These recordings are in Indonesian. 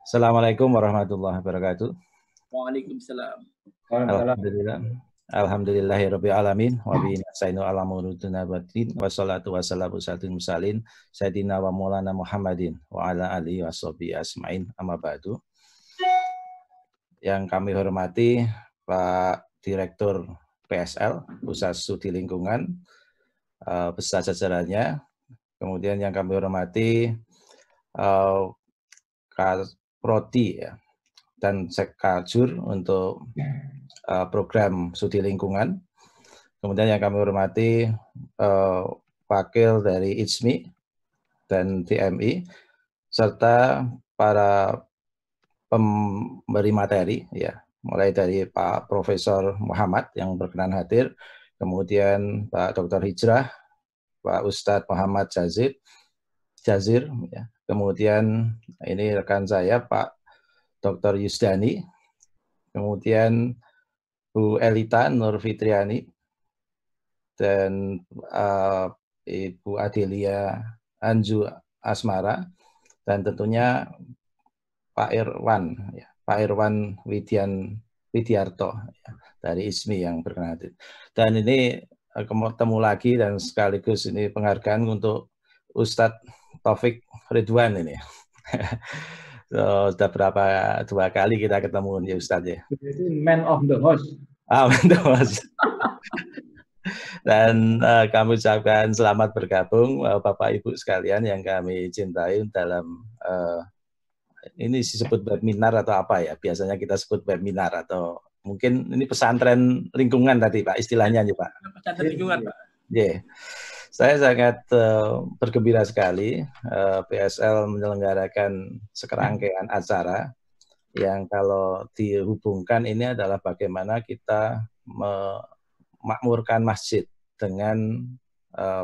Assalamualaikum warahmatullahi wabarakatuh. Waalaikumsalam. Alhamdulillah. Alhamdulillahirabbil alamin wa bihi nasta'inu ala umurina waddin wassalatu wassalamu mursalin sayyidina wa maulana Muhammadin wa ala alihi washabihi asmain amma ba'du. Yang kami hormati Pak Direktur PSL Pusat Studi Lingkungan beserta jajarannya. Kemudian yang kami hormati Prodi ya, dan Sekajur untuk program studi lingkungan. Kemudian yang kami hormati wakil dari IJMI dan TMI serta para pemberi materi ya, mulai dari Pak Profesor Muhammad yang berkenan hadir, kemudian Pak Dr. Hijrah, Pak Ustadz Muhammad Jazir ya. Kemudian ini rekan saya Pak Dr. Yusdani, kemudian Bu Elita Nur Fitriani, dan Ibu Adelia Anju Asmara, dan tentunya Pak Irwan, ya, Pak Irwan Widiarto ya, dari IJMI yang berkenan hadir. Dan ini ketemu lagi dan sekaligus ini penghargaan untuk Ustadz Taufik Ridwan ini. So, sudah dua kali kita ketemu ya Ustadz ya. Jadi man of the house. Man of the house. Dan kami ucapkan selamat bergabung Bapak Ibu sekalian yang kami cintai dalam ini disebut webinar atau apa ya? Biasanya kita sebut webinar atau mungkin ini pesantren lingkungan tadi Pak istilahnya nih Pak. Pesantren lingkungan Pak. Yeah. Saya sangat bergembira sekali PSL menyelenggarakan sekerangkaian acara yang kalau dihubungkan ini adalah bagaimana kita memakmurkan masjid dengan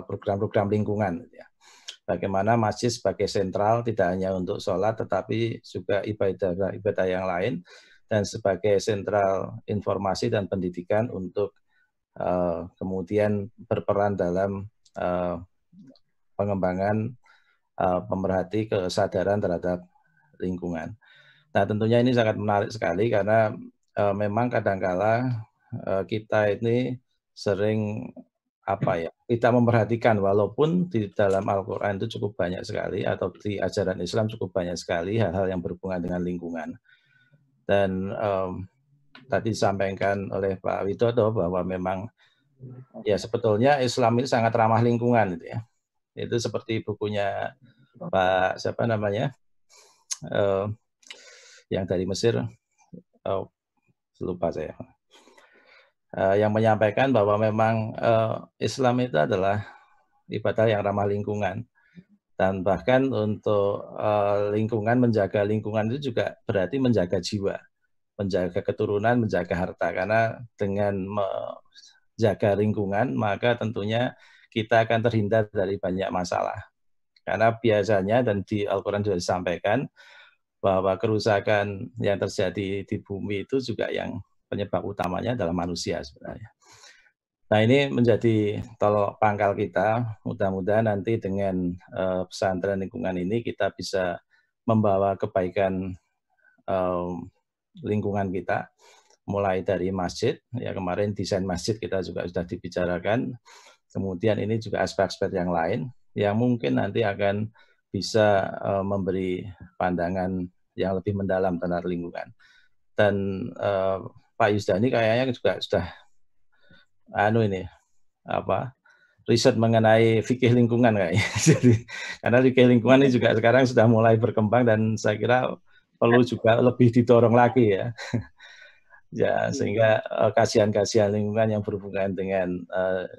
program-program lingkungan. Ya. Bagaimana masjid sebagai sentral tidak hanya untuk sholat tetapi juga ibadah yang lain dan sebagai sentral informasi dan pendidikan untuk kemudian berperan dalam pengembangan pemerhati kesadaran terhadap lingkungan. Nah tentunya ini sangat menarik sekali karena memang kadangkala kita ini sering tidak memperhatikan walaupun di dalam Al-Quran itu cukup banyak sekali atau di ajaran Islam cukup banyak sekali hal-hal yang berhubungan dengan lingkungan. Dan tadi disampaikan oleh Pak Widodo bahwa memang ya sebetulnya Islam ini sangat ramah lingkungan gitu ya. Itu seperti bukunya Pak siapa namanya yang dari Mesir, lupa saya, yang menyampaikan bahwa memang Islam itu adalah ibadah yang ramah lingkungan dan bahkan untuk lingkungan, menjaga lingkungan itu juga berarti menjaga jiwa, menjaga keturunan, menjaga harta, karena dengan jaga lingkungan, maka tentunya kita akan terhindar dari banyak masalah. Karena biasanya dan di Al-Quran juga disampaikan bahwa kerusakan yang terjadi di bumi itu juga yang penyebab utamanya adalah manusia sebenarnya. Nah ini menjadi tolok pangkal kita, mudah-mudahan nanti dengan pesantren lingkungan ini kita bisa membawa kebaikan lingkungan kita, mulai dari masjid, ya kemarin desain masjid kita juga sudah dibicarakan, kemudian ini juga aspek-aspek yang lain, yang mungkin nanti akan bisa memberi pandangan yang lebih mendalam tentang lingkungan. Dan Pak Yusdani kayaknya juga sudah riset mengenai fikih lingkungan kayaknya. Jadi, karena fikih lingkungan ini juga sekarang sudah mulai berkembang dan saya kira perlu juga lebih didorong lagi ya. Ya, sehingga kajian-kajian lingkungan yang berhubungan dengan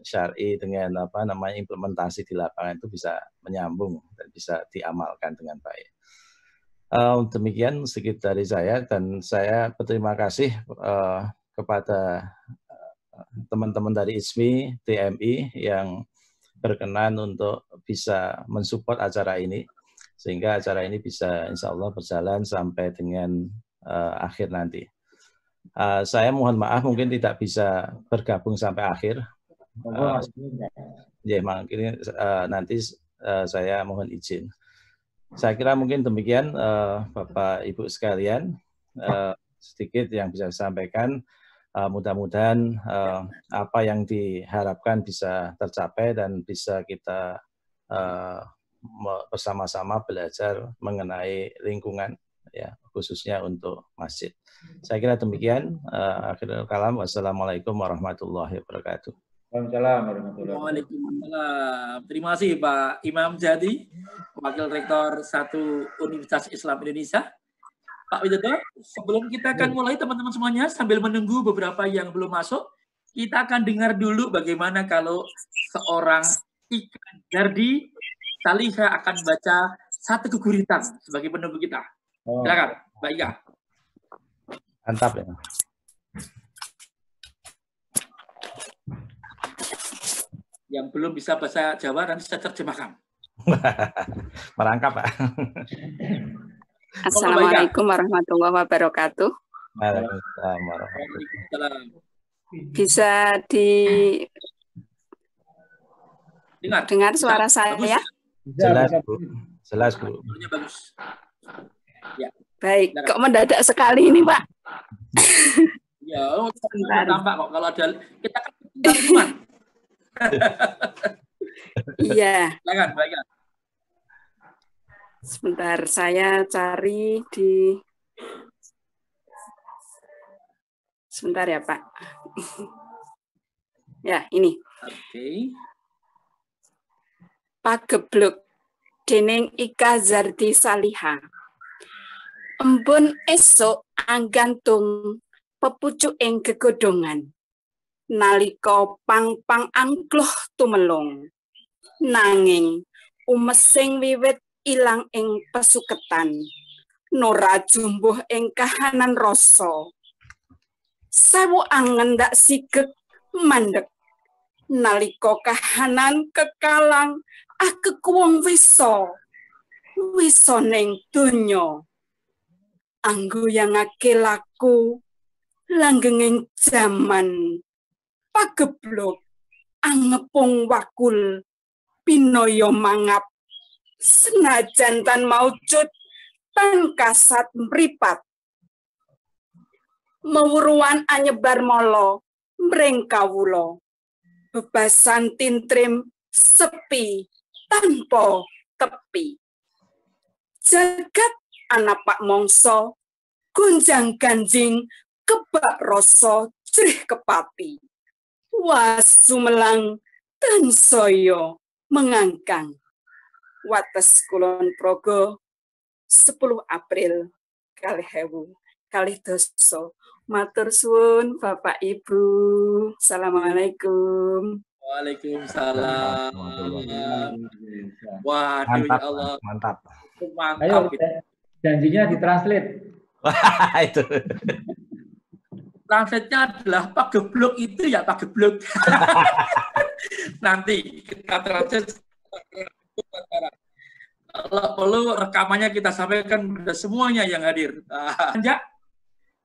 syar'i, dengan implementasi di lapangan itu bisa menyambung dan bisa diamalkan dengan baik. Demikian sedikit dari saya dan saya berterima kasih kepada teman-teman dari IJMI, TMI yang berkenan untuk bisa mensupport acara ini sehingga acara ini bisa insya Allah berjalan sampai dengan akhir nanti. Saya mohon maaf mungkin tidak bisa bergabung sampai akhir. Ya, mungkin nanti saya mohon izin. Saya kira mungkin demikian Bapak Ibu sekalian, sedikit yang bisa saya sampaikan. Mudah-mudahan apa yang diharapkan bisa tercapai dan bisa kita bersama-sama belajar mengenai lingkungan, ya, khususnya untuk masjid. Saya kira demikian. Akhirul kalam. Wassalamualaikum warahmatullahi wabarakatuh. Waalaikumsalam. Terima kasih Pak Imam Jadi, Wakil Rektor 1 Universitas Islam Indonesia. Pak Widodo, sebelum kita akan mulai teman-teman semuanya, sambil menunggu beberapa yang belum masuk, kita akan dengar dulu bagaimana kalau seorang Ika Dardi Saliha akan baca satu keguritan sebagai penunggu kita. Silakan, Mbak Ika. Mantap ya. Yang belum bisa bahasa Jawa nanti saya terjemahkan. Merangkap, Pak. Assalamualaikum warahmatullahi wabarakatuh. Waalaikumsalam warahmatullahi Waalaikumsalam. Bisa dengar suara saya? Jelas, Bu. Jelas, Bu. Bagus. Ya. Baik, kok mendadak sekali ini, Pak? Ya, tampak kok kalau ada kita kan teman. Iya. Silakan, baiklah. Sebentar, saya cari di... Sebentar ya, Pak. Ya, ini. Oke. Pagebluk dening Ika Zardi Saliha. Embun esuk anggantung pepucuk ing gegodhongan. Nalika pang-pang angkluh tumelung. Nanging umesing wiwit ilang ing pesuketan. Nora jumbuh ing kahanan rasa. Sewu angen ndak sigeg mandeg. Nalika kahanan kekalang akekuwung wisa ning donya. Angguyangake laku langgenging jaman. Pagebluk angepung wakul pinaya mangap senajan tan maujud tan kasat mripat mewuruan anyebar mala mring kawula bebasan tintrim sepi tanpa tepi jagat anapak mangsa gunjang ganjing kebak rasa jerih kepati wasumelang tansaya mengangkang wates kulon progo 10 April 2022. Matur suwun Bapak Ibu. Assalamualaikum. Waalaikumsalam. Waduh, mantap, ya Allah. Mantap. Mantap. Ayo, janjinya ditranslate. Itu. Translate-nya adalah pagebluk itu ya pagebluk. Nanti kita translate. Kalau perlu rekamannya kita sampaikan kepada semuanya yang hadir.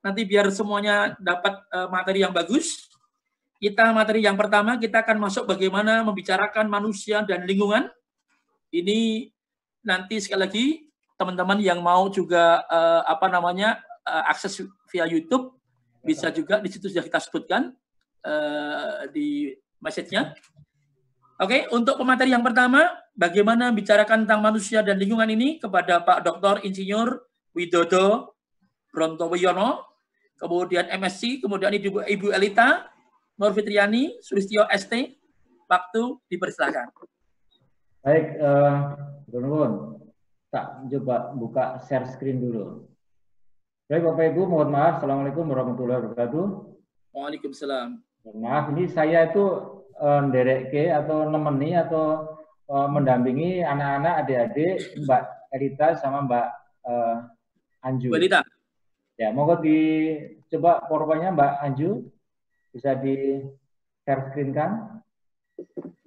Nanti biar semuanya dapat materi yang bagus. Materi yang pertama kita akan masuk bagaimana membicarakan manusia dan lingkungan. Ini nanti sekali lagi teman-teman yang mau juga akses via YouTube bisa juga di situ sudah kita sebutkan di message-nya. Oke, untuk pemateri yang pertama, bagaimana bicarakan tentang manusia dan lingkungan ini kepada Pak Dr. Insinyur Widodo Brontowoyono, kemudian MSc, kemudian Ibu Elita Nur Fitriani, Sulistyo ST. Waktu dipersilakan. Baik, Gunun, tak coba buka share screen dulu. Baik, Bapak Ibu, mohon maaf. Assalamualaikum warahmatullahi wabarakatuh. Waalaikumsalam. Maaf, ini saya itu nderekke atau nemeni atau mendampingi anak-anak adik-adik Mbak Elita sama Mbak Anju. Mbak Elita. Ya, monggo dicoba PowerPoint-nya Mbak Anju, bisa di share screen kan.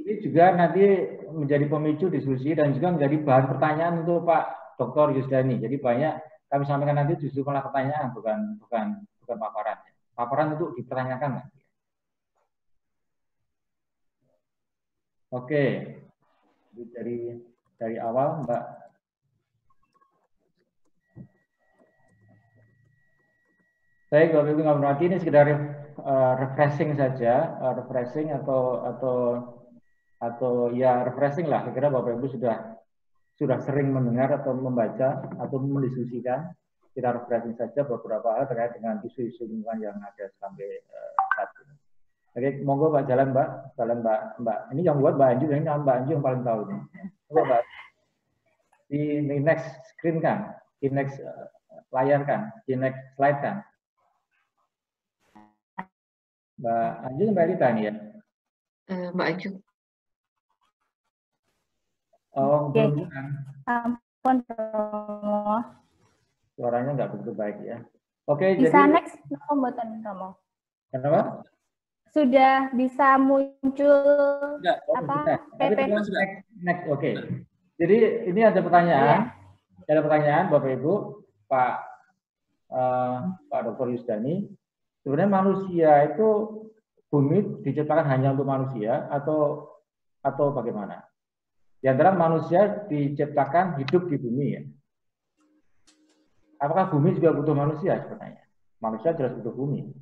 Ini juga nanti menjadi pemicu diskusi dan juga menjadi bahan pertanyaan untuk Pak Dr. Yusdani. Jadi banyak kami sampaikan nanti justru malah pertanyaan, bukan paparan. Paparan itu dipertanyakan. Oke, dari awal Mbak Baik, Bapak Ibu nggak berarti ini sekedar refreshing saja, refreshing atau ya refreshing lah. Kira-kira Bapak Ibu sudah sering mendengar atau membaca atau mendiskusikan. Kita refreshing saja beberapa hal terkait dengan isu-isu lingkungan yang ada sampai saat ini. Oke, monggo Mbak, jalan Mbak. Ini yang buat Mbak Anju, ini Mbak Anju yang paling tahu ini. Monggo Mbak. Di next screen kan, di next layar kan, di next slide kan. Mbak Anju, Mbak Rita nih ya? Mbak Anju. Oh, belum kan? Ampun, Suaranya nggak begitu baik ya. Oke, bisa jadi next, pembuatan kamu. kenapa? Sudah bisa muncul Sudah. apa? Tapi PP. next, oke. Jadi ini ada pertanyaan, ada pertanyaan Bapak Ibu, Pak Dr. Yusdani. Sebenarnya manusia itu bumi diciptakan hanya untuk manusia atau bagaimana? Di antara manusia diciptakan hidup di bumi ya. Apakah bumi juga butuh manusia sebenarnya? Manusia jelas butuh bumi.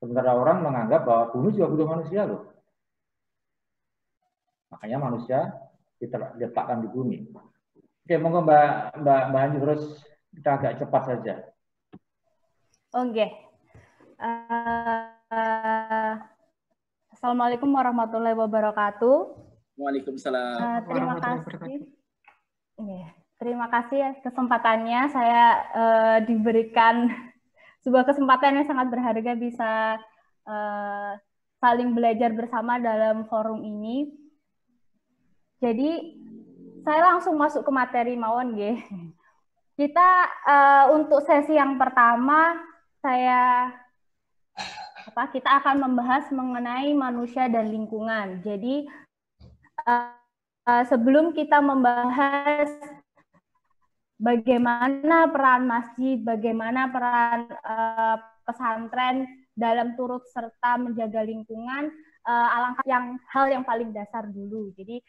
Sementara orang menganggap bahwa bumi juga butuh manusia loh. Makanya manusia diletakkan di bumi. Oke, monggo Mbak Anju terus kita agak cepat saja. Oke. Assalamualaikum warahmatullahi wabarakatuh. Waalaikumsalam. Terima kasih. Terima kasih kesempatannya. Saya diberikan sebuah kesempatan yang sangat berharga bisa saling belajar bersama dalam forum ini. Jadi saya langsung masuk ke materi mawon nggih. Kita untuk sesi yang pertama kita akan membahas mengenai manusia dan lingkungan. Jadi sebelum kita membahas bagaimana peran masjid, bagaimana peran pesantren dalam turut serta menjaga lingkungan, alangkah hal yang paling dasar dulu. Jadi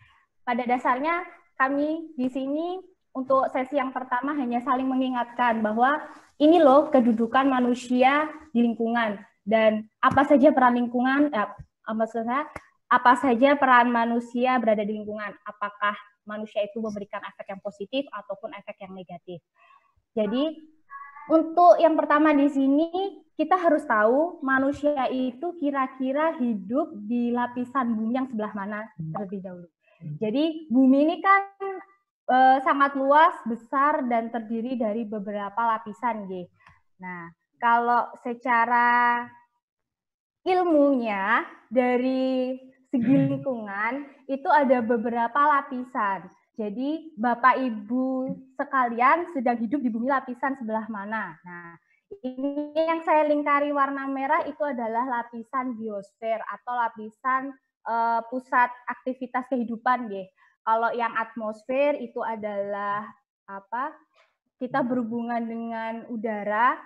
pada dasarnya kami di sini untuk sesi yang pertama hanya saling mengingatkan bahwa ini loh kedudukan manusia di lingkungan dan apa saja peran lingkungan, apa saja peran manusia berada di lingkungan, apakah manusia itu memberikan efek yang positif ataupun efek yang negatif. Jadi untuk yang pertama di sini kita harus tahu manusia itu kira-kira hidup di lapisan bumi yang sebelah mana terlebih dahulu. Jadi bumi ini kan sangat luas, besar dan terdiri dari beberapa lapisan, G. Nah, kalau secara ilmunya dari segi lingkungan itu ada beberapa lapisan. Jadi Bapak Ibu sekalian sedang hidup di bumi lapisan sebelah mana? Nah, ini yang saya lingkari warna merah itu adalah lapisan biosfer atau lapisan pusat aktivitas kehidupan, ya. Kalau yang atmosfer itu adalah kita berhubungan dengan udara.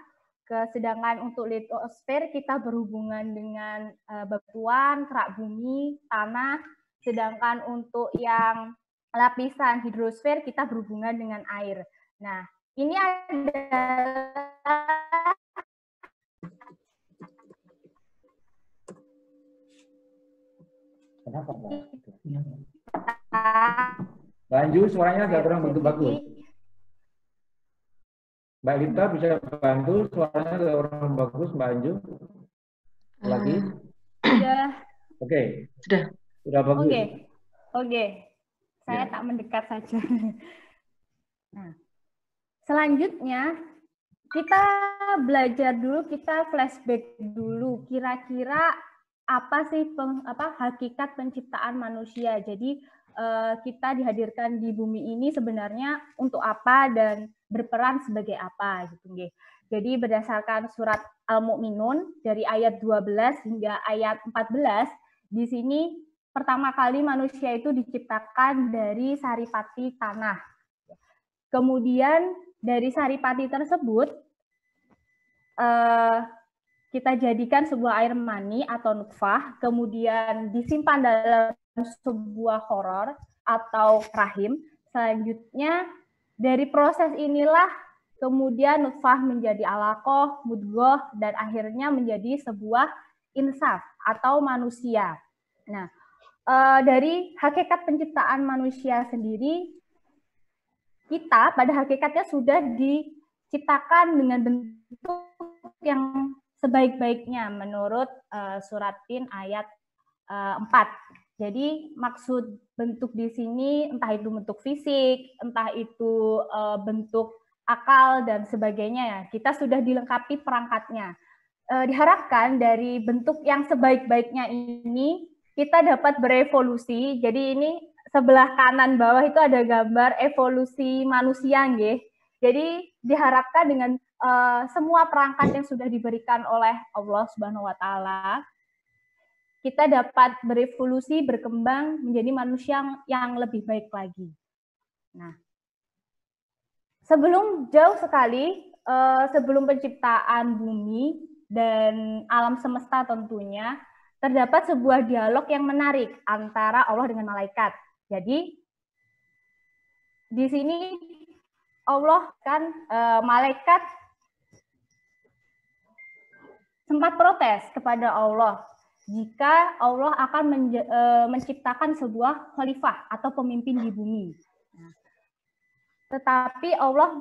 Sedangkan untuk litosfer kita berhubungan dengan batuan, kerak bumi, tanah. Sedangkan untuk yang lapisan hidrosfer kita berhubungan dengan air. Nah, ini adalah Kenapa, Mbak? Mbak Anju, suaranya agak kurang begitu bagus. Mbak Lita bisa bantu, suaranya agak kurang bagus, Mbak Anju. Lagi? Sudah. Oke. Sudah bagus. Oke. Saya tak mendekat saja. Nah, selanjutnya kita belajar dulu, kita flashback dulu. Kira-kira apa sih hakikat penciptaan manusia? Jadi kita dihadirkan di bumi ini sebenarnya untuk apa dan berperan sebagai apa gitu nggih. Jadi berdasarkan surat Al-Mu'minun dari ayat 12 hingga ayat 14 di sini pertama kali manusia itu diciptakan dari saripati tanah. Kemudian dari saripati tersebut kita jadikan sebuah air mani atau nutfah, kemudian disimpan dalam sebuah horor atau rahim. Selanjutnya dari proses inilah kemudian nutfah menjadi alaqah, mudghah, dan akhirnya menjadi sebuah insaf atau manusia. Nah, dari hakikat penciptaan manusia sendiri, kita pada hakikatnya sudah diciptakan dengan bentuk yang sebaik-baiknya menurut surat Tin ayat 4. Jadi maksud bentuk di sini entah itu bentuk fisik, entah itu bentuk akal dan sebagainya ya. Kita sudah dilengkapi perangkatnya. Diharapkan dari bentuk yang sebaik-baiknya ini kita dapat berevolusi. Jadi ini sebelah kanan bawah itu ada gambar evolusi manusia nggih. Jadi diharapkan dengan semua perangkat yang sudah diberikan oleh Allah Subhanahu wa taala, kita dapat berevolusi, berkembang menjadi manusia yang lebih baik lagi. Nah, sebelum jauh sekali, sebelum penciptaan bumi dan alam semesta tentunya, terdapat sebuah dialog yang menarik antara Allah dengan malaikat. Jadi, di sini Allah kan malaikat sempat protes kepada Allah jika Allah akan menciptakan sebuah khalifah atau pemimpin di bumi. Tetapi Allah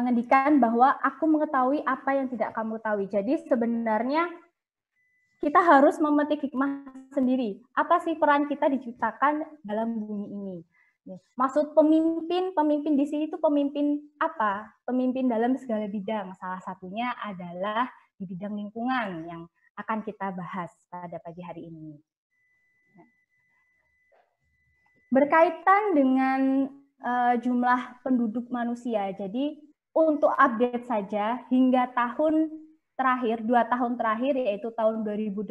ngendikan bahwa aku mengetahui apa yang tidak kamu ketahui. Jadi sebenarnya kita harus memetik hikmah sendiri. Apa sih peran kita diciptakan dalam bumi ini? Maksud pemimpin di sini itu pemimpin apa? Pemimpin dalam segala bidang. Salah satunya adalah di bidang lingkungan yang akan kita bahas pada pagi hari ini. Berkaitan dengan jumlah penduduk manusia, jadi untuk update saja hingga tahun terakhir, 2 tahun terakhir yaitu tahun 2008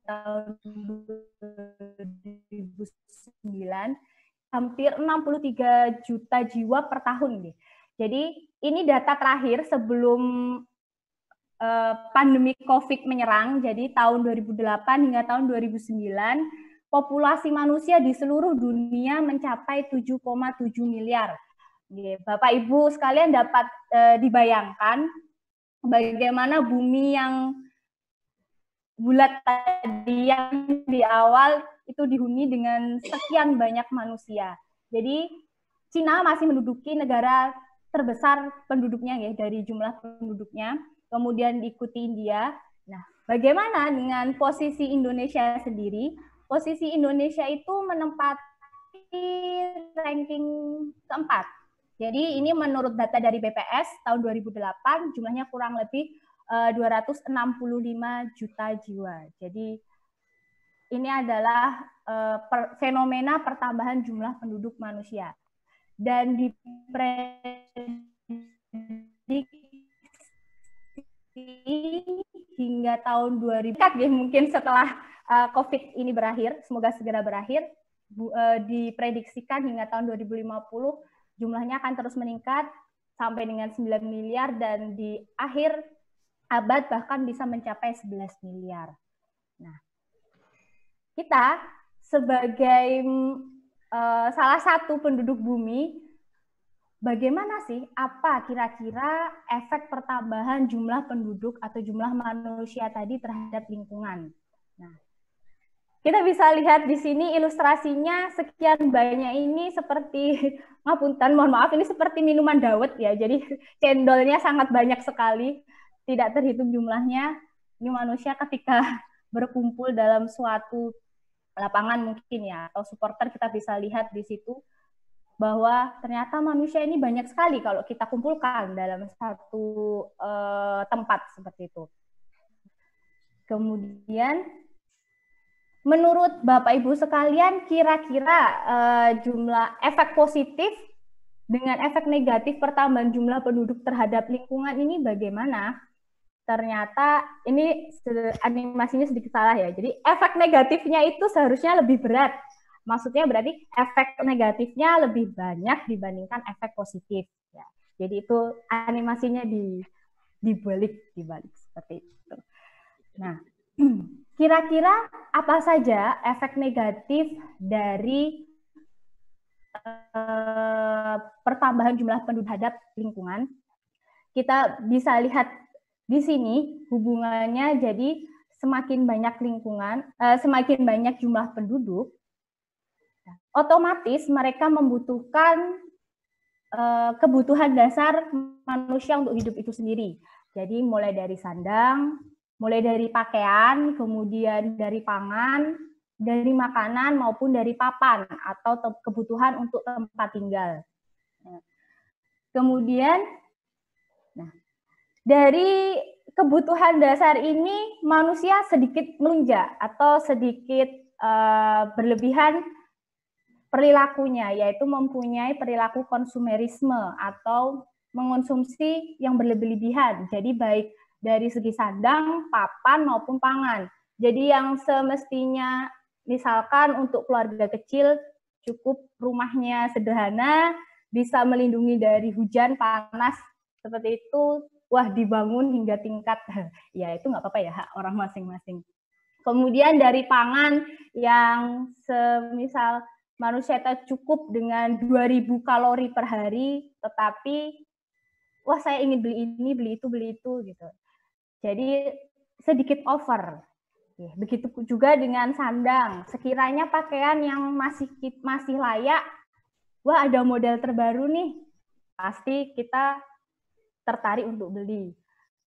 tahun 2009, hampir 63 juta jiwa per tahun. Jadi ini data terakhir sebelum pandemi COVID menyerang, jadi tahun 2008 hingga tahun 2009, populasi manusia di seluruh dunia mencapai 7,7 miliar. Bapak Ibu sekalian dapat dibayangkan bagaimana bumi yang bulat tadi yang di awal itu dihuni dengan sekian banyak manusia. Jadi Cina masih menduduki negara terbesar penduduknya ya, dari jumlah penduduknya. Kemudian diikuti India. Nah, bagaimana dengan posisi Indonesia sendiri? Posisi Indonesia itu menempati ranking keempat. Jadi ini menurut data dari BPS tahun 2008 jumlahnya kurang lebih 265 juta jiwa. Jadi ini adalah fenomena pertambahan jumlah penduduk manusia. Dan diprediksi hingga tahun 2000 mungkin setelah COVID ini berakhir, semoga segera berakhir, diprediksikan hingga tahun 2050 jumlahnya akan terus meningkat sampai dengan 9 miliar dan di akhir abad bahkan bisa mencapai 11 miliar. Nah, kita sebagai salah satu penduduk bumi, bagaimana sih, apa kira-kira efek pertambahan jumlah penduduk atau jumlah manusia tadi terhadap lingkungan? Nah, kita bisa lihat di sini ilustrasinya sekian banyak ini seperti, ngapunten, mohon maaf, ini seperti minuman dawet ya, jadi cendolnya sangat banyak sekali, tidak terhitung jumlahnya. Ini manusia ketika berkumpul dalam suatu lapangan mungkin ya, atau supporter kita bisa lihat di situ, bahwa ternyata manusia ini banyak sekali kalau kita kumpulkan dalam satu tempat seperti itu. Kemudian, menurut Bapak Ibu sekalian, kira-kira jumlah efek positif dengan efek negatif pertambahan jumlah penduduk terhadap lingkungan ini bagaimana? Ternyata ini animasinya sedikit salah ya. Jadi efek negatifnya itu seharusnya lebih berat. Maksudnya berarti efek negatifnya lebih banyak dibandingkan efek positif. Ya. Jadi itu animasinya dibalik seperti itu. Nah, kira-kira apa saja efek negatif dari pertambahan jumlah penduduk terhadap lingkungan, kita bisa lihat di sini hubungannya. Jadi semakin banyak lingkungan, semakin banyak jumlah penduduk, otomatis mereka membutuhkan kebutuhan dasar manusia untuk hidup itu sendiri. Jadi mulai dari sandang, mulai dari pakaian, kemudian dari pangan, dari makanan maupun dari papan atau kebutuhan untuk tempat tinggal. Kemudian, dari kebutuhan dasar ini manusia sedikit melunjak atau sedikit berlebihan perilakunya, yaitu mempunyai perilaku konsumerisme atau mengonsumsi yang berlebihan. Jadi baik dari segi sandang, papan maupun pangan. Jadi yang semestinya misalkan untuk keluarga kecil cukup rumahnya sederhana, bisa melindungi dari hujan, panas, seperti itu, wah dibangun hingga tingkat, ya itu nggak apa-apa ya, hak orang masing-masing. Kemudian dari pangan yang semisal manusia itu cukup dengan 2000 kalori per hari, tetapi wah saya ingin beli ini, beli itu gitu. Jadi sedikit over. Begitu juga dengan sandang. Sekiranya pakaian yang masih layak, wah ada model terbaru nih, pasti kita tertarik untuk beli.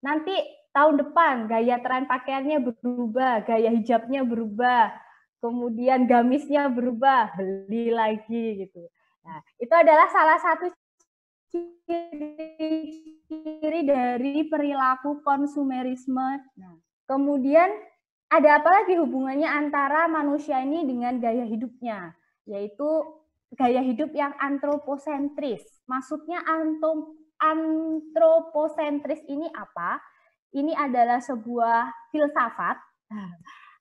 Nanti tahun depan gaya tren pakaiannya berubah, gaya hijabnya berubah, kemudian gamisnya berubah, beli lagi gitu. Nah, itu adalah salah satu ciri dari perilaku konsumerisme. Nah, kemudian ada apa lagi hubungannya antara manusia ini dengan gaya hidupnya, yaitu gaya hidup yang antroposentris. Maksudnya antroposentris ini apa? Ini adalah sebuah filsafat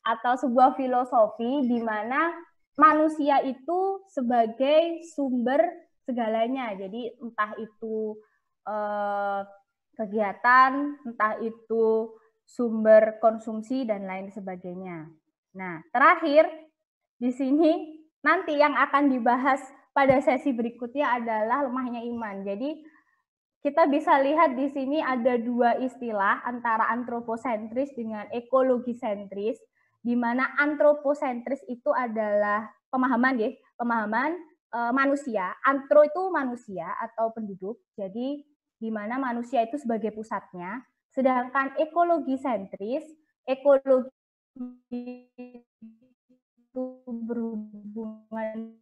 atau sebuah filosofi di mana manusia itu sebagai sumber segalanya. Jadi entah itu kegiatan, entah itu sumber konsumsi dan lain sebagainya. Nah, terakhir di sini nanti yang akan dibahas pada sesi berikutnya adalah lemahnya iman. Jadi kita bisa lihat di sini ada dua istilah antara antroposentris dengan ekologisentris, di mana antroposentris itu adalah pemahaman manusia. Antro itu manusia atau penduduk. Jadi di mana manusia itu sebagai pusatnya. Sedangkan ekologisentris, ekologi itu berhubungan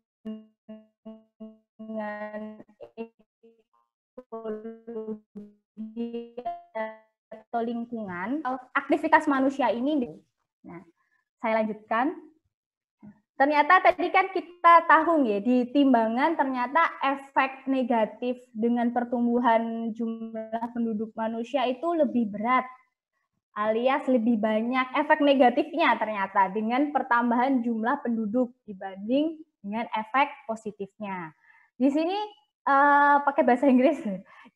dengan ekologi atau lingkungan, aktivitas manusia ini. Nah, saya lanjutkan. Ternyata tadi kan kita tahu ya, di timbangan ternyata efek negatif dengan pertumbuhan jumlah penduduk manusia itu lebih berat, alias lebih banyak efek negatifnya ternyata dengan pertambahan jumlah penduduk dibanding dengan efek positifnya. Di sini pakai bahasa Inggris.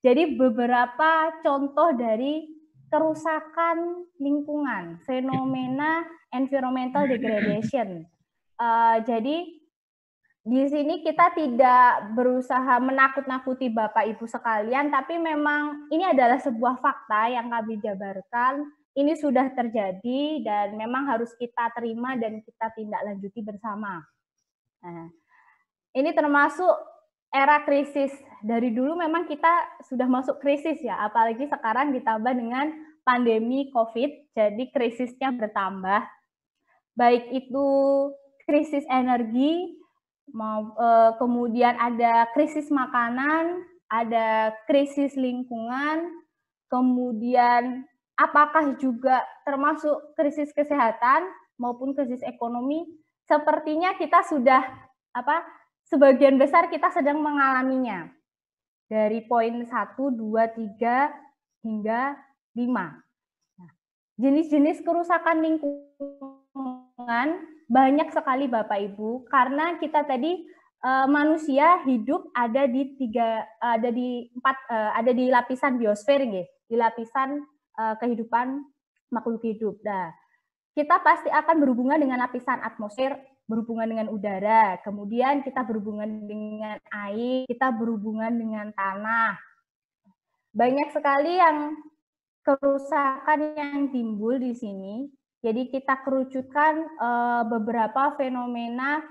Jadi beberapa contoh dari kerusakan lingkungan, fenomena environmental degradation. Jadi di sini kita tidak berusaha menakut-nakuti Bapak Ibu sekalian, tapi memang ini adalah sebuah fakta yang kami jabarkan. Ini sudah terjadi dan memang harus kita terima dan kita tindak lanjuti bersama. Nah, ini termasuk era krisis. Dari dulu memang kita sudah masuk krisis ya, apalagi sekarang ditambah dengan pandemi COVID, jadi krisisnya bertambah. Baik itu krisis energi, kemudian ada krisis makanan, ada krisis lingkungan, kemudian apakah juga termasuk krisis kesehatan maupun krisis ekonomi? Sepertinya kita sudah sebagian besar kita sedang mengalaminya. Dari poin 1, 2, 3 hingga 5. Nah, jenis-jenis kerusakan lingkungan banyak sekali Bapak Ibu, karena kita tadi manusia hidup ada di lapisan biosfer, di lapisan kehidupan makhluk hidup. Nah, kita pasti akan berhubungan dengan lapisan atmosfer, berhubungan dengan udara, kemudian kita berhubungan dengan air, kita berhubungan dengan tanah. Banyak sekali yang kerusakan yang timbul di sini. Jadi kita kerucutkan beberapa fenomena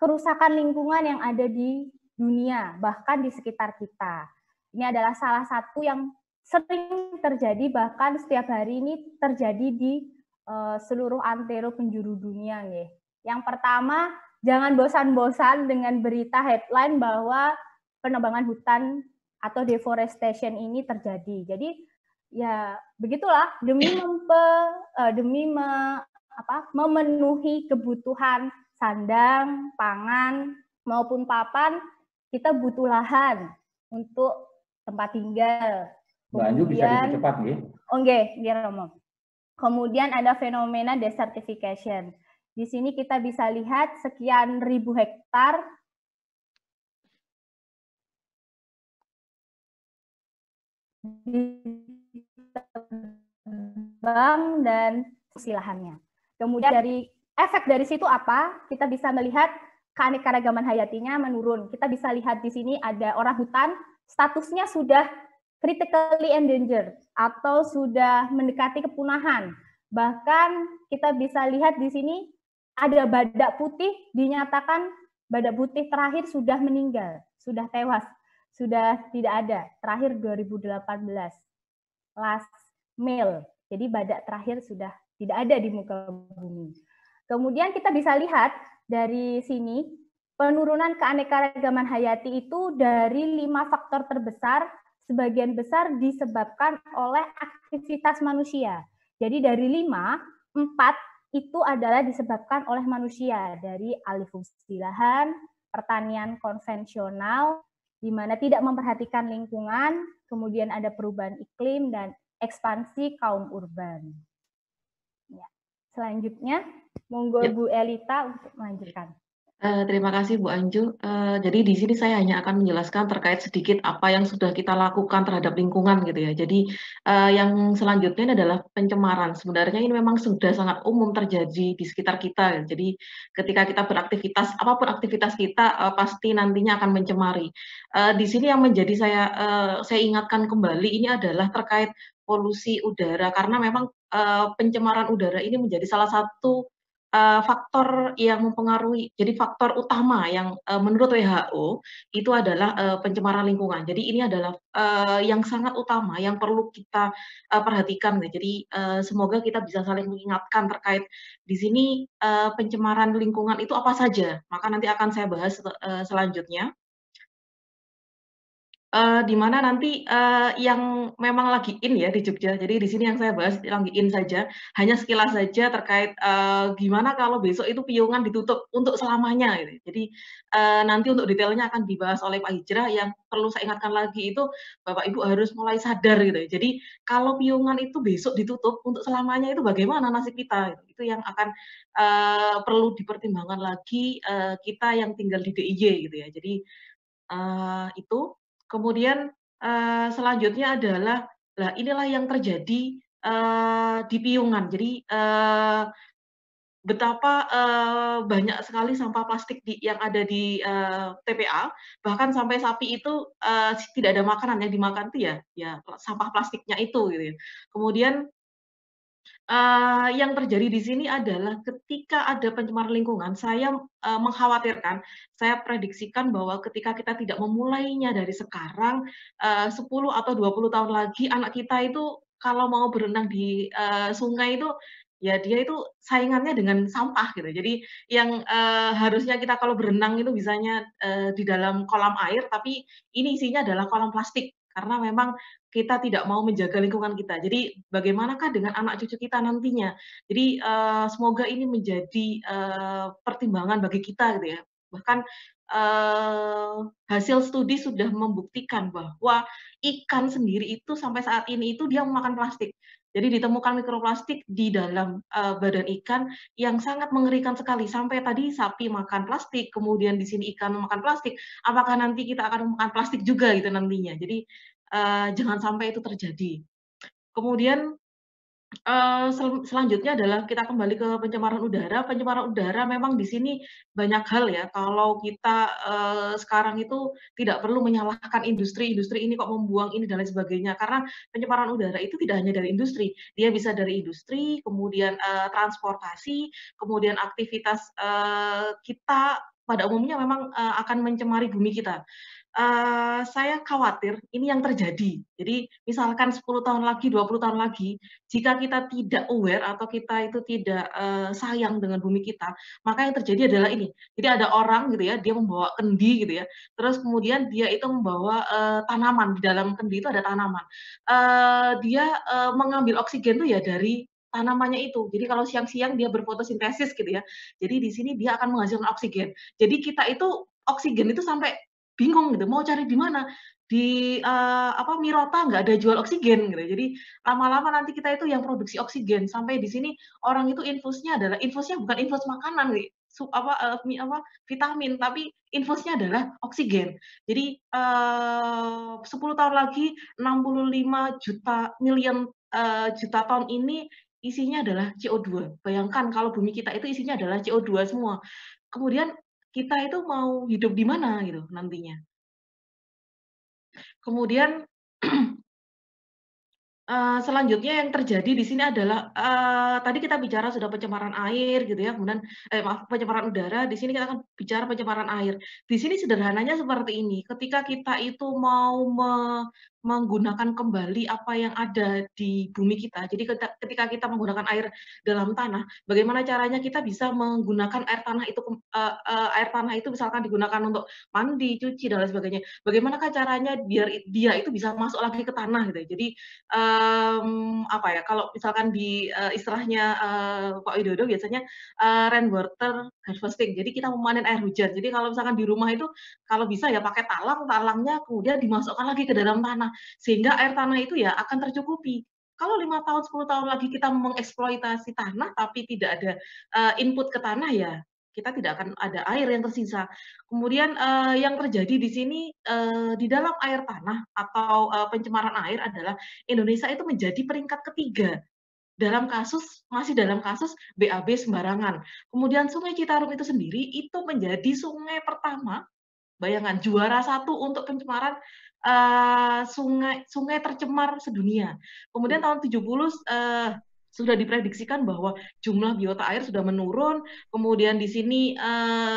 kerusakan lingkungan yang ada di dunia, bahkan di sekitar kita. Ini adalah salah satu yang sering terjadi, bahkan setiap hari ini terjadi di seluruh antero penjuru dunia. Yang pertama, jangan bosan-bosan dengan berita headline bahwa penebangan hutan atau deforestation ini terjadi. Jadi ya begitulah, demi memenuhi kebutuhan sandang, pangan maupun papan, kita butuh lahan untuk tempat tinggal. Mbak Anju bisa dipercepat nih. Oke, biar ngomong. Kemudian ada fenomena desertification. Di sini kita bisa lihat sekian ribu hektar ditebang dan lahannya. Kemudian dari efek dari situ apa? Kita bisa melihat keanekaragaman hayatinya menurun. Kita bisa lihat di sini ada orang hutan, statusnya sudah critically endangered atau sudah mendekati kepunahan. Bahkan kita bisa lihat di sini ada badak putih, dinyatakan badak putih terakhir sudah meninggal, sudah tewas, sudah tidak ada. Terakhir 2018, last male. Jadi badak terakhir sudah tidak ada di muka bumi. Kemudian kita bisa lihat dari sini, penurunan keanekaragaman hayati itu dari 5 faktor terbesar, sebagian besar disebabkan oleh aktivitas manusia. Jadi dari 5, 4 itu adalah disebabkan oleh manusia, dari alih fungsi lahan, pertanian konvensional, di mana tidak memperhatikan lingkungan, kemudian ada perubahan iklim, dan ekspansi kaum urban. Ya. Selanjutnya, monggo Bu Elita untuk melanjutkan. Terima kasih Bu Anju. Jadi di sini saya hanya akan menjelaskan terkait sedikit apa yang sudah kita lakukan terhadap lingkungan gitu ya. Jadi yang selanjutnya adalah pencemaran. Sebenarnya ini memang sudah sangat umum terjadi di sekitar kita. Jadi ketika kita beraktivitas, apapun aktivitas kita pasti nantinya akan mencemari. Di sini yang menjadi saya ingatkan kembali ini adalah terkait polusi udara, karena memang pencemaran udara ini menjadi salah satu faktor yang mempengaruhi, jadi faktor utama yang menurut WHO itu adalah pencemaran lingkungan. Jadi ini adalah yang sangat utama yang perlu kita perhatikan. Jadi semoga kita bisa saling mengingatkan terkait di sini pencemaran lingkungan itu apa saja. Maka nanti akan saya bahas selanjutnya. Di mana nanti yang memang lagi in ya di Jogja. Jadi di sini yang saya bahas lagi in saja, hanya sekilas saja terkait gimana kalau besok itu Piungan ditutup untuk selamanya gitu. Jadi nanti untuk detailnya akan dibahas oleh Pak Hijrah. Yang perlu saya ingatkan lagi itu Bapak Ibu harus mulai sadar gitu. Jadi kalau Piungan itu besok ditutup untuk selamanya itu bagaimana nasib kita? Itu yang akan perlu dipertimbangkan lagi kita yang tinggal di DIY gitu ya. Jadi itu. Kemudian selanjutnya adalah, inilah yang terjadi di Piungan. Jadi betapa banyak sekali sampah plastik yang ada di TPA, bahkan sampai sapi itu tidak ada makanan, yang dimakan itu ya sampah plastiknya itu gitu ya. Kemudian yang terjadi di sini adalah ketika ada pencemaran lingkungan, saya mengkhawatirkan, saya prediksikan bahwa ketika kita tidak memulainya dari sekarang, 10 atau 20 tahun lagi anak kita itu kalau mau berenang di sungai itu, ya dia itu saingannya dengan sampah gitu. Jadi yang harusnya kita kalau berenang itu bisanya di dalam kolam air, tapi ini isinya adalah kolam plastik. Karena memang kita tidak mau menjaga lingkungan kita. Jadi bagaimanakah dengan anak cucu kita nantinya? Jadi semoga ini menjadi pertimbangan bagi kita gitu ya. Bahkan hasil studi sudah membuktikan bahwa ikan sendiri itu sampai saat ini itu dia memakan plastik. Jadi ditemukan mikroplastik di dalam badan ikan yang sangat mengerikan sekali. Sampai tadi sapi makan plastik, kemudian di sini ikan memakan plastik. Apakah nanti kita akan memakan plastik juga gitu nantinya? Jadi jangan sampai itu terjadi. Kemudian Selanjutnya adalah kita kembali ke pencemaran udara. Pencemaran udara memang di sini banyak hal ya. Kalau kita sekarang itu tidak perlu menyalahkan industri ini kok membuang ini dan lain sebagainya. Karena pencemaran udara itu tidak hanya dari industri, dia bisa dari industri, kemudian transportasi, kemudian aktivitas kita pada umumnya memang akan mencemari bumi kita. Saya khawatir ini yang terjadi. Jadi misalkan 10 tahun lagi, 20 tahun lagi, jika kita tidak aware atau kita itu tidak sayang dengan bumi kita, maka yang terjadi adalah ini. Jadi ada orang gitu ya, dia membawa kendi gitu ya, terus kemudian dia itu membawa tanaman, di dalam kendi itu ada tanaman. Dia mengambil oksigen tuh ya dari tanamannya itu. Jadi kalau siang-siang dia berfotosintesis gitu ya. Jadi di sini dia akan menghasilkan oksigen. Jadi kita itu oksigen itu sampai bingung gitu, mau cari di mana? Di Mirota nggak ada jual oksigen gitu. Jadi lama-lama nanti kita itu yang produksi oksigen. Sampai di sini orang itu infusnya bukan infus makanan nih, vitamin, tapi infusnya adalah oksigen. Jadi 10 tahun lagi 65 juta ton ini isinya adalah CO2. Bayangkan kalau bumi kita itu isinya adalah CO2 semua. Kemudian kita itu mau hidup di mana gitu nantinya. Kemudian selanjutnya yang terjadi di sini adalah tadi kita bicara sudah pencemaran air gitu ya, kemudian pencemaran udara, di sini kita akan bicara pencemaran air. Di sini sederhananya seperti ini, ketika kita itu mau menggunakan kembali apa yang ada di bumi kita. Jadi ketika kita menggunakan air dalam tanah, bagaimana caranya kita bisa menggunakan air tanah itu misalkan digunakan untuk mandi, cuci dan lain sebagainya. Bagaimanakah caranya biar dia itu bisa masuk lagi ke tanah gitu. Jadi kalau misalkan di istilahnya Pak Widodo biasanya rainwater harvesting. Jadi kita memanen air hujan. Jadi kalau misalkan di rumah itu kalau bisa ya pakai talangnya kemudian dimasukkan lagi ke dalam tanah sehingga air tanah itu ya akan tercukupi. Kalau 5 tahun, 10 tahun lagi kita mengeksploitasi tanah tapi tidak ada input ke tanah ya kita tidak akan ada air yang tersisa. Kemudian yang terjadi di sini di dalam air tanah atau pencemaran air adalah Indonesia itu menjadi peringkat ketiga masih dalam kasus BAB sembarangan. Kemudian Sungai Citarum itu sendiri itu menjadi sungai pertama, bayangkan juara 1 untuk pencemaran sungai tercemar sedunia. Kemudian tahun 70 sudah diprediksikan bahwa jumlah biota air sudah menurun. Kemudian di sini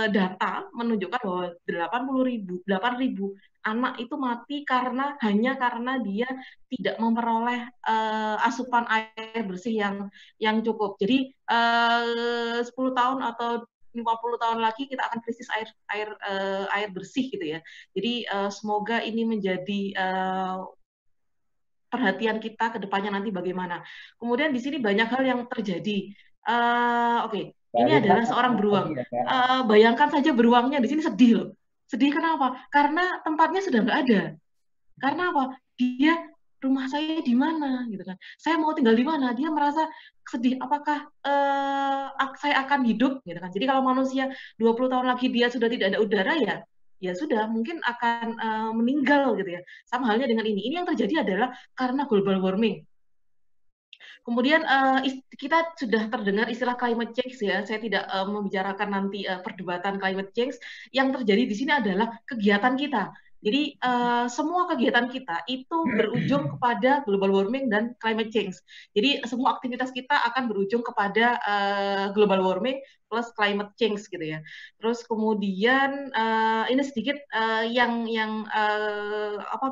data menunjukkan bahwa 8.000 anak itu mati hanya karena dia tidak memperoleh asupan air bersih yang cukup. Jadi 10 tahun atau 50 tahun lagi kita akan krisis air bersih gitu ya. Jadi semoga ini menjadi perhatian kita ke depannya nanti bagaimana. Kemudian di sini banyak hal yang terjadi. Ini adalah seorang beruang. Bayangkan saja beruangnya di sini sedih loh. Sedih kenapa? Karena tempatnya sudah nggak ada. Karena apa? Dia rumah saya di mana gitu kan? Saya mau tinggal di mana? Dia merasa sedih. Apakah saya akan hidup gitu kan? Jadi kalau manusia 20 tahun lagi dia sudah tidak ada udara ya sudah mungkin akan meninggal gitu ya. Sama halnya dengan ini. Ini yang terjadi adalah karena global warming. Kemudian kita sudah terdengar istilah climate change ya. Saya tidak membicarakan nanti perdebatan climate change. Yang terjadi di sini adalah kegiatan kita. Jadi semua kegiatan kita itu berujung kepada global warming dan climate change. Jadi semua aktivitas kita akan berujung kepada global warming plus climate change gitu ya. Terus kemudian ini sedikit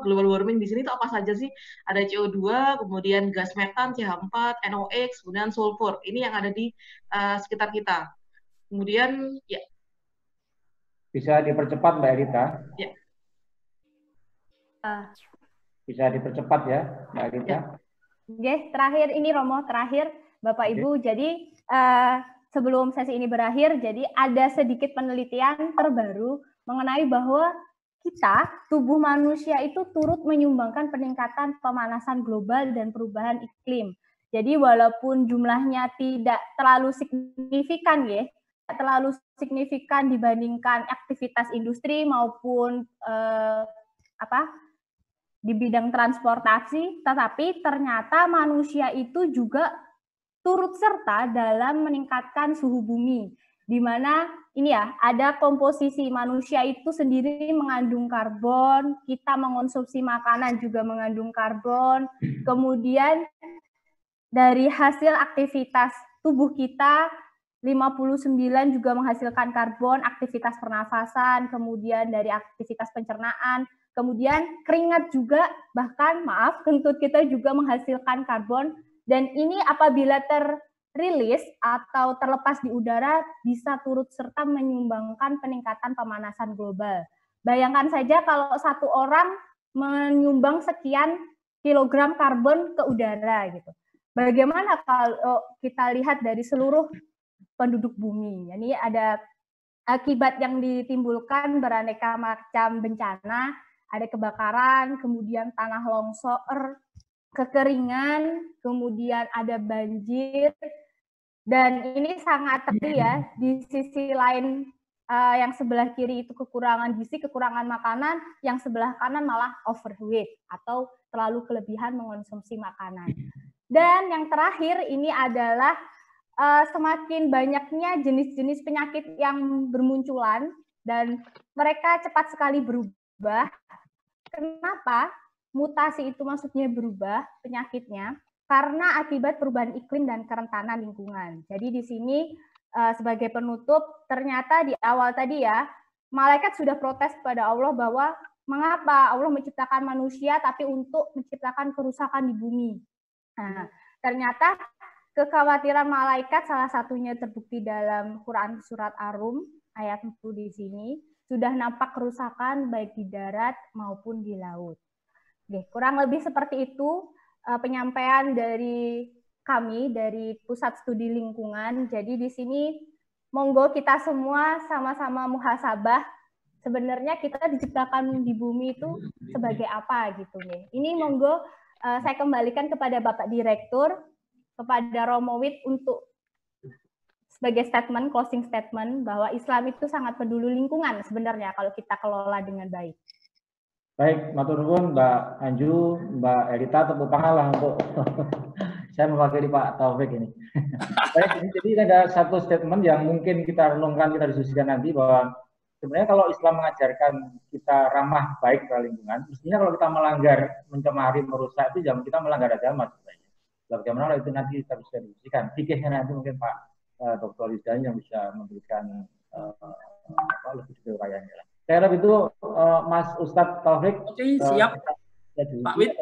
global warming di sini itu apa saja sih? Ada CO2, kemudian gas metan, CH4, NOx, kemudian sulfur. Ini yang ada di sekitar kita. Kemudian ya. Bisa dipercepat Mbak Elita? Ya. Bisa dipercepat ya, Mbak Elita. Oke, terakhir ini Romo, terakhir Bapak Ibu. Jadi sebelum sesi ini berakhir, jadi ada sedikit penelitian terbaru mengenai bahwa tubuh manusia itu turut menyumbangkan peningkatan pemanasan global dan perubahan iklim. Jadi walaupun jumlahnya tidak terlalu signifikan terlalu signifikan dibandingkan aktivitas industri maupun di bidang transportasi, tetapi ternyata manusia itu juga turut serta dalam meningkatkan suhu bumi, di mana ini ya, ada komposisi manusia itu sendiri mengandung karbon, kita mengonsumsi makanan juga mengandung karbon, kemudian dari hasil aktivitas tubuh kita 59 juga menghasilkan karbon, aktivitas pernafasan, kemudian dari aktivitas pencernaan, kemudian keringat juga, bahkan kentut kita juga menghasilkan karbon, dan ini apabila rilis atau terlepas di udara bisa turut serta menyumbangkan peningkatan pemanasan global. Bayangkan saja kalau satu orang menyumbang sekian kilogram karbon ke udara gitu. Bagaimana kalau kita lihat dari seluruh penduduk bumi? Ini ada akibat yang ditimbulkan beraneka macam bencana, ada kebakaran, kemudian tanah longsor, kekeringan, kemudian ada banjir. Dan ini sangat ya, di sisi lain yang sebelah kiri itu kekurangan gizi, kekurangan makanan, yang sebelah kanan malah overweight atau terlalu kelebihan mengonsumsi makanan. Dan yang terakhir ini adalah semakin banyaknya jenis-jenis penyakit yang bermunculan dan mereka cepat sekali berubah. Kenapa? Mutasi itu maksudnya berubah penyakitnya. Karena akibat perubahan iklim dan kerentanan lingkungan. Jadi di sini sebagai penutup, ternyata di awal tadi ya, malaikat sudah protes pada Allah bahwa mengapa Allah menciptakan manusia tapi untuk menciptakan kerusakan di bumi. Nah, ternyata kekhawatiran malaikat salah satunya terbukti dalam Quran surat Ar-Rum ayat 10 di sini, sudah nampak kerusakan baik di darat maupun di laut. Oke, kurang lebih seperti itu penyampaian dari kami dari Pusat Studi Lingkungan. Jadi di sini monggo kita semua sama-sama muhasabah. Sebenarnya kita diciptakan di bumi itu sebagai apa gitu nih. Ini monggo saya kembalikan kepada Bapak Direktur, kepada Romo Wid untuk sebagai statement, closing statement bahwa Islam itu sangat peduli lingkungan sebenarnya kalau kita kelola dengan baik. Baik, matur nuwun Mbak Anju, Mbak Elita, tepuk tangan lah untuk saya mewakili Pak Taufik ini. Baik, jadi ada satu statement yang mungkin kita renungkan, kita diskusikan nanti bahwa sebenarnya kalau Islam mengajarkan kita ramah baik terhadap lingkungan, mestinya kalau kita melanggar, mencemari, merusak itu jangan kita melanggar agama sebenarnya. Bagaimana itu nanti kita bisa diskusikan. Fikihnya nanti mungkin Pak Dr. Rizdan yang bisa memberikan lebih detail kayaknya. Saya harap itu Mas Ustadz Taufik. Oke, siap. Pak Wid.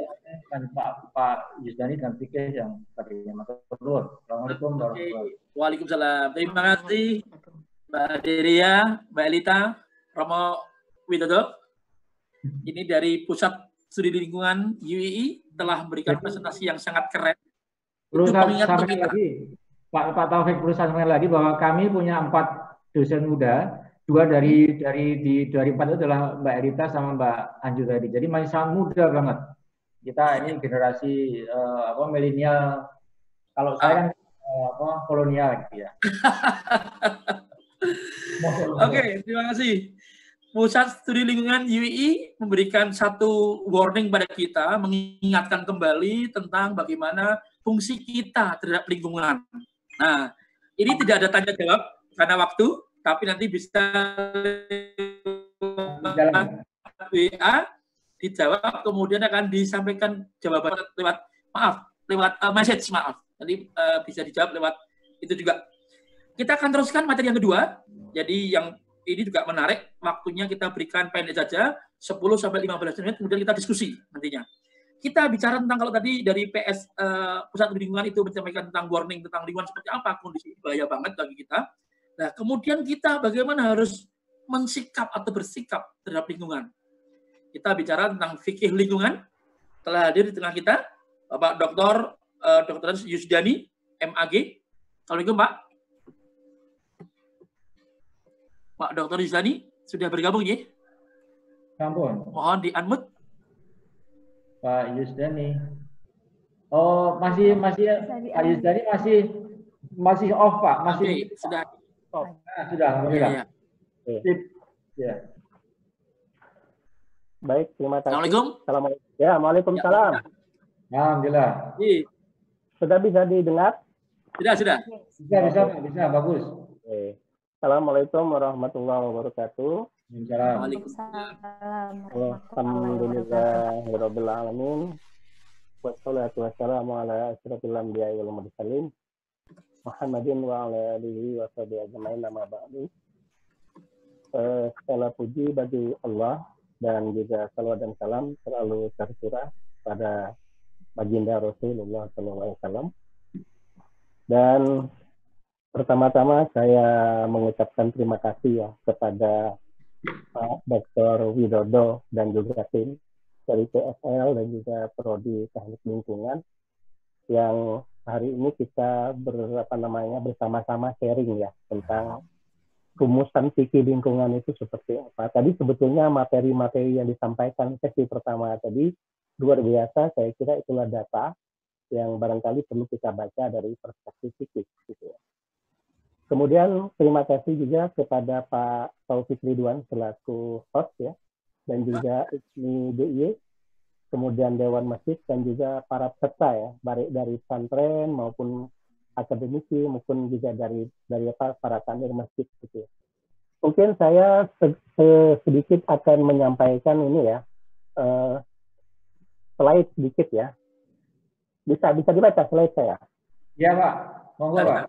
Dan Pak Yusdani dan Fikih yang tadinya matur nuwun. Assalamualaikum warahmatullahi wabarakatuh. Waalaikumsalam. Terima kasih Mbak Deria, Mbak Elita, Romo Widodo. Ini dari Pusat Studi Lingkungan UII telah memberikan presentasi yang sangat keren. Perlu sampaikan lagi, Pak Taufik, perlu sampaikan lagi bahwa kami punya 4 dosen muda. 2 dari 4 itu adalah Mbak Elita sama Mbak Anju tadi. Jadi masih sangat muda banget. Kita ini generasi milenial. Kalau saya kan kolonial gitu ya. Oke, terima kasih. Pusat Studi Lingkungan UII memberikan satu warning pada kita, mengingatkan kembali tentang bagaimana fungsi kita terhadap lingkungan. Nah, ini tidak ada tanya jawab karena waktu. Tapi nanti bisa WA dijawab, kemudian akan disampaikan jawaban lewat message, nanti bisa dijawab lewat itu juga. Kita akan teruskan materi yang kedua. Jadi yang ini juga menarik, waktunya kita berikan pendek saja 10-15 menit, kemudian kita diskusi nantinya. Kita bicara tentang kalau tadi dari PS Pusat Lingkungan itu menyampaikan tentang warning tentang lingkungan seperti apa, kondisi bahaya banget bagi kita. Nah, kemudian kita bagaimana harus mensikap atau bersikap terhadap lingkungan. Kita bicara tentang fikih lingkungan. Telah hadir di tengah kita Bapak Dr. Yusdani, MAG. Assalamualaikum, Pak. Pak Dr. Yusdani sudah bergabung ya? Ampun. Mohon di-unmute. Pak Yusdani. Oh, masih Pak Yusdani masih off, Pak. Masih sudah. Sudah, alhamdulillah. Ya. Baik, terima kasih. Assalamualaikum. Assalamualaikum. Ya, waalaikumsalam. Alhamdulillah. Sudah bisa didengar? Sudah. Bisa, bagus. Oke. Assalamualaikum warahmatullahi wabarakatuh. Waalaikumsalam. Alhamdulillahirabbil alamin. Wassalatu wassalamu ala asyrofil anbiya'i wal mursalin Muhammadin wa ala alihi wa sahbihi ajma'in, amma ba'du. Segala puji bagi Allah dan juga salawat dan salam selalu tercurah pada baginda Rasulullah SAW. Dan pertama-tama saya mengucapkan terima kasih ya kepada Pak Dr. Widodo dan juga tim dari PSL dan juga Prodi Teknik Lingkungan yang hari ini kita bersama-sama sharing ya tentang rumusan fikih lingkungan itu seperti apa. Tadi sebetulnya materi-materi yang disampaikan sesi pertama tadi luar biasa, saya kira itulah data yang barangkali perlu kita baca dari perspektif fikih gitu ya. Kemudian terima kasih juga kepada Pak Taufik Ridwan selaku host ya, dan juga ISMI DIY, kemudian Dewan Masjid dan juga para peserta ya, baik dari pesantren maupun akademisi maupun juga dari para kader masjid gitu ya. Mungkin saya sedikit akan menyampaikan ini ya, slide sedikit ya. Bisa dibaca slide saya? Ya Pak, monggo Pak.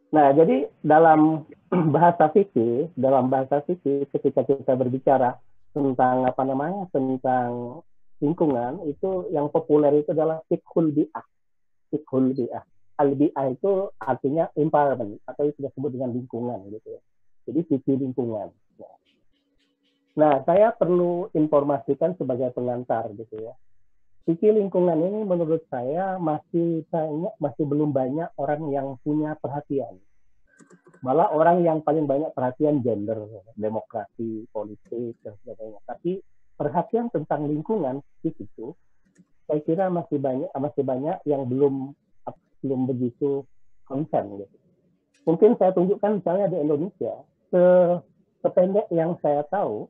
Nah, jadi dalam bahasa fikih ketika kita berbicara tentang tentang lingkungan, itu yang populer itu adalah fiqhul bi'ah. Fiqhul bi'ah. Al-bi'ah itu artinya environment atau itu disebut dengan lingkungan gitu ya. Jadi fikih lingkungan. Nah, saya perlu informasikan sebagai pengantar gitu ya. Fikih lingkungan ini menurut saya masih belum banyak orang yang punya perhatian. Malah orang yang paling banyak perhatian gender, demokrasi, politik dan sebagainya. Tapi perhatian tentang lingkungan itu saya kira masih banyak yang belum begitu concern gitu. Mungkin saya tunjukkan misalnya di Indonesia, sependek yang saya tahu,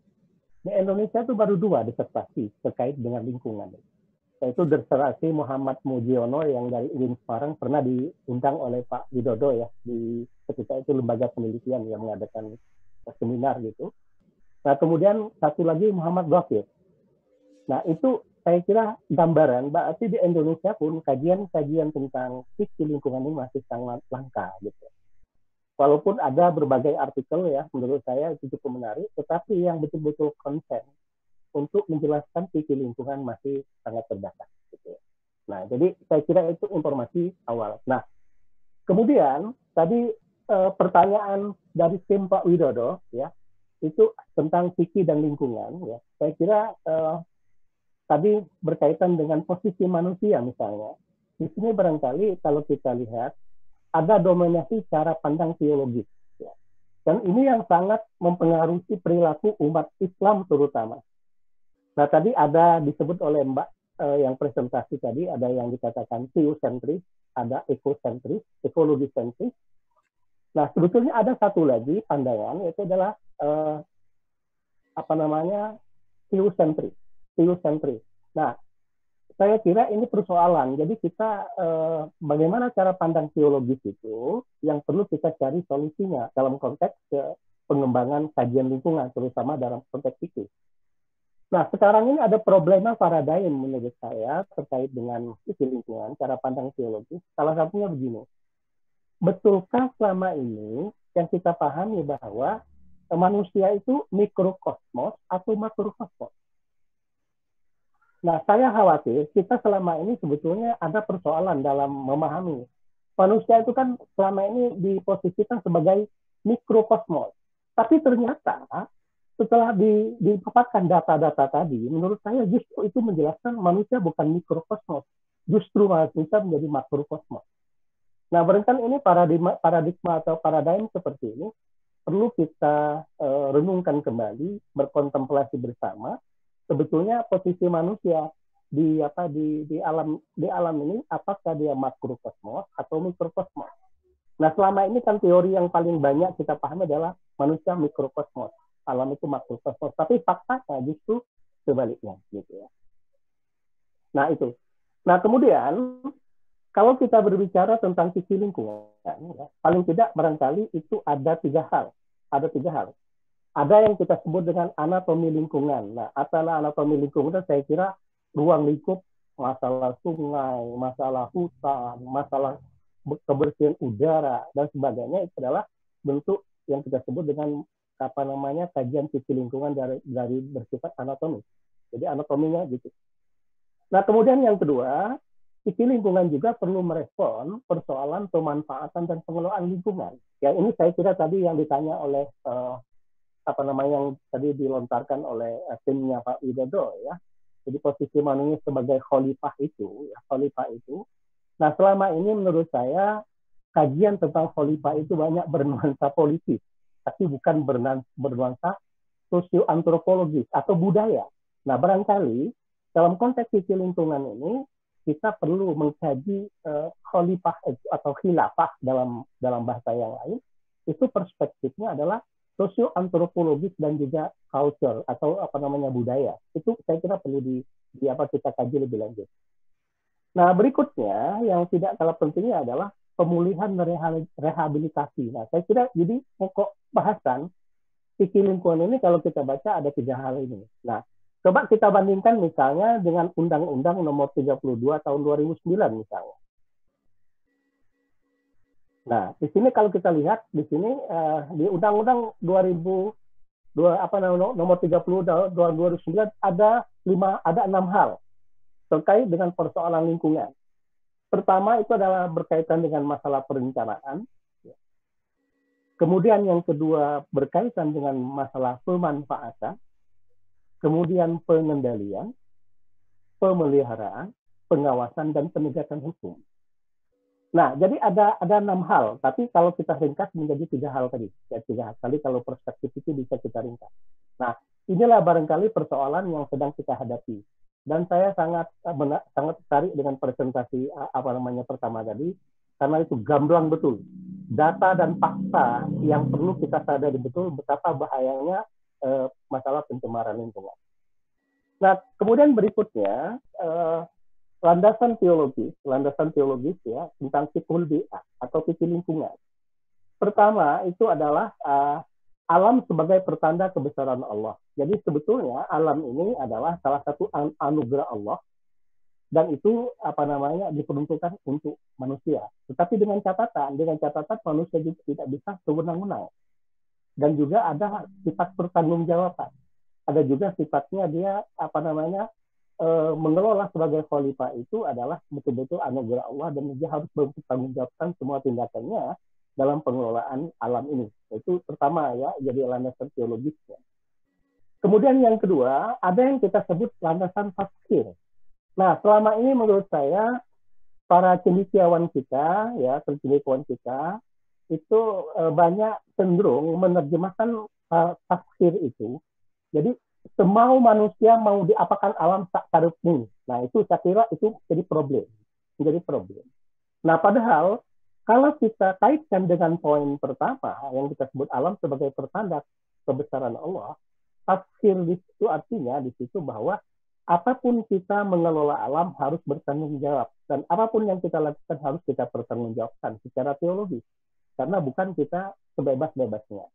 di Indonesia itu baru 2 disertasi terkait dengan lingkungan. Yaitu disertasi Muhammad Mujiono yang dari UIN Semarang, pernah diundang oleh Pak Widodo ya, di ketika itu lembaga penelitian yang mengadakan seminar gitu. Nah kemudian satu lagi Muhammad Ghafir. Nah itu saya kira gambaran, berarti di Indonesia pun kajian-kajian tentang fikih lingkungan ini masih sangat langka gitu. Walaupun ada berbagai artikel ya, menurut saya itu cukup menarik, tetapi yang betul-betul konsen untuk menjelaskan fikih lingkungan masih sangat terbatas. Gitu. Nah, jadi saya kira itu informasi awal. Nah, kemudian tadi pertanyaan dari tim Pak Widodo ya, itu tentang fikih dan lingkungan ya. Saya kira tadi berkaitan dengan posisi manusia misalnya. Di sini barangkali kalau kita lihat ada dominasi cara pandang teologis. Ya. Dan ini yang sangat mempengaruhi perilaku umat Islam terutama. Nah, tadi ada disebut oleh Mbak yang presentasi tadi, ada yang dikatakan theosentris, ada ekosentris, ekologi sentris. Nah, sebetulnya ada satu lagi pandangan, yaitu adalah theosentris. Nah, saya kira ini persoalan. Jadi kita bagaimana cara pandang teologis itu yang perlu kita cari solusinya dalam konteks pengembangan kajian lingkungan, terutama dalam konteks itu. Nah, sekarang ini ada problema paradigm menurut saya terkait dengan fikih lingkungan, cara pandang teologis. Salah satunya begini, betulkah selama ini yang kita pahami bahwa manusia itu mikrokosmos atau makrokosmos? Nah, saya khawatir kita selama ini sebetulnya ada persoalan dalam memahami. Manusia itu kan selama ini diposisikan sebagai mikrokosmos. Tapi ternyata setelah didapatkan data-data tadi, menurut saya justru itu menjelaskan manusia bukan mikrokosmos. Justru manusia menjadi makrokosmos. Nah, barangkali ini paradigma atau paradigm seperti ini perlu kita renungkan kembali, berkontemplasi bersama. Sebetulnya posisi manusia di alam ini apakah dia makrokosmos atau mikrokosmos? Nah, selama ini kan teori yang paling banyak kita pahami adalah manusia mikrokosmos, alam itu makrokosmos. Tapi faktanya justru sebaliknya, gitu ya. Nah itu. Nah kemudian kalau kita berbicara tentang sisi lingkungan, ya, paling tidak barangkali itu ada tiga hal. Ada tiga hal. Ada yang kita sebut dengan anatomi lingkungan. Nah, anatomi lingkungan saya kira ruang lingkup, masalah sungai, masalah hutan, masalah kebersihan udara dan sebagainya itu adalah bentuk yang kita sebut dengan apa namanya kajian sisi lingkungan dari bersifat anatomi. Jadi anatominya gitu. Nah, kemudian yang kedua, sisi lingkungan juga perlu merespon persoalan pemanfaatan dan pengelolaan lingkungan. Yang ini saya kira tadi yang ditanya oleh apa namanya yang tadi dilontarkan oleh timnya Pak Widodo ya. Jadi posisi manusia sebagai khalifah itu, ya, khalifah itu. Nah, selama ini menurut saya kajian tentang khalifah itu banyak bernuansa politis, tapi bukan bernuansa sosio-antropologis atau budaya. Nah, barangkali dalam konteks sisi lingkungan ini kita perlu mengkaji khalifah atau khilafah dalam bahasa yang lain. Itu perspektifnya adalah sosio-antropologis dan juga culture atau apa namanya budaya. Itu saya kira perlu kita kaji lebih lanjut. Nah, berikutnya yang tidak kalah pentingnya adalah pemulihan dan rehabilitasi. Nah, saya kira jadi pokok bahasan sisi lingkungan ini kalau kita baca ada tiga hal ini. Nah, coba kita bandingkan misalnya dengan Undang-Undang Nomor 32 Tahun 2009 misalnya. Nah, di sini kalau kita lihat di sini di Undang-Undang Nomor 30 Tahun 2009 ada 6 hal terkait dengan persoalan lingkungan. Pertama itu adalah berkaitan dengan masalah perencanaan. Kemudian yang kedua berkaitan dengan masalah pemanfaatan. Kemudian pengendalian, pemeliharaan, pengawasan, dan penegakan hukum. Nah, jadi ada 6 hal, tapi kalau kita ringkas menjadi 3 hal tadi. Ya, 3 kali kalau perspektif itu bisa kita ringkas. Nah, inilah barangkali persoalan yang sedang kita hadapi. Dan saya sangat tertarik dengan presentasi pertama tadi, karena itu gamblang betul. Data dan fakta yang perlu kita sadari betul betapa bahayanya masalah pencemaran lingkungan. Nah, kemudian berikutnya landasan teologis ya tentang fiqhul bi'ah atau fikih lingkungan. Pertama itu adalah alam sebagai pertanda kebesaran Allah. Jadi sebetulnya alam ini adalah salah satu anugerah Allah dan itu diperuntukkan untuk manusia. Tetapi dengan catatan manusia juga tidak bisa sewenang-wenang. Dan juga ada sifat pertanggungjawaban. Ada juga sifatnya dia mengelola sebagai khalifah itu adalah betul-betul anugerah Allah dan dia harus bertanggungjawabkan semua tindakannya dalam pengelolaan alam ini. Itu pertama ya, jadi landasan teologisnya. Kemudian yang kedua, ada yang kita sebut landasan tafsir. Nah, selama ini menurut saya para cendekiawan kita ya, cendekiawan kita itu banyak cenderung menerjemahkan tafsir itu. Jadi semau manusia mau diapakan alam tak karepmu. Nah, itu saya kira itu menjadi problem. Nah, padahal kalau kita kaitkan dengan poin pertama yang kita sebut alam sebagai pertanda kebesaran Allah, tafsir di situ artinya di situ bahwa apapun kita mengelola alam harus bertanggung jawab dan apapun yang kita lakukan harus kita pertanggungjawabkan secara teologis. Karena bukan kita sebebas-bebasnya.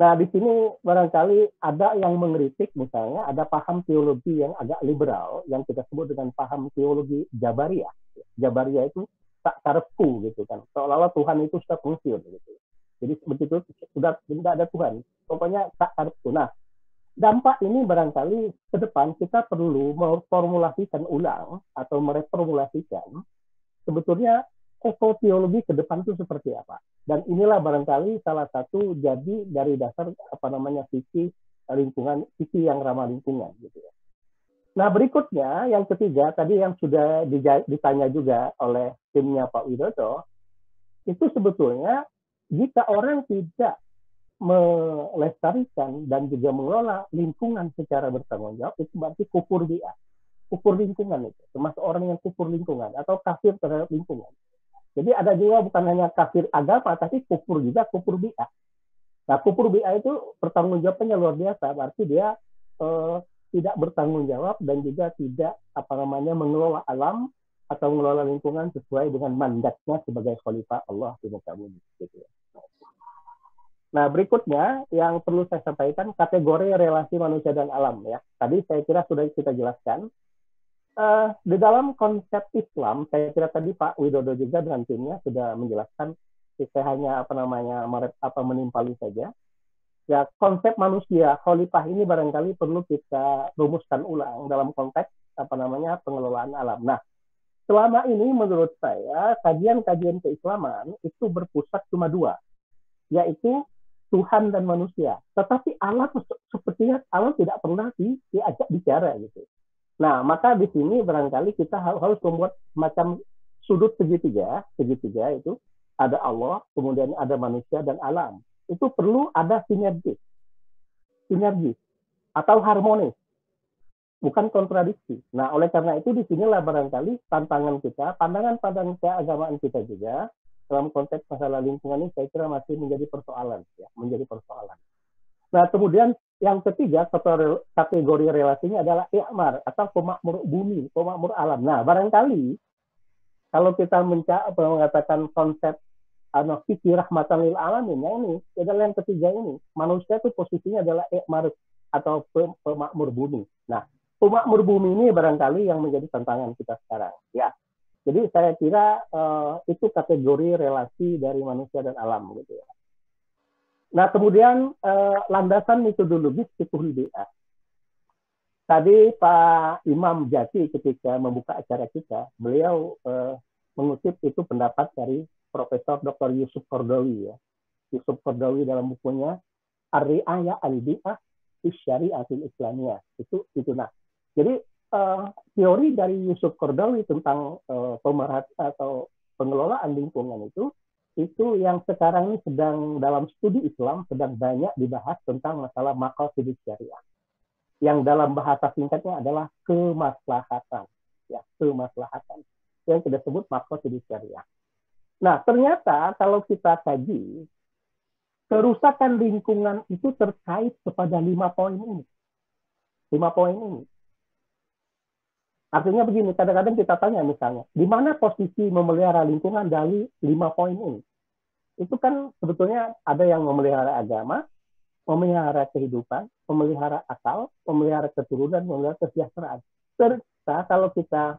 Nah, di sini barangkali ada yang mengkritik, misalnya ada paham teologi yang agak liberal, yang kita sebut dengan paham teologi Jabariyah. Jabariyah itu tak karepku gitu kan, seolah-olah Tuhan itu sudah pensiun gitu. Jadi seperti itu sudah tidak ada Tuhan, pokoknya tak karepku. Nah, dampak ini barangkali ke depan kita perlu memformulasikan ulang atau mereformulasikan sebetulnya ekoteologi ke depan itu seperti apa. Dan inilah barangkali salah satu jadi dari dasar visi lingkungan, visi yang ramah lingkungan gitu ya. Nah, berikutnya yang ketiga tadi yang sudah ditanya juga oleh timnya Pak Widodo, itu sebetulnya jika orang tidak melestarikan dan juga mengelola lingkungan secara bertanggung jawab, itu berarti kufur bi'ah. Kufur lingkungan itu, termasuk orang yang kufur lingkungan atau kafir terhadap lingkungan. Jadi ada juga bukan hanya kafir agama, tapi kufur juga kufur bi'ah. Nah, kufur bi'ah itu pertanggungjawabannya luar biasa, berarti dia tidak bertanggung jawab dan juga tidak mengelola alam atau mengelola lingkungan sesuai dengan mandatnya sebagai khalifah Allah di muka bumi. Gitu ya. Nah, berikutnya yang perlu saya sampaikan kategori relasi manusia dan alam ya. Tadi saya kira sudah kita jelaskan. Di dalam konsep Islam, saya kira tadi Pak Widodo juga dengan timnya sudah menjelaskan. Saya hanya menimpali saja. Ya, konsep manusia khalifah ini barangkali perlu kita rumuskan ulang dalam konteks pengelolaan alam. Nah, selama ini menurut saya kajian-kajian keislaman itu berpusat cuma dua, yaitu Tuhan dan manusia. Tetapi alam sepertinya alam tidak pernah diajak bicara gitu. Nah, maka di sini barangkali kita harus membuat semacam sudut segitiga itu ada Allah, kemudian ada manusia dan alam. Itu perlu ada sinergi atau harmonis, bukan kontradiksi. Nah, oleh karena itu disinilah barangkali tantangan kita, pandangan-pandangan keagamaan kita juga dalam konteks masalah lingkungan ini saya kira masih menjadi persoalan, ya, menjadi persoalan. Nah, kemudian yang ketiga kategori relasinya adalah i'mar atau pemakmur bumi, pemakmur alam. Nah, barangkali kalau kita mengatakan konsep fikih rahmatan lil alamin, ya ini adalah yang ketiga ini. Manusia itu posisinya adalah i'mar atau pemakmur bumi. Nah, pemakmur bumi ini barangkali yang menjadi tantangan kita sekarang, ya. Jadi saya kira itu kategori relasi dari manusia dan alam gitu ya. Nah, kemudian landasan metodologis fiqhul bi'ah. Tadi Pak Imam Jati ketika membuka acara kita, beliau mengutip itu pendapat dari Profesor Dr. Yusuf Qaradawi ya. Yusuf Qaradawi dalam bukunya Ar-Ri'ayah al-Bi'ah fi Syari'atil Islamiyah. Itu nah. Jadi teori dari Yusuf Qaradawi tentang pemerhatian atau pengelolaan lingkungan itu yang sekarang ini sedang dalam studi Islam sedang banyak dibahas tentang masalah maqasid syariah. Yang dalam bahasa singkatnya adalah kemaslahatan, ya, kemaslahatan. Yang kita sebut maqasid syariah. Nah, ternyata kalau kita kaji kerusakan lingkungan itu terkait kepada 5 poin ini. 5 poin ini. Artinya begini, kadang-kadang kita tanya misalnya, di mana posisi memelihara lingkungan dari 5 poin ini? Itu kan sebetulnya ada yang memelihara agama, memelihara kehidupan, memelihara akal, memelihara keturunan, memelihara kesejahteraan. Serta kalau kita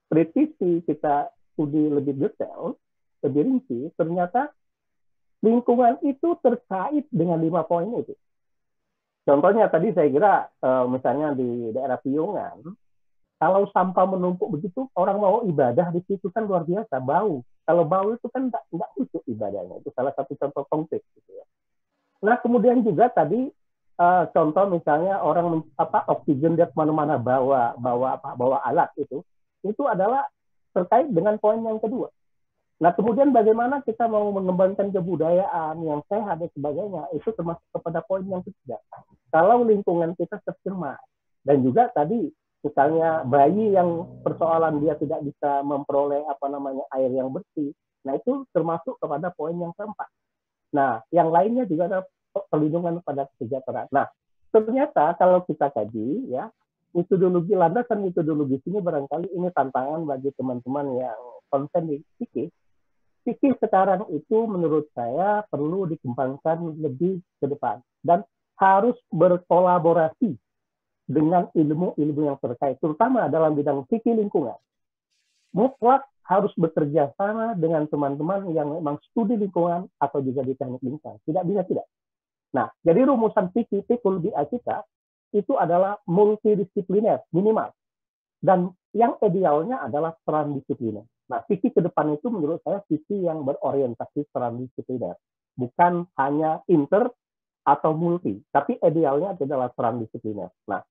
kritisi, kita studi lebih detail, lebih rinci, ternyata lingkungan itu terkait dengan 5 poin itu. Contohnya tadi saya kira misalnya di daerah Piungan, kalau sampah menumpuk begitu, orang mau ibadah di situ kan luar biasa, bau. Kalau bau itu kan nggak lucu ibadahnya. Itu salah satu contoh konkret. Gitu ya. Nah, kemudian juga tadi contoh misalnya orang oksigen dia kemana-mana bawa alat itu adalah terkait dengan poin yang kedua. Nah, kemudian bagaimana kita mau mengembangkan kebudayaan yang sehat dan sebagainya, itu termasuk kepada poin yang ketiga. Kalau lingkungan kita tercemar, dan juga tadi misalnya bayi yang persoalan dia tidak bisa memperoleh air yang bersih, nah itu termasuk kepada poin yang keempat. Nah, yang lainnya juga ada perlindungan pada kesejahteraan. Nah, ternyata kalau kita kaji, ya landasan metodologis ini barangkali ini tantangan bagi teman-teman yang konsen di fikih. Fikih sekarang itu menurut saya perlu dikembangkan lebih ke depan dan harus berkolaborasi dengan ilmu-ilmu yang terkait, terutama dalam bidang fikih lingkungan. Mutlak harus bekerja sama dengan teman-teman yang memang studi lingkungan atau juga di teknik lingkungan. Tidak bisa tidak. Nah, jadi rumusan fiqhul bi'ah kita itu adalah multidisipliner minimal. Dan yang idealnya adalah transdisipliner. Nah, fikih ke depan itu menurut saya fikih yang berorientasi transdisipliner. Bukan hanya inter atau multi, tapi idealnya adalah transdisipliner. Nah,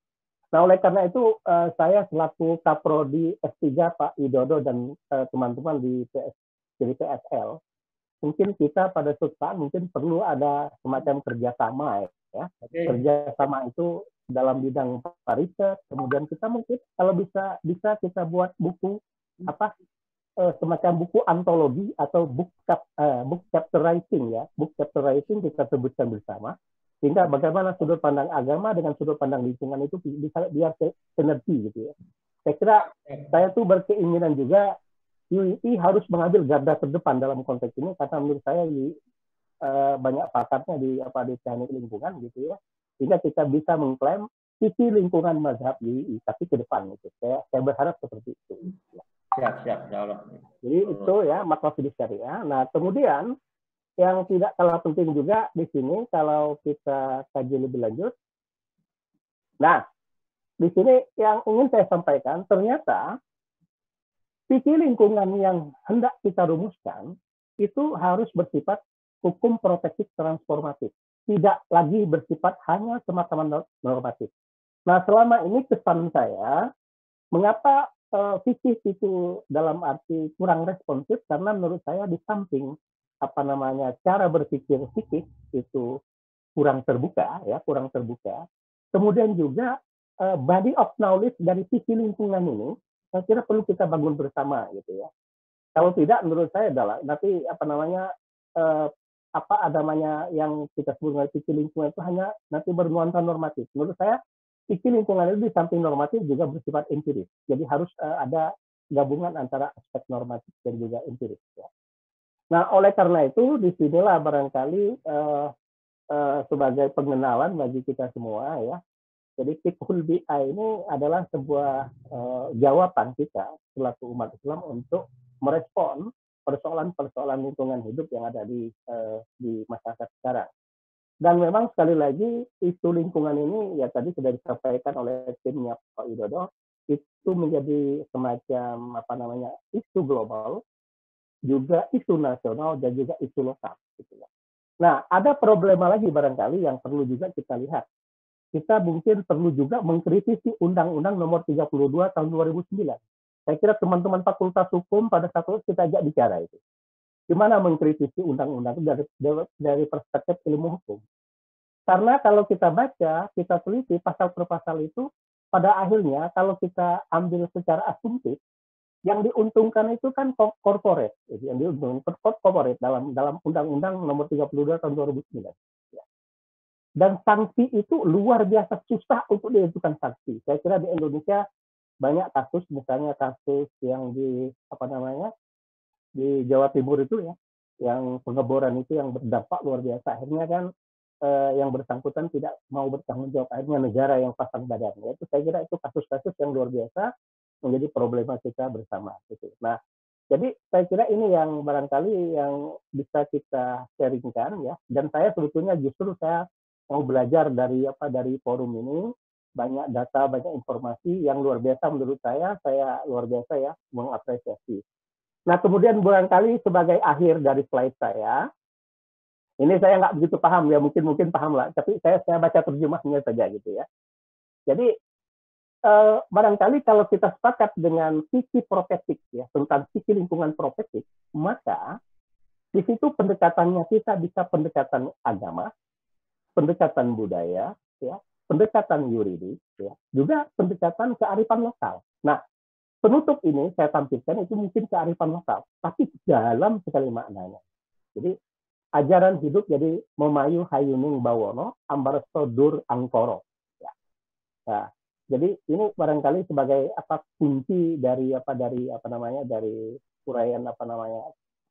oleh karena itu saya selaku Kaprodi S3 Pak Widodo dan teman-teman di PSL, mungkin kita pada suatu saat mungkin perlu ada semacam kerjasama ya. Okay. Kerjasama itu dalam bidang riset, kemudian kita mungkin kalau bisa kita buat buku semacam buku antologi atau book chapter writing ya, book chapter writing kita sebutkan bersama. Sehingga bagaimana sudut pandang agama dengan sudut pandang lingkungan itu bisa biar sinergi gitu ya. Saya kira saya tuh berkeinginan juga UII harus mengambil garda terdepan dalam konteks ini, karena menurut saya banyak pakatnya di teknik lingkungan gitu ya, sehingga kita bisa mengklaim sisi lingkungan mazhab UII tapi ke depan itu. Saya berharap seperti itu. Siap, ya Allah. Jadi itu ya maqasid syariah. Nah, kemudian yang tidak kalah penting juga di sini kalau kita kaji lebih lanjut. Nah, di sini yang ingin saya sampaikan, ternyata fikih lingkungan yang hendak kita rumuskan itu harus bersifat hukum protektif transformatif, tidak lagi bersifat hanya semata-mata normatif. Nah, selama ini kesan saya, mengapa fikih itu dalam arti kurang responsif, karena menurut saya di samping cara berpikir fikih itu kurang terbuka, kemudian juga body of knowledge dari fikih lingkungan ini saya kira perlu kita bangun bersama gitu ya. Kalau tidak, menurut saya adalah nanti yang kita sebut dengan fikih lingkungan itu hanya nanti bernuansa normatif. Menurut saya fikih lingkungan itu di samping normatif juga bersifat empiris. Jadi harus ada gabungan antara aspek normatif dan juga empiris. Ya. Nah, oleh karena itu disinilah barangkali sebagai pengenalan bagi kita semua ya. Jadi fiqhul bi'ah ini adalah sebuah jawaban kita selaku umat Islam untuk merespon persoalan-persoalan lingkungan hidup yang ada di masyarakat sekarang. Dan memang sekali lagi isu lingkungan ini ya tadi sudah disampaikan oleh timnya Pak Widodo, itu menjadi semacam isu global, juga isu nasional dan juga isu lokal. Gitu ya. Nah, ada problema lagi barangkali yang perlu juga kita lihat. Kita mungkin perlu juga mengkritisi Undang-Undang Nomor 32 tahun 2009. Saya kira teman-teman Fakultas Hukum pada saat itu kita ajak bicara itu. Gimana mengkritisi undang-undang dari perspektif ilmu hukum. Karena kalau kita baca, kita teliti pasal per pasal itu, pada akhirnya kalau kita ambil secara asumtif, yang diuntungkan itu kan corporate, yang diuntungkan corporate dalam Undang-Undang Nomor 32 tahun 2009. Dan sanksi itu luar biasa susah untuk ditentukan sanksi. Saya kira di Indonesia banyak kasus, misalnya kasus yang di Jawa Timur itu ya, yang pengeboran itu yang berdampak luar biasa. Akhirnya kan yang bersangkutan tidak mau bertanggung jawab, akhirnya negara yang pasang badan. Itu saya kira itu kasus-kasus yang luar biasa menjadi problema kita bersama. Gitu. Nah, jadi saya kira ini yang barangkali yang bisa kita sharingkan ya. Dan saya sebetulnya justru saya mau belajar dari forum ini, banyak data, banyak informasi yang luar biasa menurut saya luar biasa ya mengapresiasi. Nah, kemudian barangkali sebagai akhir dari slide saya, ini saya nggak begitu paham ya, mungkin paham lah, tapi saya baca terjemahnya saja gitu ya. Jadi barangkali kalau kita sepakat dengan fikih protektif ya, tentang fikih lingkungan protektif, maka di situ pendekatannya kita bisa pendekatan agama, pendekatan budaya, ya, pendekatan yuridis, ya, juga pendekatan kearifan lokal. Nah, penutup ini saya tampilkan itu mungkin kearifan lokal, tapi dalam sekali maknanya. Jadi ajaran hidup jadi memayu hayuning bawono ambaresto dur angkoro. Ya. Nah, jadi ini barangkali sebagai kunci dari uraian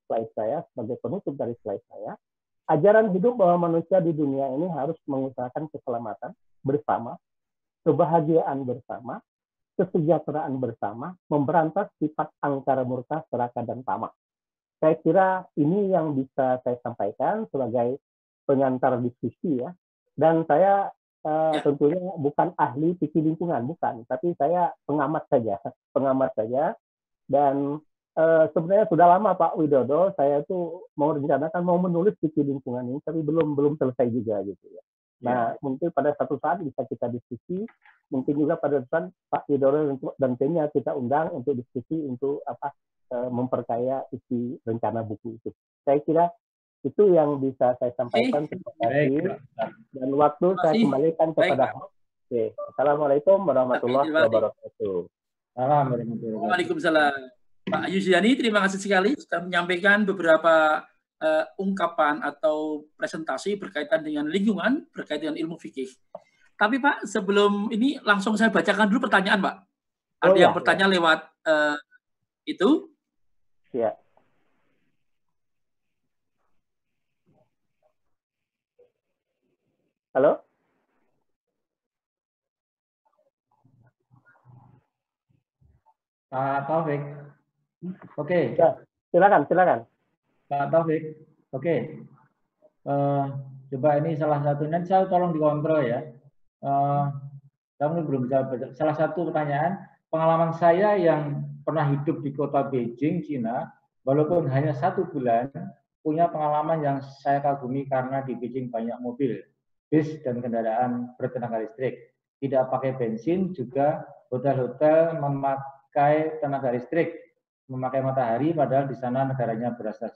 slide saya, sebagai penutup dari slide saya. Ajaran hidup bahwa manusia di dunia ini harus mengusahakan keselamatan bersama, kebahagiaan bersama, kesejahteraan bersama, memberantas sifat angkara murka, serakah, dan tamak. Saya kira ini yang bisa saya sampaikan sebagai pengantar diskusi ya. Dan saya tentunya bukan ahli fikih lingkungan, bukan, tapi saya pengamat saja. Dan sebenarnya sudah lama Pak Widodo, saya tuh mau menulis fikih lingkungan ini, tapi belum selesai juga gitu ya. Nah, mungkin pada satu saat bisa kita diskusi, mungkin juga pada saat Pak Widodo dan timnya kita undang untuk diskusi untuk memperkaya isi rencana buku itu. Saya kira itu yang bisa saya sampaikan. Dan waktu saya kembalikan kepada Oke. Assalamualaikum warahmatullahi wabarakatuh. Waalaikumsalam. Pak Yuziani, terima kasih sekali sudah menyampaikan beberapa ungkapan atau presentasi berkaitan dengan lingkungan, berkaitan dengan ilmu fikih. Tapi Pak, sebelum ini langsung saya bacakan dulu pertanyaan Pak. Ada yang bertanya lewat itu? Ya. Halo? Pak Taufik. Oke. Ya, silakan. Pak Taufik. Oke. Coba ini salah satu, nanti saya tolong dikontrol ya. Kamu belum bisa. Salah satu pertanyaan, pengalaman saya yang pernah hidup di kota Beijing, Cina, walaupun hanya 1 bulan, punya pengalaman yang saya kagumi karena di Beijing banyak mobil, bis, dan kendaraan bertenaga listrik. Tidak pakai bensin, juga hotel-hotel memakai tenaga listrik, memakai matahari, padahal di sana negaranya berasas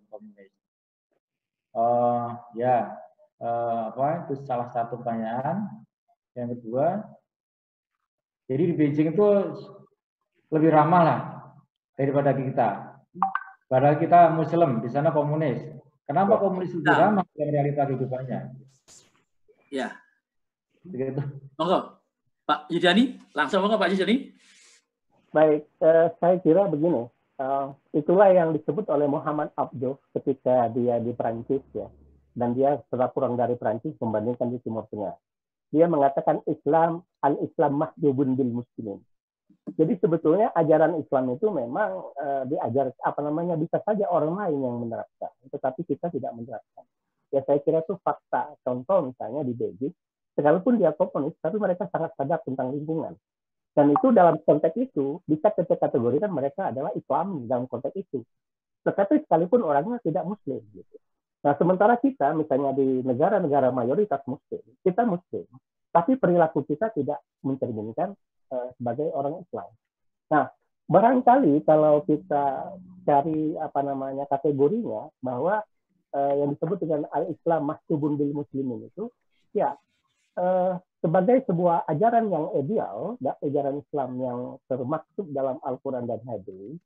komunis. Itu salah satu pertanyaan. Yang kedua, jadi di Beijing itu lebih ramah lah daripada kita. Padahal kita Muslim, di sana komunis. Kenapa komunis lebih ramah dalam realita kehidupannya? Ya. Begitu. Monggo, Pak Yudhani, langsung monggo Pak Yudhani. Baik, saya kira begini. Itulah yang disebut oleh Muhammad Abduh ketika dia di Perancis ya. Dan dia setelah pulang dari Perancis membandingkan di Timur Tengah. Dia mengatakan al-Islam mahjubun bil muslimin. Jadi sebetulnya ajaran Islam itu memang diajar bisa saja orang lain yang menerapkan, tetapi kita tidak menerapkan. Ya saya kira itu fakta. Contoh misalnya di Beijing, sekalipun dia komunis, tapi mereka sangat sadar tentang lingkungan. Dan itu dalam konteks itu bisa kita kategorikan mereka adalah Islam dalam konteks itu. Tetapi sekalipun orangnya tidak Muslim. Gitu. Nah sementara kita misalnya di negara-negara mayoritas Muslim, kita Muslim, tapi perilaku kita tidak mencerminkan sebagai orang Islam. Nah, barangkali kalau kita cari kategorinya bahwa yang disebut dengan al-Islam mahjubun bil muslimin itu ya sebagai sebuah ajaran yang ideal, ajaran Islam yang termaksud dalam Al-Qur'an dan hadis,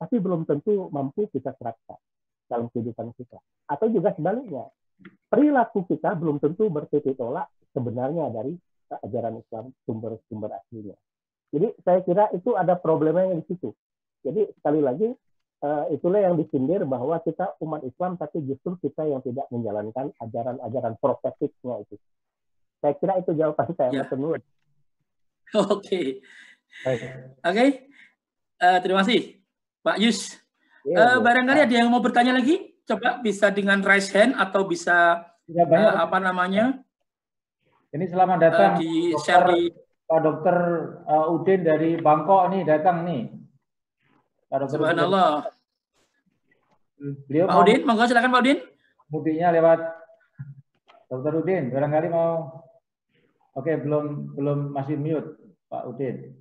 tapi belum tentu mampu kita terapkan dalam kehidupan kita. Atau juga sebaliknya, perilaku kita belum tentu bertitik tolak sebenarnya dari ajaran Islam sumber-sumber aslinya. Jadi saya kira itu ada problemnya di situ. Jadi sekali lagi itulah yang disindir bahwa kita umat Islam tapi justru kita yang tidak menjalankan ajaran-ajaran profetiknya itu. Saya kira itu jawaban saya. Ya. Oke. Terima kasih Pak Yus. Barangkali ada yang mau bertanya lagi? Coba bisa dengan raise hand atau bisa Ini selamat datang di share di Pak Dokter Udin dari Bangkok nih datang nih. Subhanallah. Beliau Pak Udin, monggo silakan Pak Udin. Mudiknya lewat Dokter Udin, barangkali mau. Oke, belum masih mute Pak Udin.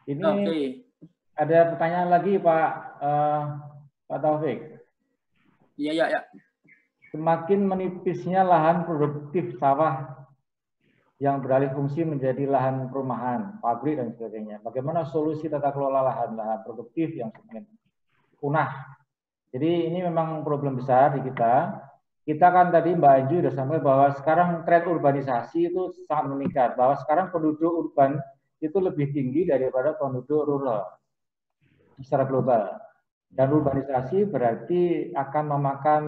Ini ada pertanyaan lagi Pak Taufik. Iya. Semakin menipisnya lahan produktif sawah yang beralih fungsi menjadi lahan perumahan, pabrik dan sebagainya. Bagaimana solusi tata kelola lahan produktif yang semakin punah? Jadi ini memang problem besar di kita. Kita kan tadi Mbak Anju sudah sampaikan bahwa sekarang tren urbanisasi itu sangat meningkat. Bahwa sekarang penduduk urban itu lebih tinggi daripada penduduk rural secara global. Dan urbanisasi berarti akan memakan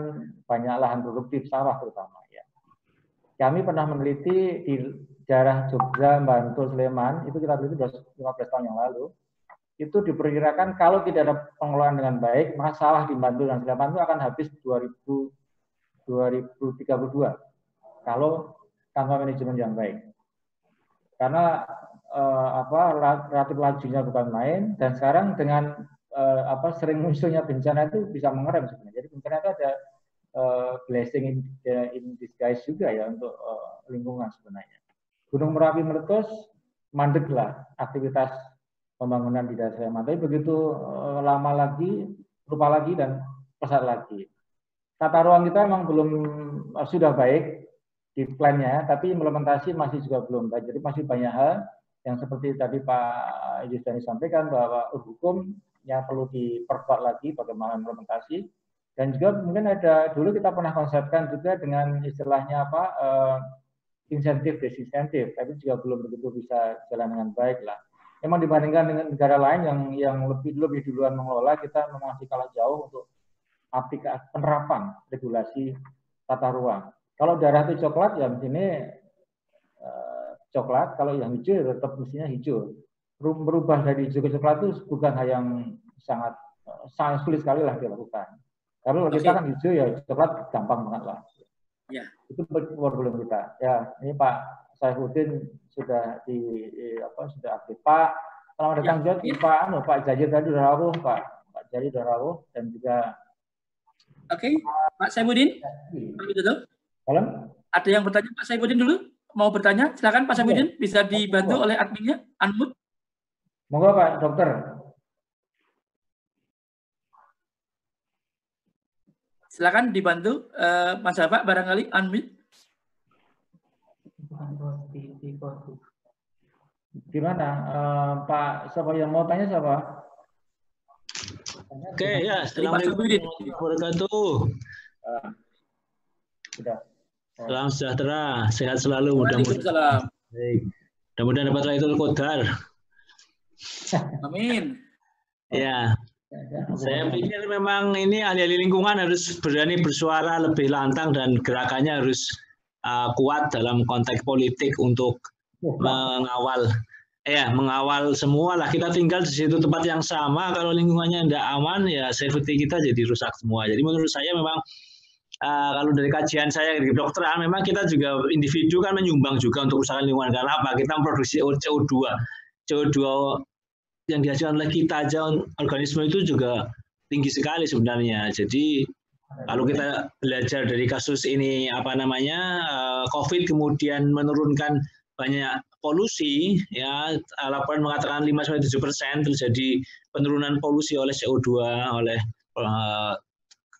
banyak lahan produktif sawah terutama. Kami pernah meneliti di daerah Jogja, Bantul, Sleman, itu kita teliti 15 tahun yang lalu, itu diperkirakan kalau tidak ada pengelolaan dengan baik, maka sawah di Bantul dan Sleman itu akan habis 2032 kalau tanpa manajemen yang baik. Karena relatif lajunya bukan main, dan sekarang dengan sering munculnya bencana itu bisa mengerem sebenarnya. Jadi bencana itu ada blessing in disguise juga ya untuk lingkungan sebenarnya. Gunung Merapi meletus, mandeklah aktivitas pembangunan di daerah Sleman. Tapi begitu lama lagi, lupa lagi dan pesat lagi. Tata ruang kita memang belum sudah baik di plannya, tapi implementasi masih juga belum baik. Jadi masih banyak hal yang seperti tadi Pak Yudhani sampaikan bahwa hukum yang perlu diperkuat lagi bagaimana implementasi. Dan juga mungkin dulu kita pernah konsepkan juga dengan istilahnya insentif disinsentif, tapi juga belum begitu bisa jalan dengan baik lah. memang dibandingkan dengan negara lain yang lebih duluan mengelola, kita memang masih kalah jauh untuk aplikasi penerapan regulasi tata ruang. Kalau daerah itu coklat ya di sini coklat, kalau yang hijau ya tetap mestinya hijau. Berubah dari hijau ke coklat itu bukan hal yang sangat sulit sekali lah dilakukan. Kalau kita kan hijau ya coklat gampang banget lah. Ya. Itu problem kita. Ya, ini Pak Saifuddin sudah sudah aktif. Pak, selamat datang juga Pak Jajir tadi udah rawuh, Pak Jajir udah rawuh dan juga. Oke, Pak Saifuddin. Halo? Ada yang bertanya Pak Saifuddin dulu? Mau bertanya? Silakan Pak Saifuddin, bisa dibantu oleh adminnya, unmute. Monggo Pak Dokter. Silakan dibantu Mas Bapak barangkali unmute. Gimana Pak, siapa yang mau tanya siapa? Oke ya, Assalamualaikum warahmatullahi wabarakatuh. Sudah. Salam sejahtera, sehat selalu, mudah-mudahan. Mudah-mudahan dapat Lailatul Qadar. Amin. Ya, saya pikir memang ini ahli-ahli lingkungan harus berani bersuara lebih lantang dan gerakannya harus kuat dalam konteks politik untuk mengawal semua lah. Kita tinggal di situ tempat yang sama, kalau lingkungannya tidak aman ya safety kita jadi rusak semua. Jadi menurut saya memang kalau dari kajian saya di kedokteran, memang kita juga individu kan menyumbang juga untuk kerusakan lingkungan. Karena apa? Kita memproduksi CO2. CO2 yang dihasilkan oleh kita aja, organisme itu juga tinggi sekali sebenarnya. Jadi kalau kita belajar dari kasus ini COVID kemudian menurunkan banyak polusi, ya laporan mengatakan 5-7% terjadi penurunan polusi oleh CO2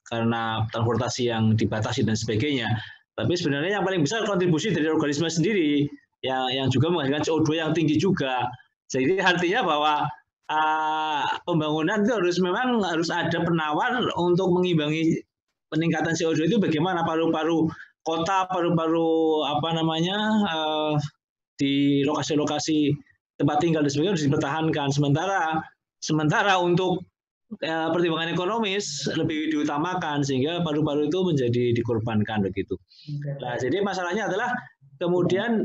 karena transportasi yang dibatasi dan sebagainya. Tapi sebenarnya yang paling besar kontribusi dari organisme sendiri yang juga menghasilkan CO2 yang tinggi juga. Jadi artinya bahwa pembangunan itu memang harus ada penawar untuk mengimbangi peningkatan CO2 itu. Bagaimana paru-paru kota, paru-paru di lokasi-lokasi tempat tinggal dan sebagainya harus dipertahankan. Sementara untuk pertimbangan ekonomis lebih diutamakan sehingga paru-paru itu menjadi dikorbankan begitu. Nah, jadi masalahnya adalah kemudian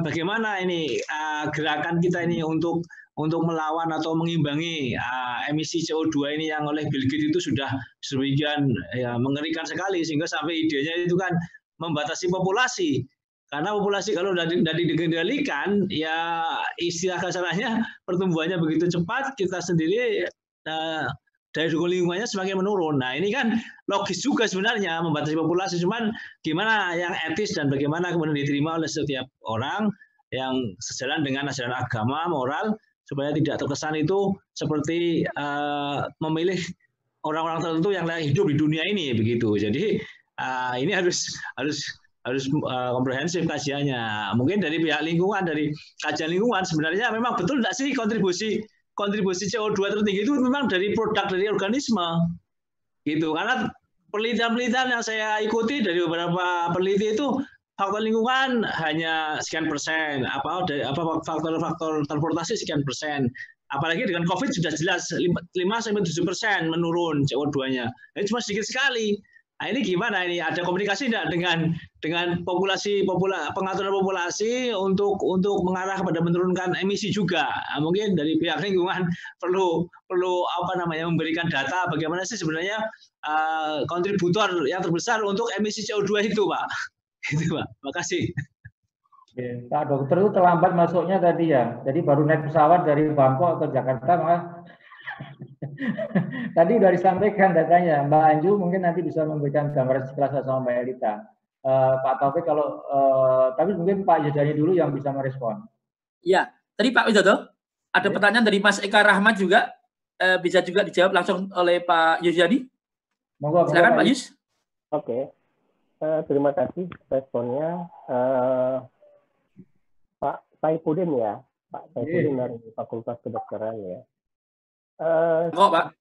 bagaimana ini gerakan kita ini untuk melawan atau mengimbangi emisi CO2 ini yang oleh Bill Gates itu sudah sedemikian mengerikan sekali sehingga sampai idenya itu kan membatasi populasi. Karena populasi kalau tidak dikendalikan, ya istilah kasarnya pertumbuhannya begitu cepat, kita sendiri daya dukung lingkungannya semakin menurun. Nah ini kan logis juga sebenarnya membatasi populasi, cuman gimana yang etis dan bagaimana kemudian diterima oleh setiap orang yang sejalan dengan ajaran agama, moral, supaya tidak terkesan itu seperti memilih orang-orang tertentu yang hidup di dunia ini begitu. Jadi ini harus komprehensif kajiannya. Mungkin dari pihak lingkungan, dari kajian lingkungan sebenarnya memang betul tidak sih kontribusi CO2 tertinggi itu memang dari produk dari organisme gitu. Karena penelitian yang saya ikuti dari beberapa peneliti itu faktor lingkungan hanya sekian persen, faktor transportasi sekian persen. Apalagi dengan COVID sudah jelas 5-7% menurun CO2-nya. Ini cuma sedikit sekali. Nah, ini gimana ini? Ada komunikasi tidak dengan pengaturan populasi untuk mengarah kepada menurunkan emisi juga? Nah, mungkin dari pihak lingkungan perlu memberikan data bagaimana sih sebenarnya kontributor yang terbesar untuk emisi CO2 itu, Pak. Gitu, Pak. Makasih. Pak Dokter itu terlambat masuknya tadi ya. Jadi baru naik pesawat dari Bangkok ke Jakarta malah. Tadi sudah disampaikan datanya. Mbak Anju mungkin nanti bisa memberikan gambaran sekilas sama Mbak Elita. Pak Taufik tapi mungkin Pak Yudhani dulu yang bisa merespon. Ya, tadi Pak Widodo ada pertanyaan dari Mas Eka Rahmat juga, bisa juga dijawab langsung oleh Pak Yudhani. Silakan Pak Yus. Oke, terima kasih responnya. Pak Saifuddin ya, Pak Saifuddin dari Fakultas Kedokteran ya. Pak.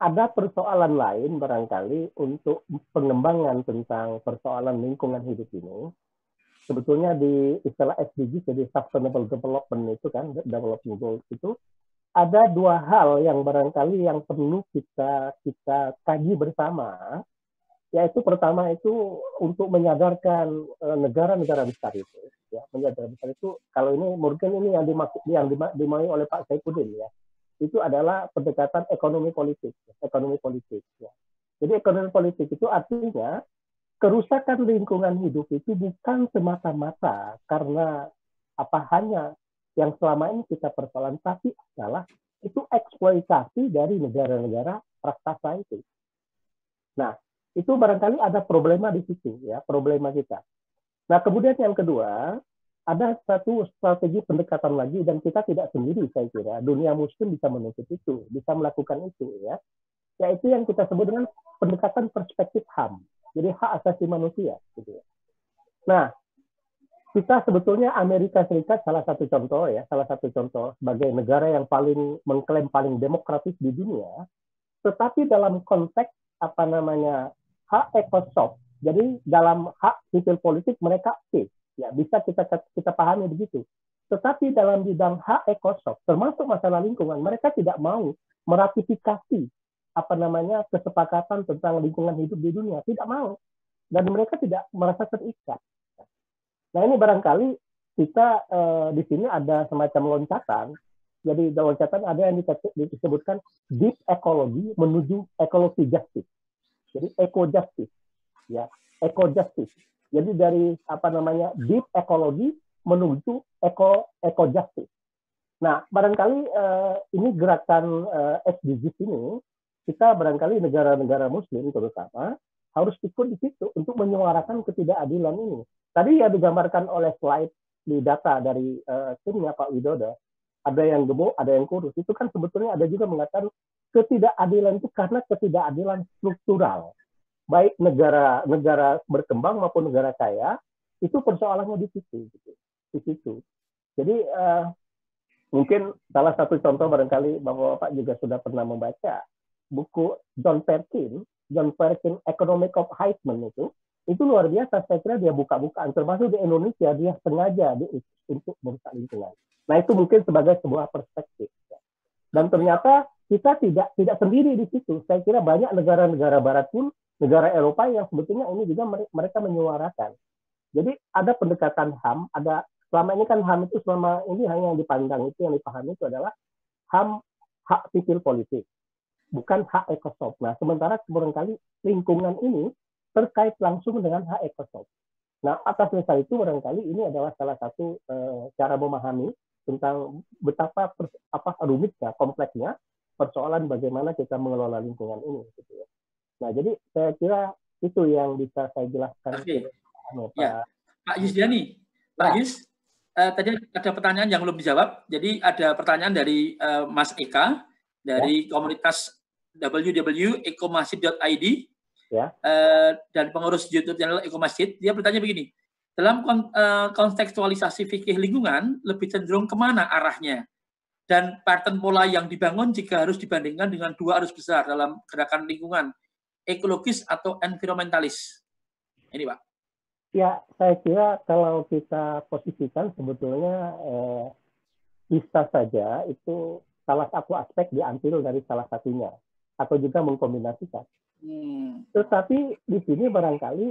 Ada persoalan lain barangkali untuk pengembangan tentang persoalan lingkungan hidup ini. sebetulnya di istilah SDG, jadi Sustainable Development itu kan, Development Goals itu, ada dua hal yang barangkali yang perlu kita kaji bersama, yaitu pertama itu untuk menyadarkan negara-negara besar itu, ya, menyadarkan besar itu, kalau ini mungkin ini yang dimaksud, yang dimauin oleh Pak Saifuddin, ya, itu adalah pendekatan ekonomi politik, ya. Jadi ekonomi politik itu artinya kerusakan lingkungan hidup itu bukan semata-mata karena hanya yang selama ini kita persoalan, tapi adalah itu eksploitasi dari negara-negara raksasa itu. Nah, itu barangkali ada problema di situ, ya, problema kita. Nah, kemudian yang kedua, ada satu strategi pendekatan lagi, dan kita tidak sendiri, saya kira. Dunia muslim bisa menuntut itu, bisa melakukan itu, ya. Yaitu yang kita sebut dengan pendekatan perspektif HAM. Jadi hak asasi manusia, gitu ya. Nah, kita sebetulnya Amerika Serikat salah satu contoh, ya, salah satu contoh sebagai negara yang paling mengklaim paling demokratis di dunia, tetapi dalam konteks hak ekosop, jadi dalam hak sipil politik mereka aktif, ya, bisa kita pahami begitu. Tetapi dalam bidang hak ekosop, termasuk masalah lingkungan, mereka tidak mau meratifikasi kesepakatan tentang lingkungan hidup di dunia, tidak mau, dan mereka tidak merasa terikat. Nah, ini barangkali kita di sini ada semacam loncatan. Jadi loncatan ada yang disebutkan deep ecology menuju ekologi justice. Jadi eco justice, ya, eco justice. Jadi dari deep ecology menuju eco justice. Nah, barangkali ini gerakan SDGs ini, kita barangkali negara-negara Muslim terutama harus ikut di situ untuk menyuarakan ketidakadilan ini. Tadi ya digambarkan oleh slide di data dari timnya Pak Widodo, ada yang gemuk, ada yang kurus. Itu kan sebetulnya ada juga mengatakan ketidakadilan itu karena ketidakadilan struktural. Baik negara berkembang maupun negara kaya, itu persoalannya di situ. Di situ. Jadi mungkin salah satu contoh barangkali Bapak juga sudah pernah membaca buku John Perkin, Economic of Heisman itu luar biasa. Saya kira dia buka-bukaan, termasuk di Indonesia dia sengaja untuk merusak lingkungan. Nah, itu mungkin sebagai sebuah perspektif. Dan ternyata kita tidak sendiri di situ. Saya kira banyak negara-negara Barat pun, negara Eropa yang sebetulnya ini juga mereka menyuarakan. Jadi ada pendekatan HAM, selama ini kan HAM itu selama ini hanya yang dipandang itu, yang dipahami itu adalah HAM, hak sipil politik, bukan hak ekosop. Nah, sementara barangkali lingkungan ini terkait langsung dengan hak ekosop. Nah, atas dasar itu barangkali ini adalah salah satu cara memahami tentang betapa rumitnya, kompleksnya persoalan bagaimana kita mengelola lingkungan ini. Gitu ya. Nah, jadi saya kira itu yang bisa saya jelaskan. Oke. Ya. Pak Yusdiani, Pak Yus, tadi ada pertanyaan yang belum dijawab. Jadi ada pertanyaan dari Mas Eka dari komunitas www.ekomasjid.id. Ya. Dan pengurus YouTube channel Eko Masjid, dia bertanya begini, dalam kontekstualisasi fikih lingkungan lebih cenderung kemana arahnya, dan pattern pola yang dibangun jika harus dibandingkan dengan dua arus besar dalam gerakan lingkungan, ekologis atau environmentalis. Ini Pak. Ya, saya kira kalau kita posisikan sebetulnya bisa saja itu salah satu aspek diambil dari salah satunya, atau juga mengkombinasikan. Tetapi di sini barangkali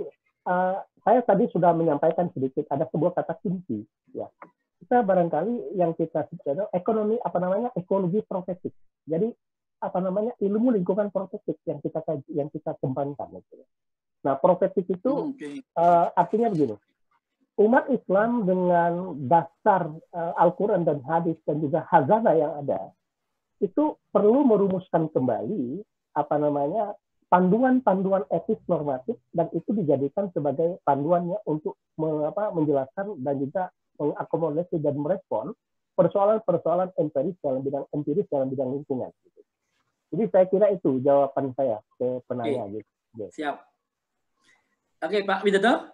saya tadi sudah menyampaikan sedikit ada sebuah kata kunci, ya. Kita barangkali yang kita sebut ekologi protektif. Jadi ilmu lingkungan protektif yang kita kembangkan. Gitu. Nah, protektif itu artinya begini. Umat Islam dengan dasar Al-Quran dan hadis dan juga hazanah yang ada itu perlu merumuskan kembali panduan-panduan etis normatif, dan itu dijadikan sebagai panduannya untuk menjelaskan dan juga mengakomodasi dan merespon persoalan-persoalan empiris dalam bidang lingkungan. Jadi saya kira itu jawaban saya ke penanya. Gitu. Siap. Oke, Pak Widodo,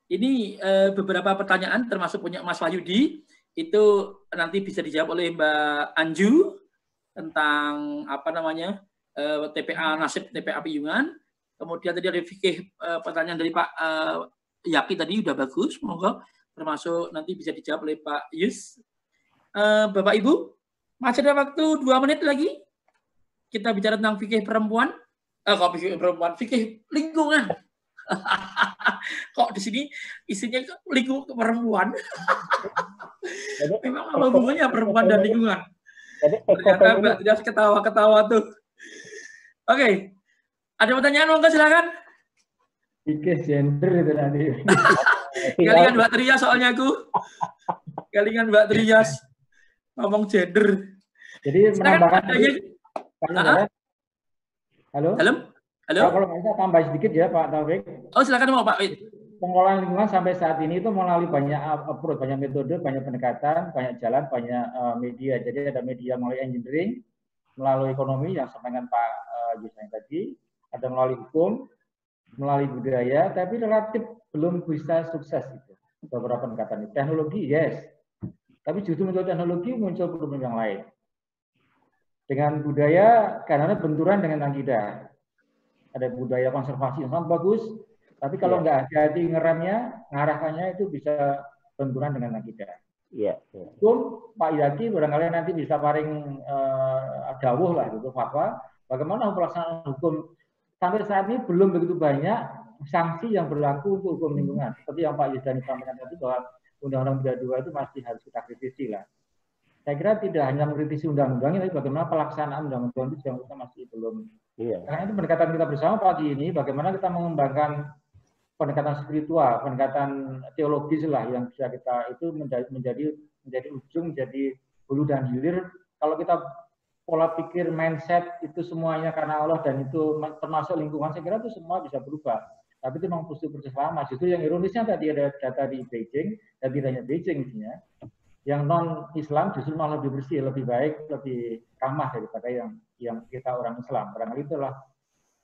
ini beberapa pertanyaan termasuk punya Mas Wahyudi, itu nanti bisa dijawab oleh Mbak Anju tentang TPA nasib TPA Piyungan. Kemudian tadi ada fikih pertanyaan dari Pak Yaki tadi udah bagus, monggo. termasuk nanti bisa dijawab oleh Pak Yus. Bapak Ibu, masih ada waktu 2 menit lagi. Kita bicara tentang fikih perempuan. Kok fikih perempuan? Fikih lingkungan. Kok di sini isinya lingkungan perempuan? Memang apa hubungannya perempuan dan lingkungan? Ternyata Mbak Trias ketawa-ketawa tuh. Oke. Ada pertanyaan, monggo silakan. Fikih gender itu nanti. Galingan Mbak Trias soalnya aku. Galingan Mbak Trias ngomong gender. Jadi menambahkan halo. Halo. Kalau bisa tambah sedikit ya Pak Taufik. Oh silakan mau Pak. Pengelolaan lingkungan sampai saat ini itu melalui banyak approach, banyak metode, banyak pendekatan, banyak jalan, banyak media. Jadi ada media melalui engineering, melalui ekonomi yang sampaikan Pak Yusuf tadi, ada melalui hukum, melalui budaya, tapi relatif belum bisa sukses itu. Beberapa pendekatan teknologi, yes. Tapi justru muncul teknologi, muncul problem yang lain. Dengan budaya, karena benturan dengan akidah. Ada budaya konservasi yang sangat bagus, tapi kalau nggak hati-hati ngeremnya, ngarahkannya itu bisa benturan dengan akidah. Iya. Hukum, Pak Yaki barangkali nanti bisa paring dawuh lah gitu, fatwa. Bagaimana pelaksanaan hukum sampai saat ini belum begitu banyak sanksi yang berlaku untuk hukum lingkungan. Seperti yang Pak Yudhani sampaikan tadi bahwa Undang-Undang 32 itu masih harus kita kritisi lah. Saya kira tidak hanya mengkritisi undang-undangnya, tapi bagaimana pelaksanaan undang-undang itu yang kita masih belum. Iya. Karena itu pendekatan kita bersama pagi ini, bagaimana kita mengembangkan pendekatan spiritual, pendekatan teologis lah yang bisa kita itu menjadi ujung, menjadi hulu dan hilir. Kalau kita pola pikir, mindset itu semuanya karena Allah dan itu termasuk lingkungan, saya kira itu semua bisa berubah. Tapi itu memang proses lama. Justru yang ironisnya tadi ada data di Beijing, dan tidak hanya Beijing isinya, yang non-Islam justru malah lebih bersih, lebih baik, lebih ramah daripada yang kita orang Islam. Barangkali itulah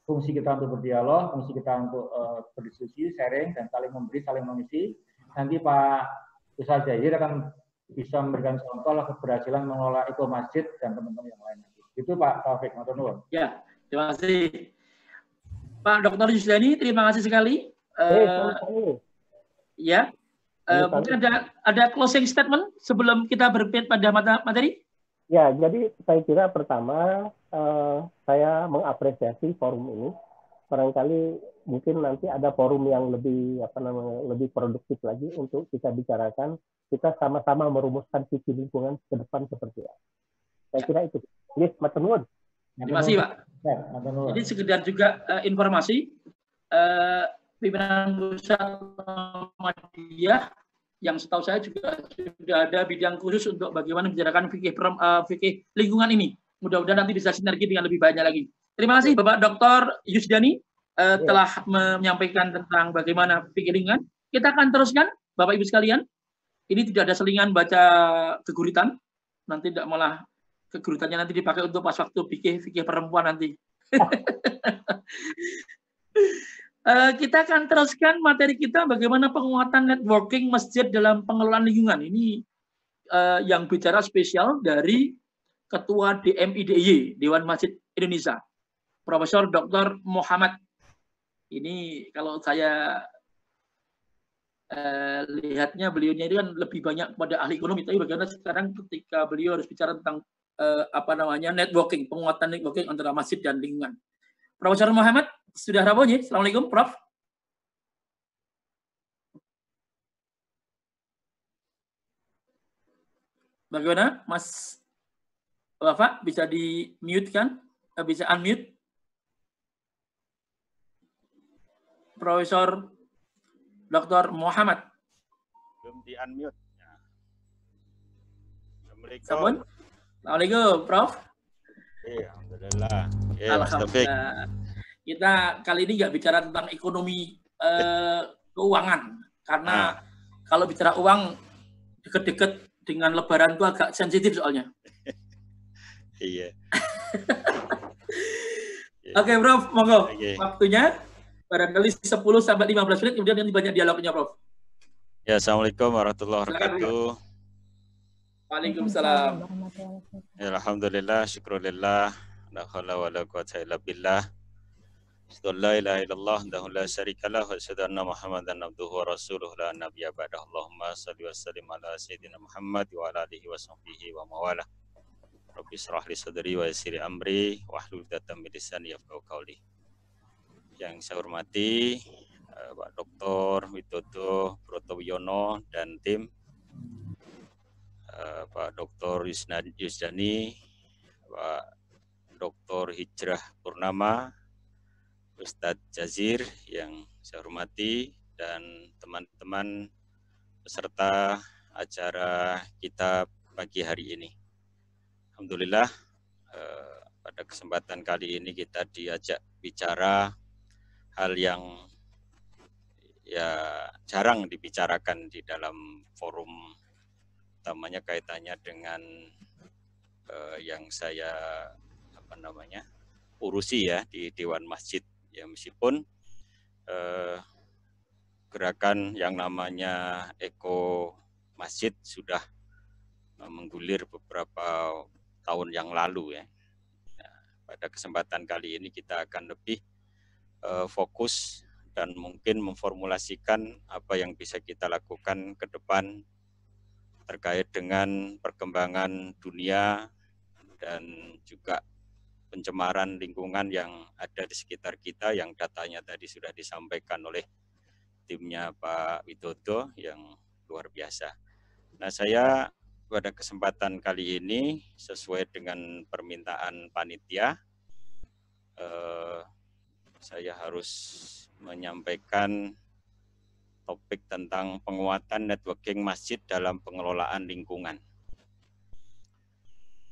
fungsi kita untuk berdialog, fungsi kita untuk berdiskusi, sharing, dan saling memberi, saling mengisi. Nanti Pak Ustaz Zahir akan bisa memberikan contoh lah keberhasilan mengelola Eko Masjid dan teman-teman yang lain. Itu Pak Taufik. Ya, terima kasih. Pak Dr. Yusdani, terima kasih sekali. Mungkin ada closing statement sebelum kita berpindah pada materi? Ya, jadi saya kira pertama saya mengapresiasi forum ini. Barangkali mungkin nanti ada forum yang lebih produktif lagi untuk kita bicarakan. Kita sama-sama merumuskan visi lingkungan ke depan seperti apa. Saya kira itu. Yes, matur nuwun. Terima kasih, Pak. Jadi sekedar juga informasi, pimpinan pusat Muhammadiyah yang setahu saya juga sudah ada bidang khusus untuk bagaimana membicarakan fikih lingkungan ini. Mudah-mudahan nanti bisa sinergi dengan lebih banyak lagi. Terima kasih Bapak Dr. Yusdani telah menyampaikan tentang bagaimana fikih lingkungan. Kita akan teruskan, Bapak Ibu sekalian. Ini tidak ada selingan baca keguritan. Nanti tidak malah keguritannya nanti dipakai untuk pas waktu fikih perempuan nanti. Kita akan teruskan materi kita bagaimana penguatan networking masjid dalam pengelolaan lingkungan. Ini yang bicara spesial dari Ketua DMIDY, Dewan Masjid Indonesia, Profesor Dr. Muhammad. Ini kalau saya lihatnya beliaunya itu kan lebih banyak pada ahli ekonomi, tapi bagaimana sekarang ketika beliau harus bicara tentang networking, penguatan networking antara masjid dan lingkungan. Profesor Muhammad sudah rapuhnya. Assalamualaikum, Prof. Bagaimana, Mas Bapak? Bisa di-mute kan? Bisa unmute? Profesor Dr. Muhammad. Belum di-unmute. Assalamualaikum. Assalamualaikum, Prof. Alhamdulillah. Alhamdulillah. Kita kali ini nggak bicara tentang ekonomi keuangan, karena kalau bicara uang deket-deket dengan Lebaran itu agak sensitif soalnya. Iya. Oke, Prof, monggo. Waktunya barangkali 10-15 menit, kemudian nanti banyak dialognya, Prof. Ya, Assalamualaikum warahmatullahi wabarakatuh. Waalaikumsalam. Ya, alhamdulillah, syukurillah, la haula wala quwata illa billah. La ilaha illallah wahdahu la syarikalah wa asyhadu anna Muhammadan abduhu wa rasuluh la nabiyya ba'dahu. Allahumma shalli wa sallim ala sayyidina Muhammad wa ala alihi wa sahbihi wa mawalah. Rabbi shrah li sadri wa yassir amri wahlul 'uqdatam min lisani yafqahu qawli. Yang saya hormati Pak Dr. Widodo Brotowiyono dan tim, Pak Dr. Yusdani, Pak Dr. Hijrah Purnama, Ustadz Jazir yang saya hormati, dan teman-teman peserta acara kita pagi hari ini. Alhamdulillah pada kesempatan kali ini kita diajak bicara hal yang ya jarang dibicarakan di dalam forum, utamanya kaitannya dengan yang saya urusi ya di Dewan Masjid. Ya meskipun gerakan yang namanya Eko Masjid sudah menggulir beberapa tahun yang lalu ya. Nah, pada kesempatan kali ini kita akan lebih fokus dan mungkin memformulasikan apa yang bisa kita lakukan ke depan terkait dengan perkembangan dunia dan juga pencemaran lingkungan yang ada di sekitar kita, yang datanya tadi sudah disampaikan oleh timnya Pak Widodo yang luar biasa. Nah, saya pada kesempatan kali ini sesuai dengan permintaan panitia, saya harus menyampaikan topik tentang penguatan networking masjid dalam pengelolaan lingkungan.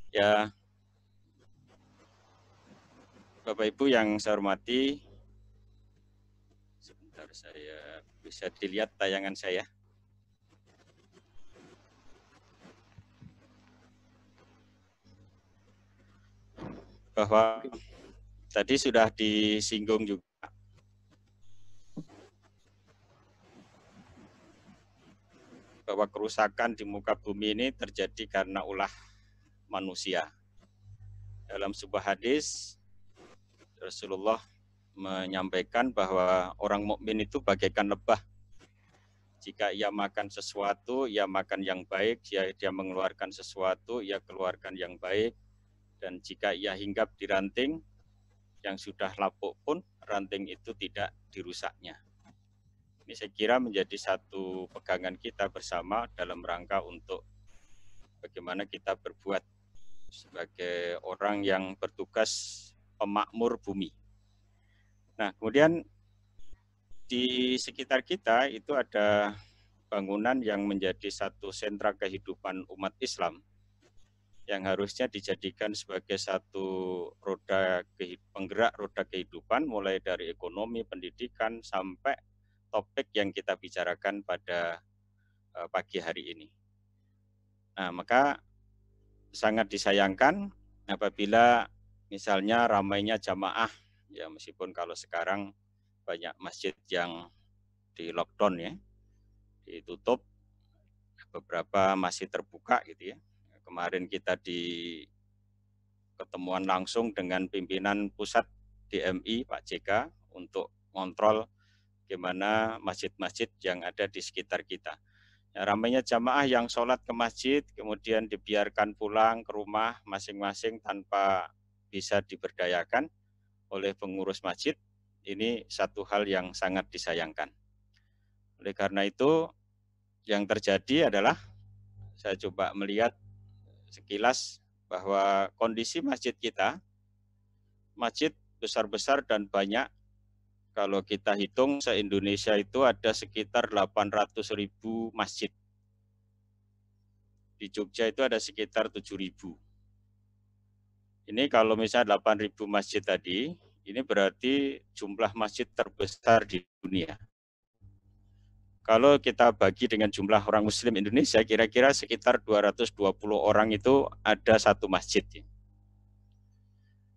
Ya, Bapak Ibu yang saya hormati, sebentar saya bisa dilihat tayangan saya. Bahwa tadi sudah disinggung juga bahwa kerusakan di muka bumi ini terjadi karena ulah manusia. Dalam sebuah hadis, Rasulullah menyampaikan bahwa orang mukmin itu bagaikan lebah. Jika ia makan sesuatu, ia makan yang baik. Jika dia mengeluarkan sesuatu, ia keluarkan yang baik. Dan jika ia hinggap di ranting yang sudah lapuk pun, ranting itu tidak dirusaknya. Ini saya kira menjadi satu pegangan kita bersama dalam rangka untuk bagaimana kita berbuat sebagai orang yang bertugas pemakmur bumi. Nah, kemudian di sekitar kita itu ada bangunan yang menjadi satu sentra kehidupan umat Islam yang harusnya dijadikan sebagai satu penggerak roda kehidupan, mulai dari ekonomi, pendidikan, sampai topik yang kita bicarakan pada pagi hari ini. Nah, maka sangat disayangkan apabila misalnya ramainya jamaah, ya meskipun kalau sekarang banyak masjid yang di lockdown ya, ditutup, beberapa masih terbuka gitu ya. Kemarin kita di ketemuan langsung dengan pimpinan pusat DMI Pak JK untuk kontrol bagaimana masjid-masjid yang ada di sekitar kita. Ya, ramainya jamaah yang sholat ke masjid, kemudian dibiarkan pulang ke rumah masing-masing tanpa bisa diberdayakan oleh pengurus masjid, ini satu hal yang sangat disayangkan. Oleh karena itu, yang terjadi adalah saya coba melihat sekilas bahwa kondisi masjid kita, masjid besar-besar dan banyak, kalau kita hitung se-Indonesia itu ada sekitar 800.000 masjid. Di Jogja itu ada sekitar 7.000. Ini kalau misalnya 8.000 masjid tadi, ini berarti jumlah masjid terbesar di dunia. Kalau kita bagi dengan jumlah orang Muslim Indonesia, kira-kira sekitar 220 orang itu ada satu masjid.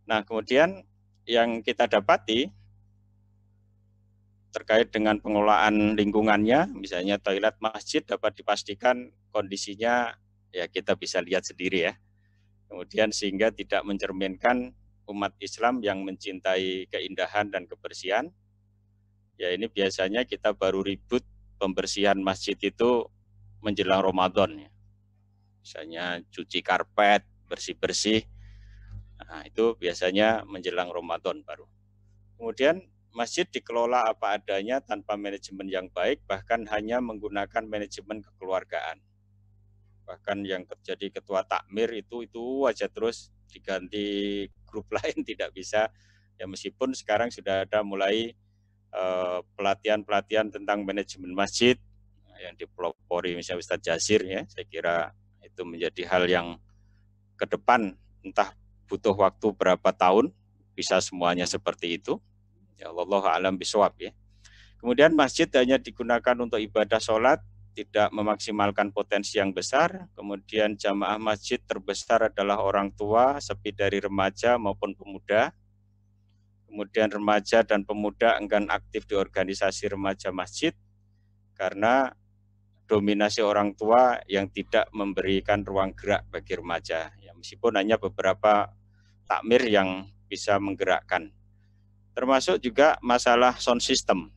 Nah, kemudian yang kita dapati terkait dengan pengelolaan lingkungannya, misalnya toilet masjid dapat dipastikan kondisinya ya kita bisa lihat sendiri ya. Kemudian sehingga tidak mencerminkan umat Islam yang mencintai keindahan dan kebersihan, ya ini biasanya kita baru ribut pembersihan masjid itu menjelang Ramadan ya. Misalnya cuci karpet, bersih-bersih. Nah, itu biasanya menjelang Ramadan baru. Kemudian masjid dikelola apa adanya tanpa manajemen yang baik, bahkan hanya menggunakan manajemen kekeluargaan. Bahkan yang terjadi ketua takmir itu aja terus diganti grup lain tidak bisa. Ya meskipun sekarang sudah ada mulai pelatihan-pelatihan tentang manajemen masjid yang dipelopori misalnya Ustadz Jasir ya, saya kira itu menjadi hal yang ke depan entah butuh waktu berapa tahun bisa semuanya seperti itu. Ya Allah alam bisawab ya. Kemudian masjid hanya digunakan untuk ibadah sholat, tidak memaksimalkan potensi yang besar. Kemudian jamaah masjid terbesar adalah orang tua, sepi dari remaja maupun pemuda. Kemudian remaja dan pemuda enggan aktif di organisasi remaja masjid karena dominasi orang tua yang tidak memberikan ruang gerak bagi remaja. Ya, meskipun hanya beberapa takmir yang bisa menggerakkan. Termasuk juga masalah sound system.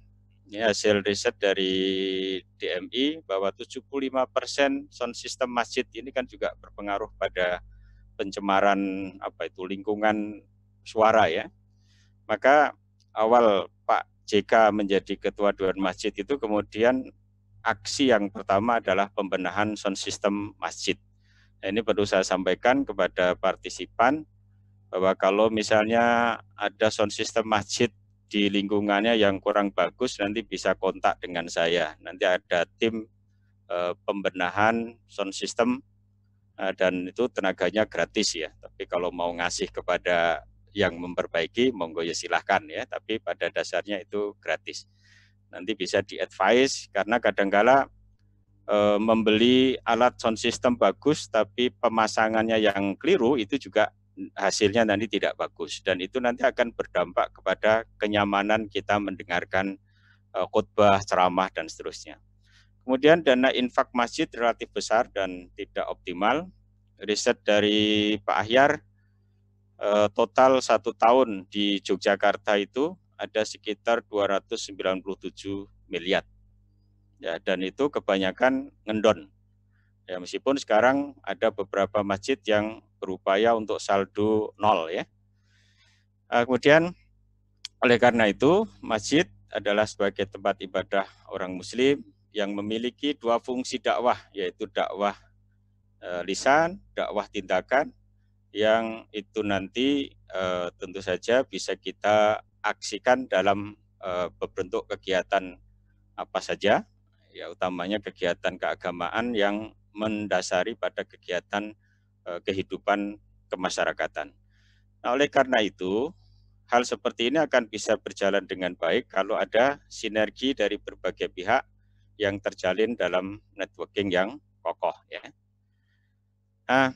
Ini hasil riset dari DMI bahwa 75% sound system masjid ini kan juga berpengaruh pada pencemaran lingkungan suara ya. Maka awal Pak JK menjadi ketua Dewan Masjid itu kemudian aksi yang pertama adalah pembenahan sound system masjid. Nah, ini perlu saya sampaikan kepada partisipan bahwa kalau misalnya ada sound system masjid di lingkungannya yang kurang bagus, nanti bisa kontak dengan saya. Nanti ada tim pembenahan sound system dan itu tenaganya gratis ya. Tapi kalau mau ngasih kepada yang memperbaiki, monggo ya silahkan ya. Tapi pada dasarnya itu gratis. Nanti bisa di-advise karena kadang-kala membeli alat sound system bagus, tapi pemasangannya yang keliru itu juga hasilnya nanti tidak bagus dan itu nanti akan berdampak kepada kenyamanan kita mendengarkan khutbah, ceramah dan seterusnya. Kemudian dana infak masjid relatif besar dan tidak optimal. Riset dari Pak Ahyar total 1 tahun di Yogyakarta itu ada sekitar 297 miliar. Ya, dan itu kebanyakan ngendon. Ya, meskipun sekarang ada beberapa masjid yang berupaya untuk saldo 0 ya. Kemudian oleh karena itu masjid adalah sebagai tempat ibadah orang muslim yang memiliki 2 fungsi dakwah, yaitu dakwah lisan, dakwah tindakan yang itu nanti tentu saja bisa kita aksikan dalam bentuk kegiatan apa saja, ya utamanya kegiatan keagamaan yang mendasari pada kegiatan kehidupan kemasyarakatan. Nah, oleh karena itu, hal seperti ini akan bisa berjalan dengan baik kalau ada sinergi dari berbagai pihak yang terjalin dalam networking yang kokoh. Ya. Nah,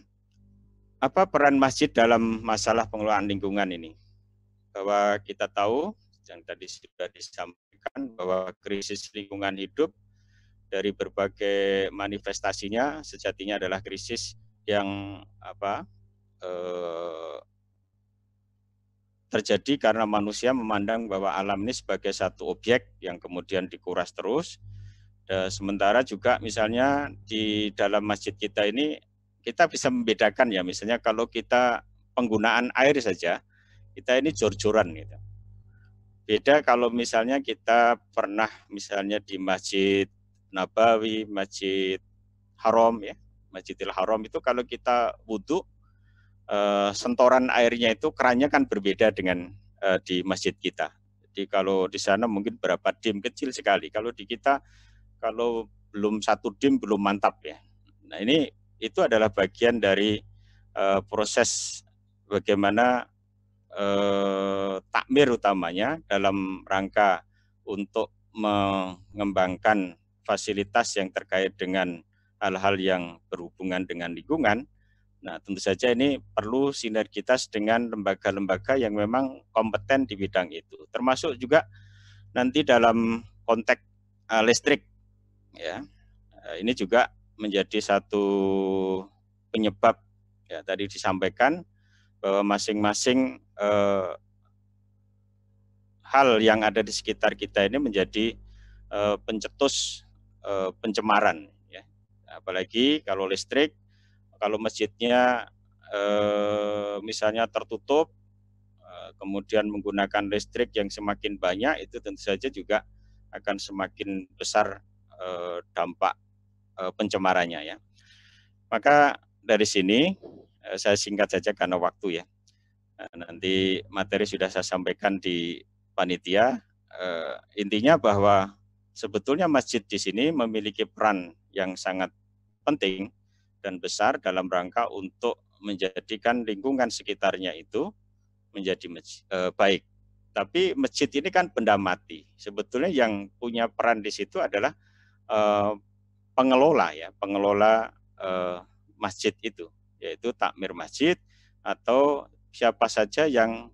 apa peran masjid dalam masalah pengelolaan lingkungan ini? Bahwa kita tahu, yang tadi sudah disampaikan, bahwa krisis lingkungan hidup dari berbagai manifestasinya sejatinya adalah krisis yang terjadi karena manusia memandang bahwa alam ini sebagai satu objek yang kemudian dikuras terus. Sementara juga misalnya di dalam masjid kita ini kita bisa membedakan ya, misalnya kalau kita penggunaan air saja, kita ini jor-joran gitu. Beda kalau misalnya kita pernah misalnya di Masjid Nabawi, Masjid Haram ya, Masjidil Haram itu kalau kita wudhu, sentoran airnya itu kerannya kan berbeda dengan di masjid kita. Jadi kalau di sana mungkin berapa dim kecil sekali. Kalau di kita kalau belum 1 dim belum mantap ya. Nah ini itu adalah bagian dari proses bagaimana takmir utamanya dalam rangka untuk mengembangkan fasilitas yang terkait dengan hal-hal yang berhubungan dengan lingkungan. Nah, tentu saja ini perlu sinergitas dengan lembaga-lembaga yang memang kompeten di bidang itu. Termasuk juga nanti dalam konteks listrik, ya, ini juga menjadi satu penyebab. Ya, tadi disampaikan bahwa masing-masing hal yang ada di sekitar kita ini menjadi pencetus pencemaran, ya. Apalagi kalau listrik, kalau masjidnya misalnya tertutup, kemudian menggunakan listrik yang semakin banyak, itu tentu saja juga akan semakin besar dampak pencemarannya, ya. Maka dari sini saya singkat saja karena waktu, ya. Nanti materi sudah saya sampaikan di panitia. Intinya bahwa sebetulnya masjid di sini memiliki peran yang sangat penting dan besar dalam rangka untuk menjadikan lingkungan sekitarnya itu menjadi baik. Tapi masjid ini kan benda mati. Sebetulnya yang punya peran di situ adalah pengelola, ya, pengelola masjid itu, yaitu takmir masjid atau siapa saja yang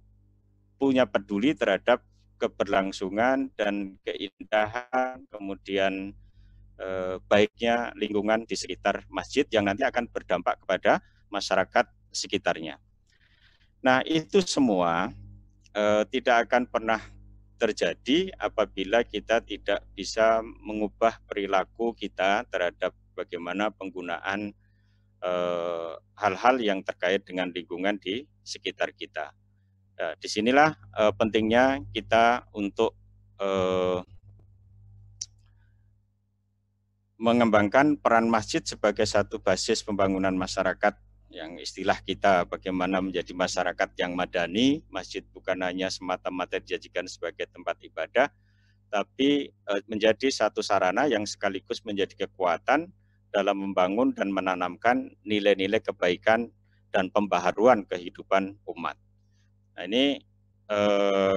punya peduli terhadap keberlangsungan dan keindahan, kemudian baiknya lingkungan di sekitar masjid yang nanti akan berdampak kepada masyarakat sekitarnya. Nah, itu semua tidak akan pernah terjadi apabila kita tidak bisa mengubah perilaku kita terhadap bagaimana penggunaan hal-hal yang terkait dengan lingkungan di sekitar kita. Disinilah pentingnya kita untuk mengembangkan peran masjid sebagai satu basis pembangunan masyarakat, yang istilah kita bagaimana menjadi masyarakat yang madani. Masjid bukan hanya semata-mata dijadikan sebagai tempat ibadah, tapi menjadi satu sarana yang sekaligus menjadi kekuatan dalam membangun dan menanamkan nilai-nilai kebaikan dan pembaharuan kehidupan umat. Nah, ini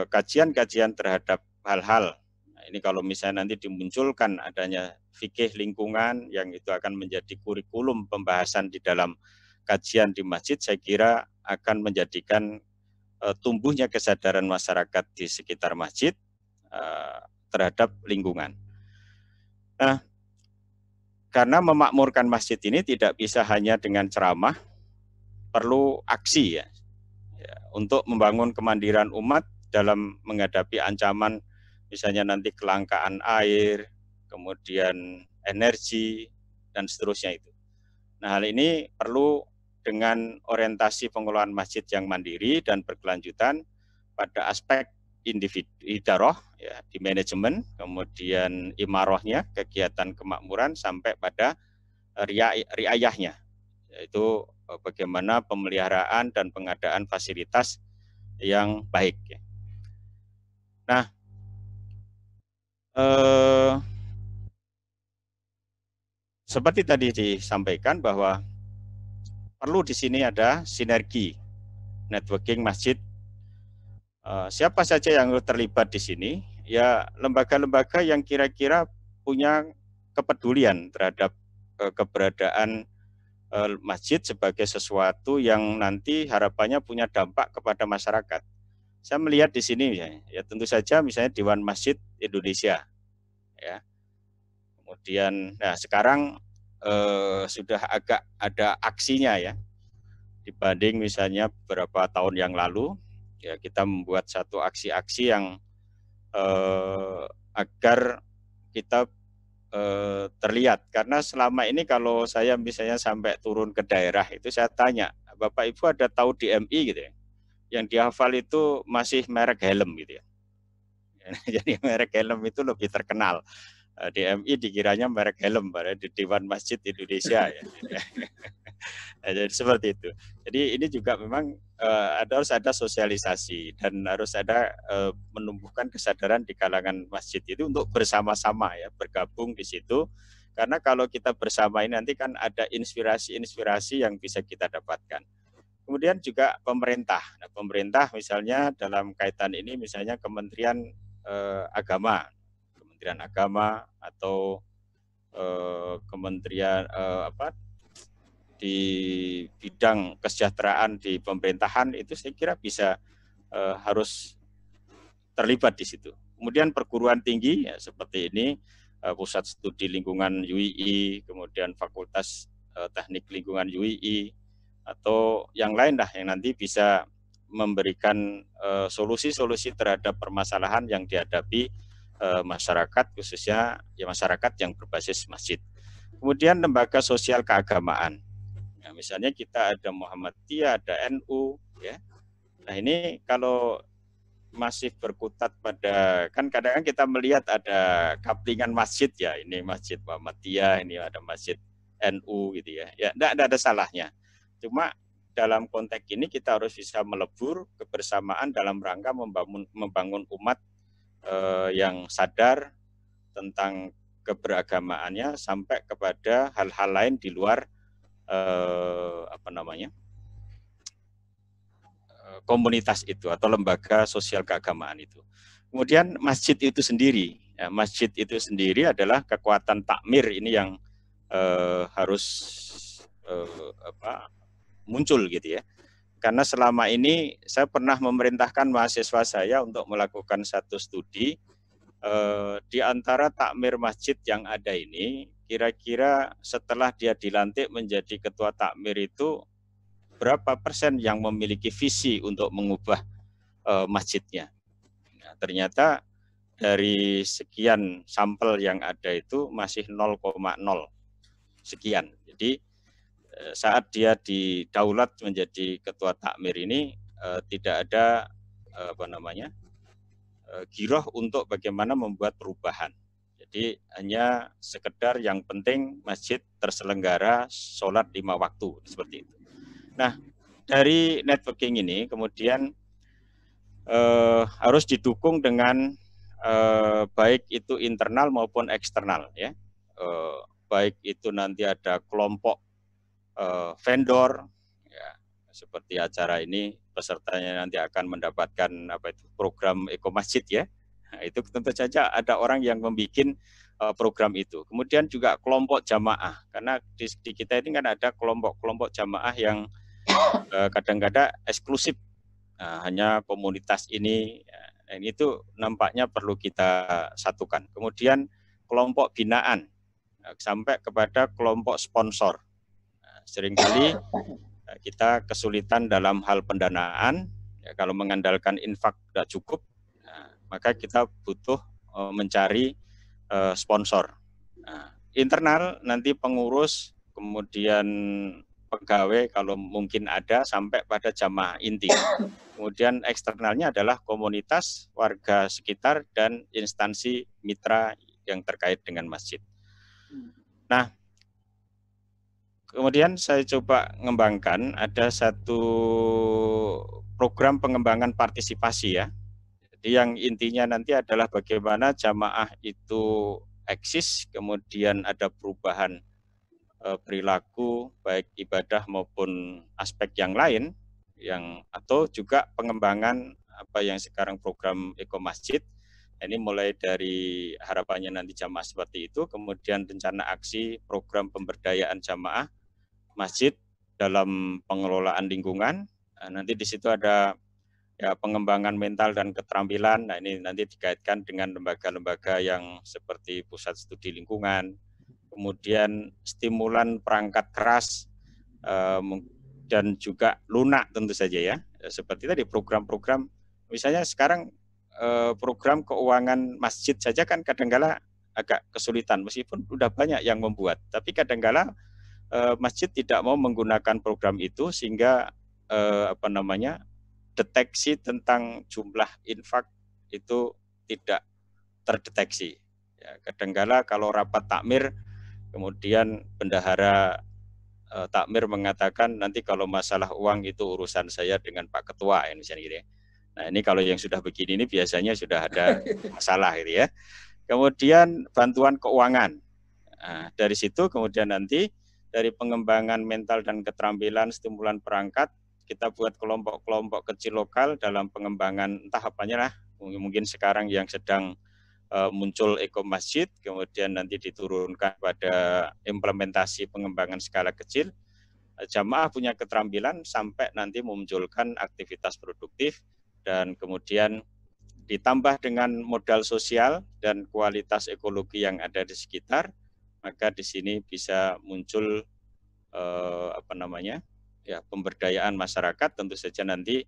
kajian-kajian terhadap hal-hal. Nah, ini kalau misalnya nanti dimunculkan adanya fikih lingkungan yang itu akan menjadi kurikulum pembahasan di dalam kajian di masjid, saya kira akan menjadikan tumbuhnya kesadaran masyarakat di sekitar masjid terhadap lingkungan. Nah, karena memakmurkan masjid ini tidak bisa hanya dengan ceramah, perlu aksi, ya, untuk membangun kemandirian umat dalam menghadapi ancaman misalnya nanti kelangkaan air, kemudian energi, dan seterusnya itu. Nah, hal ini perlu dengan orientasi pengelolaan masjid yang mandiri dan berkelanjutan pada aspek individu idaroh, ya, di manajemen, kemudian imarohnya, kegiatan kemakmuran, sampai pada riayahnya, yaitu bagaimana pemeliharaan dan pengadaan fasilitas yang baik. Nah, seperti tadi disampaikan bahwa perlu di sini ada sinergi networking masjid. Siapa saja yang terlibat di sini? Ya, lembaga-lembaga yang kira-kira punya kepedulian terhadap keberadaan masjid sebagai sesuatu yang nanti harapannya punya dampak kepada masyarakat. Saya melihat di sini, ya tentu saja misalnya Dewan Masjid Indonesia, ya. Kemudian, nah sekarang sudah agak ada aksinya, ya, dibanding misalnya beberapa tahun yang lalu. Ya, kita membuat satu aksi-aksi yang agar kita terlihat, karena selama ini kalau saya misalnya sampai turun ke daerah itu saya tanya, Bapak Ibu ada tahu DMI gitu ya, yang dihafal itu masih merek helm gitu ya. Jadi merek helm itu lebih terkenal. DMI dikiranya merek helm pada di Dewan Masjid Indonesia, ya. Jadi seperti itu. Jadi ini juga memang harus ada sosialisasi dan harus ada menumbuhkan kesadaran di kalangan masjid itu untuk bersama-sama, ya, bergabung di situ. Karena kalau kita bersama ini nanti kan ada inspirasi-inspirasi yang bisa kita dapatkan. Kemudian juga pemerintah. Nah, pemerintah misalnya dalam kaitan ini misalnya Kementerian Agama atau Kementerian di bidang kesejahteraan di pemerintahan itu saya kira bisa harus terlibat di situ. Kemudian perguruan tinggi, ya, seperti ini Pusat Studi Lingkungan UII, kemudian Fakultas Teknik Lingkungan UII, atau yang lain lah yang nanti bisa memberikan solusi-solusi terhadap permasalahan yang dihadapi masyarakat, khususnya ya masyarakat yang berbasis masjid. Kemudian lembaga sosial keagamaan. Nah, misalnya kita ada Muhammadiyah, ada NU, ya. Nah ini kalau masih berkutat pada, kan kadang-kadang kita melihat ada kaplingan masjid ya, ini masjid Muhammadiyah, ini ada masjid NU gitu ya. Ya, enggak ada salahnya. Cuma dalam konteks ini kita harus bisa melebur kebersamaan dalam rangka membangun umat yang sadar tentang keberagamaannya sampai kepada hal-hal lain di luar komunitas itu atau lembaga sosial keagamaan itu. Kemudian masjid itu sendiri, ya, masjid itu sendiri adalah kekuatan takmir ini yang harus muncul gitu ya. Karena selama ini saya pernah memerintahkan mahasiswa saya untuk melakukan satu studi di antara takmir masjid yang ada ini, kira-kira setelah dia dilantik menjadi ketua takmir itu berapa persen yang memiliki visi untuk mengubah masjidnya. Nah, ternyata dari sekian sampel yang ada itu masih 0,0 sekian. Jadi saat dia didaulat menjadi ketua takmir ini tidak ada giroh untuk bagaimana membuat perubahan. Jadi hanya sekedar yang penting masjid terselenggara sholat 5 waktu seperti itu. Nah, dari networking ini kemudian harus didukung dengan baik itu internal maupun eksternal ya. Baik itu nanti ada kelompok vendor ya, seperti acara ini pesertanya nanti akan mendapatkan program Eko Masjid ya. Nah, itu tentu saja ada orang yang membuat program itu. Kemudian juga kelompok jamaah, karena di kita ini kan ada kelompok-kelompok jamaah yang kadang-kadang eksklusif, hanya komunitas ini. Nah, itu nampaknya perlu kita satukan. Kemudian kelompok binaan, sampai kepada kelompok sponsor. Nah, seringkali kita kesulitan dalam hal pendanaan, ya, kalau mengandalkan infak tidak cukup, nah, maka kita butuh mencari sponsor. Nah, internal nanti pengurus, kemudian pegawai kalau mungkin ada sampai pada jamaah inti. Kemudian eksternalnya adalah komunitas, warga sekitar, dan instansi mitra yang terkait dengan masjid. Nah, kemudian saya coba mengembangkan ada satu program pengembangan partisipasi ya. Jadi yang intinya nanti adalah bagaimana jamaah itu eksis, kemudian ada perubahan perilaku baik ibadah maupun aspek yang lain, atau juga pengembangan apa yang sekarang program Eko Masjid. Ini mulai dari harapannya nanti jamaah seperti itu, kemudian rencana aksi program pemberdayaan jamaah masjid dalam pengelolaan lingkungan. Nah, nanti di situ ada ya pengembangan mental dan keterampilan. Nah, ini nanti dikaitkan dengan lembaga-lembaga yang seperti pusat studi lingkungan, kemudian stimulan perangkat keras, dan juga lunak tentu saja ya. Seperti tadi program-program, misalnya sekarang program keuangan masjid saja kan kadang-kala agak kesulitan, meskipun sudah banyak yang membuat, tapi kadang-kala masjid tidak mau menggunakan program itu sehingga deteksi tentang jumlah infak itu tidak terdeteksi. Ya, kadang-kala kalau rapat takmir, kemudian bendahara takmir mengatakan nanti kalau masalah uang itu urusan saya dengan Pak Ketua, misalnya gitu ya. Nah ini kalau yang sudah begini ini biasanya sudah ada masalah gitu ya. Kemudian bantuan keuangan. Nah, dari situ kemudian nanti dari pengembangan mental dan keterampilan, stimulan perangkat, kita buat kelompok-kelompok kecil lokal dalam pengembangan entah apanya lah, mungkin sekarang yang sedang muncul Eko Masjid, kemudian nanti diturunkan pada implementasi pengembangan skala kecil. Jamaah punya keterampilan sampai nanti memunculkan aktivitas produktif, dan kemudian ditambah dengan modal sosial dan kualitas ekologi yang ada di sekitar, maka di sini bisa muncul ya pemberdayaan masyarakat, tentu saja nanti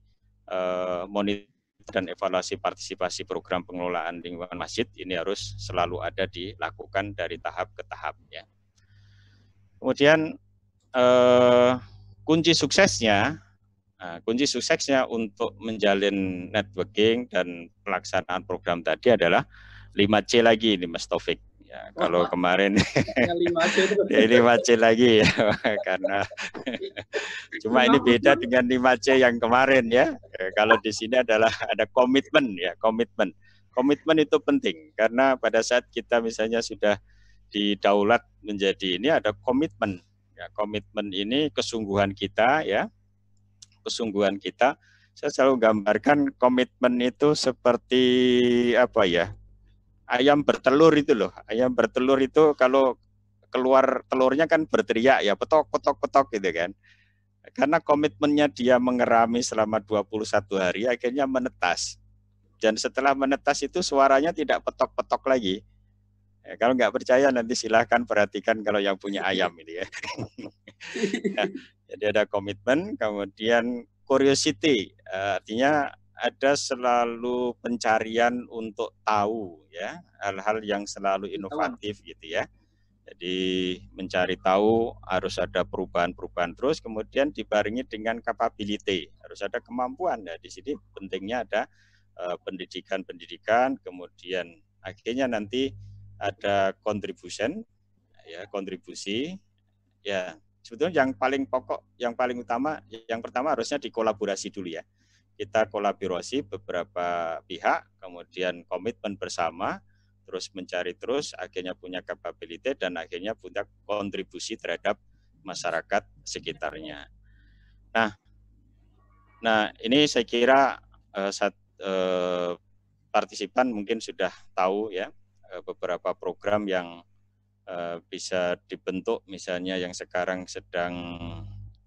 monitor dan evaluasi partisipasi program pengelolaan lingkungan masjid ini harus selalu ada dilakukan dari tahap ke tahap ya. Kemudian kunci suksesnya untuk menjalin networking dan pelaksanaan program tadi adalah 5C lagi ini Mas Taufik. Ya, kalau kemarin 5C lagi ya, karena cuma ini beda dengan 5C yang kemarin ya. Kalau di sini adalah ada komitmen ya, komitmen. Komitmen itu penting karena pada saat kita misalnya sudah didaulat menjadi ini ada komitmen. Ya, komitmen ini kesungguhan kita ya. Kesungguhan kita. Saya selalu gambarkan komitmen itu seperti apa ya? Ayam bertelur itu loh. Ayam bertelur itu kalau keluar telurnya kan berteriak ya, petok petok petok gitu kan. Karena komitmennya dia mengerami selama 21 hari akhirnya menetas. Dan setelah menetas itu suaranya tidak petok-petok lagi. Ya, kalau nggak percaya nanti silahkan perhatikan kalau yang punya ayam ini ya. Nah, jadi ada komitmen, kemudian curiosity, artinya ada selalu pencarian untuk tahu ya hal-hal yang selalu inovatif gitu ya. Jadi mencari tahu harus ada perubahan-perubahan terus, kemudian dibarengi dengan capability, harus ada kemampuan. Nah, di sini pentingnya ada pendidikan, kemudian akhirnya nanti ada contribution, ya kontribusi. Ya sebetulnya yang paling pokok, yang paling utama, yang pertama harusnya dikolaborasi dulu ya. Kita kolaborasi beberapa pihak, kemudian komitmen bersama, terus mencari terus, akhirnya punya capability dan akhirnya punya kontribusi terhadap masyarakat sekitarnya. Nah ini saya kira partisipan mungkin sudah tahu ya beberapa program yang bisa dibentuk, misalnya yang sekarang sedang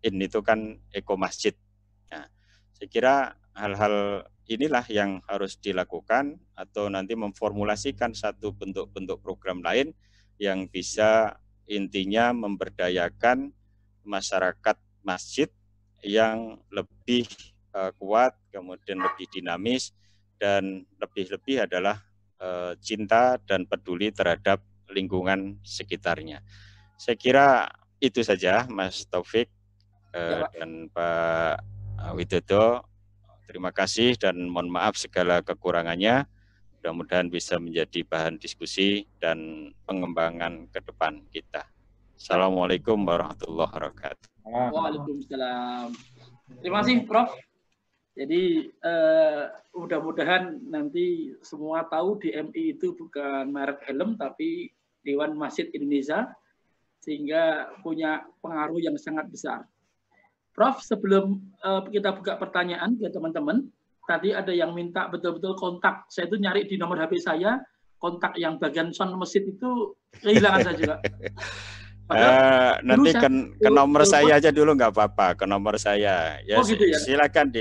itu kan Eko Masjid. Nah, saya kira hal-hal inilah yang harus dilakukan atau nanti memformulasikan satu bentuk-bentuk program lain yang bisa intinya memberdayakan masyarakat masjid yang lebih kuat, kemudian lebih dinamis, dan lebih-lebih adalah cinta dan peduli terhadap lingkungan sekitarnya. Saya kira itu saja Mas Taufik dan Pak Widodo. Terima kasih dan mohon maaf segala kekurangannya. Mudah-mudahan bisa menjadi bahan diskusi dan pengembangan ke depan kita. Assalamualaikum warahmatullahi wabarakatuh. Waalaikumsalam. Terima kasih Prof. Jadi mudah-mudahan nanti semua tahu DMI itu bukan merek helm tapi Dewan Masjid Indonesia, sehingga punya pengaruh yang sangat besar. Prof, sebelum kita buka pertanyaan ke teman-teman, tadi ada yang minta betul-betul kontak. Saya itu nyari di nomor HP saya, kontak yang bagian sound masjid itu kehilangan saya juga. Nanti ke nomor saya aja dulu nggak apa-apa, ke nomor saya. Ya, gitu ya? Silakan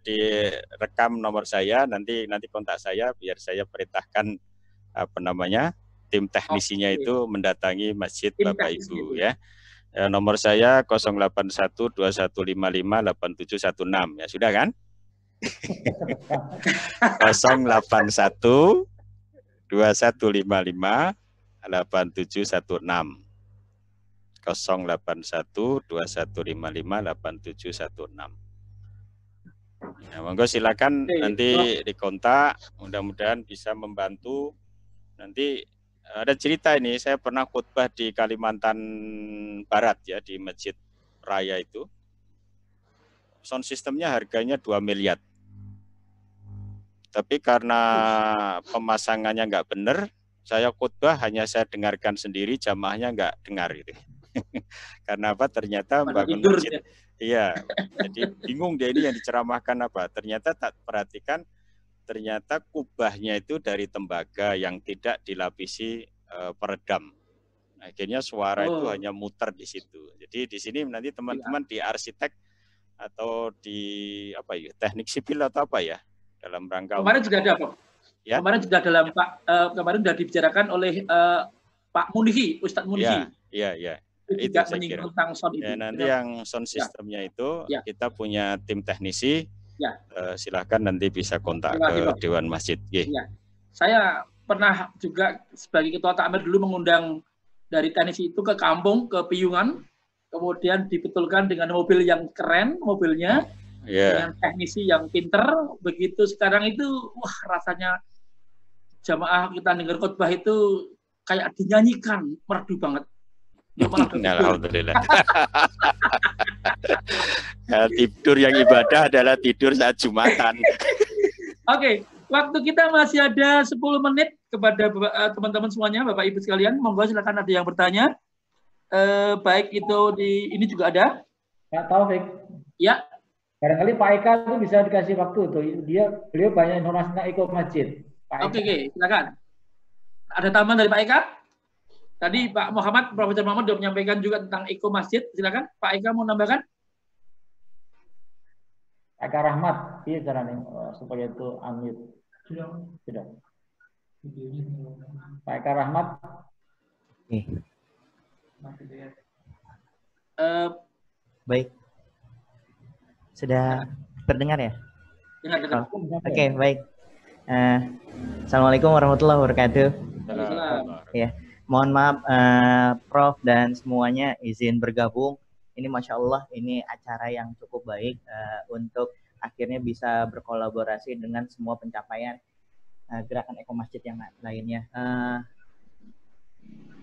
direkam nomor saya, nanti kontak saya biar saya perintahkan tim teknisinya itu mendatangi masjid tim Bapak Ibu ya. Nomor saya 08121558716 ya, sudah kan? 08121558716. 08121558716. Nah, monggo silakan nanti dikontak, mudah-mudahan bisa membantu. Nanti ada cerita ini, saya pernah khutbah di Kalimantan Barat ya, di Masjid Raya itu. Sound systemnya harganya 2 miliar. Tapi karena pemasangannya nggak benar, saya khutbah hanya saya dengarkan sendiri, jamaahnya nggak dengar gitu. Karena apa? Ternyata bangun masjid. Iya, jadi bingung dia ini yang diceramahkan apa. Ternyata tak perhatikan, ternyata kubahnya itu dari tembaga yang tidak dilapisi peredam. Akhirnya suara itu hanya muter di situ. Jadi di sini nanti teman-teman di arsitek atau di apa ya, teknik sipil atau apa ya, dalam rangka kemarin juga ada Pak. Ya? Kemarin juga dalam kemarin sudah dibicarakan oleh Pak Munihi, Ustadz Munihi. Iya. itu juga saya menyinggung kira. tentang sound itu. Ya, nanti yang sound systemnya itu kita punya tim teknisi. Ya. Silakan nanti bisa kontak ke Dewan Masjid. Ya. Saya pernah juga sebagai ketua takmir dulu mengundang dari teknisi itu ke kampung, ke Piyungan, kemudian dibetulkan dengan mobil yang keren mobilnya, dengan teknisi yang pinter. Begitu sekarang itu, wah rasanya jamaah kita dengar khutbah itu kayak dinyanyikan, merdu banget. Alhamdulillah. Ya, tidur yang ibadah adalah tidur saat Jumatan. Oke, waktu kita masih ada 10 menit kepada teman-teman semuanya, Bapak Ibu sekalian. Monggo silakan ada yang bertanya. Baik itu di ini juga ada. Pak Taufik. Ya. Barangkali Pak Eka itu bisa dikasih waktu tuh. Beliau banyak informasi tentang Eko Masjid. Oke, silakan. Ada tambahan dari Pak Eka? Tadi Pak Muhammad, Profesor Muhammad sudah menyampaikan juga tentang Eko Masjid. Silakan, Pak Eka mau nambahkan? Pak Eka Rahmat, iya caranya supaya itu unmute. Sudah. Pak Eka Rahmat. Baik. Sudah terdengar ya? Dengar. Oke, baik. Assalamualaikum warahmatullahi wabarakatuh. Ya. Mohon maaf Prof dan semuanya izin bergabung. Ini Masya Allah ini acara yang cukup baik untuk akhirnya bisa berkolaborasi dengan semua pencapaian gerakan Eko Masjid yang lainnya.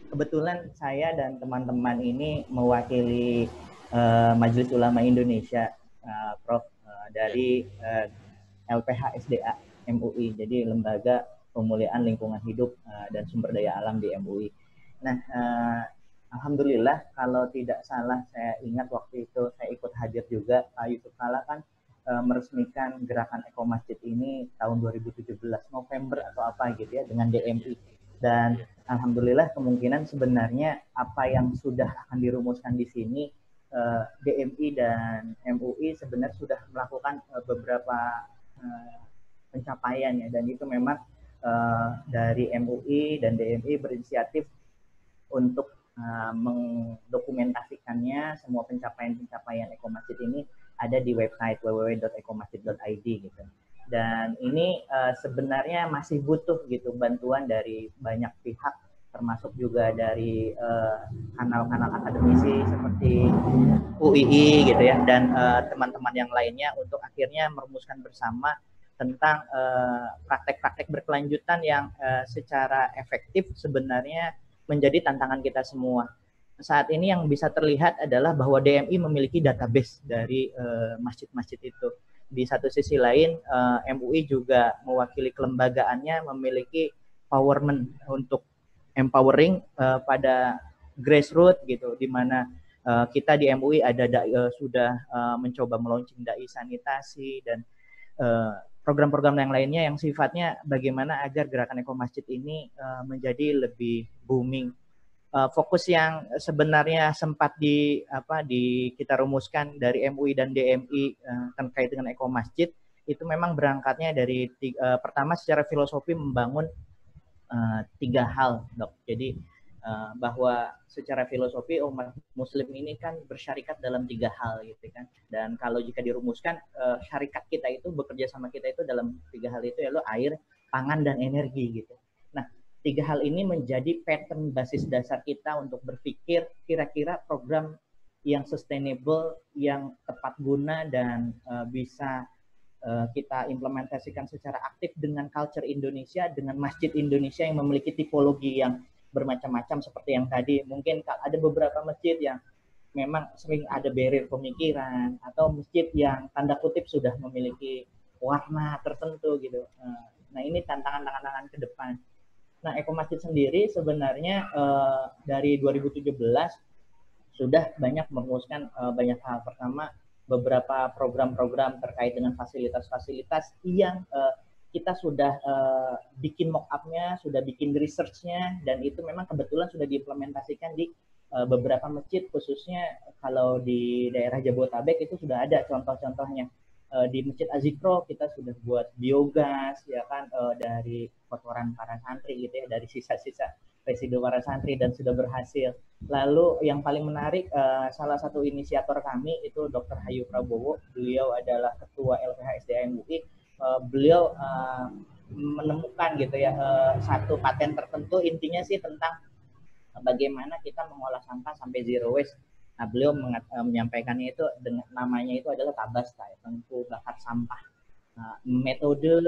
Kebetulan saya dan teman-teman ini mewakili Majelis Ulama Indonesia, Prof, dari LPH SDA MUI, jadi Lembaga Pemuliaan Lingkungan Hidup dan Sumber Daya Alam di MUI. Nah, alhamdulillah kalau tidak salah saya ingat waktu itu saya ikut hadir juga, Pak Yusuf Kala kan meresmikan gerakan Eko Masjid ini tahun 2017 November atau apa gitu ya dengan DMI. Dan alhamdulillah kemungkinan sebenarnya apa yang sudah akan dirumuskan di sini DMI dan MUI sebenarnya sudah melakukan beberapa pencapaian ya, dan itu memang dari MUI dan DMI berinisiatif untuk mendokumentasikannya semua pencapaian-pencapaian Eko Masjid ini ada di website www.ekomasjid.id gitu. Dan ini sebenarnya masih butuh gitu bantuan dari banyak pihak, termasuk juga dari kanal-kanal akademisi seperti UII gitu ya, dan teman-teman yang lainnya untuk akhirnya merumuskan bersama tentang praktek-praktek berkelanjutan yang secara efektif sebenarnya menjadi tantangan kita semua. Saat ini yang bisa terlihat adalah bahwa DMI memiliki database dari masjid-masjid itu. Di satu sisi lain, MUI juga mewakili kelembagaannya memiliki empowerment untuk empowering pada grassroots gitu, di mana kita di MUI ada sudah mencoba melaunching dai sanitasi dan program-program yang lainnya yang sifatnya bagaimana agar gerakan Eko Masjid ini menjadi lebih booming. Fokus yang sebenarnya sempat kita rumuskan dari MUI dan DMI terkait dengan Eko Masjid itu memang berangkatnya dari pertama secara filosofi membangun 3 hal, Dok. Jadi bahwa secara filosofi umat muslim ini kan bersyarikat dalam 3 hal gitu kan. Dan kalau jika dirumuskan syarikat kita itu bekerja sama kita itu dalam 3 hal itu yaitu air, pangan dan energi gitu. Nah, 3 hal ini menjadi pattern basis dasar kita untuk berpikir kira-kira program yang sustainable, yang tepat guna dan bisa kita implementasikan secara aktif dengan culture Indonesia, dengan masjid Indonesia yang memiliki tipologi yang bermacam-macam seperti yang tadi. Mungkin ada beberapa masjid yang memang sering ada barrier pemikiran atau masjid yang tanda kutip sudah memiliki warna tertentu gitu. Nah, ini tantangan-tantangan ke depan. Nah, Eko Masjid sendiri sebenarnya dari 2017 sudah banyak merumuskan banyak hal. Pertama, beberapa program-program terkait dengan fasilitas-fasilitas yang kita sudah bikin mock-up-nya, sudah bikin research-nya, dan itu memang kebetulan sudah diimplementasikan di beberapa masjid, khususnya kalau di daerah Jabodetabek itu sudah ada contoh-contohnya. Di Masjid Azikro kita sudah buat biogas ya kan, dari kotoran para santri gitu ya, dari sisa-sisa residu para santri, dan sudah berhasil. Lalu yang paling menarik, salah satu inisiator kami itu Dr. Hayu Prabowo, beliau adalah ketua LPH SDA MUI. Beliau menemukan gitu ya satu paten tertentu, intinya sih tentang bagaimana kita mengolah sampah sampai zero waste. Nah, beliau menyampaikannya itu dengan namanya itu adalah tabasta, ya, tungku bakar sampah. Nah, metode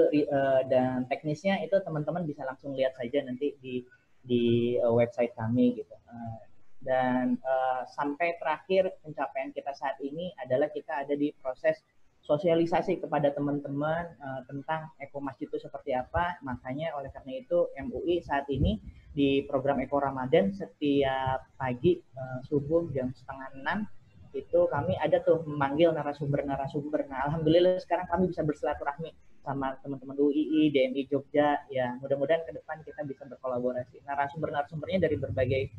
dan teknisnya itu teman-teman bisa langsung lihat saja nanti di website kami gitu. Dan sampai terakhir pencapaian kita saat ini adalah kita ada di proses sosialisasi kepada teman-teman tentang Eko Masjid itu seperti apa. Makanya oleh karena itu MUI saat ini di program Eko Ramadan setiap pagi subuh jam 5:30 itu kami ada tuh memanggil narasumber-narasumber. Nah, alhamdulillah sekarang kami bisa bersilaturahmi sama teman-teman UII, DMI Jogja. Ya, mudah-mudahan ke depan kita bisa berkolaborasi. Narasumbernya dari berbagai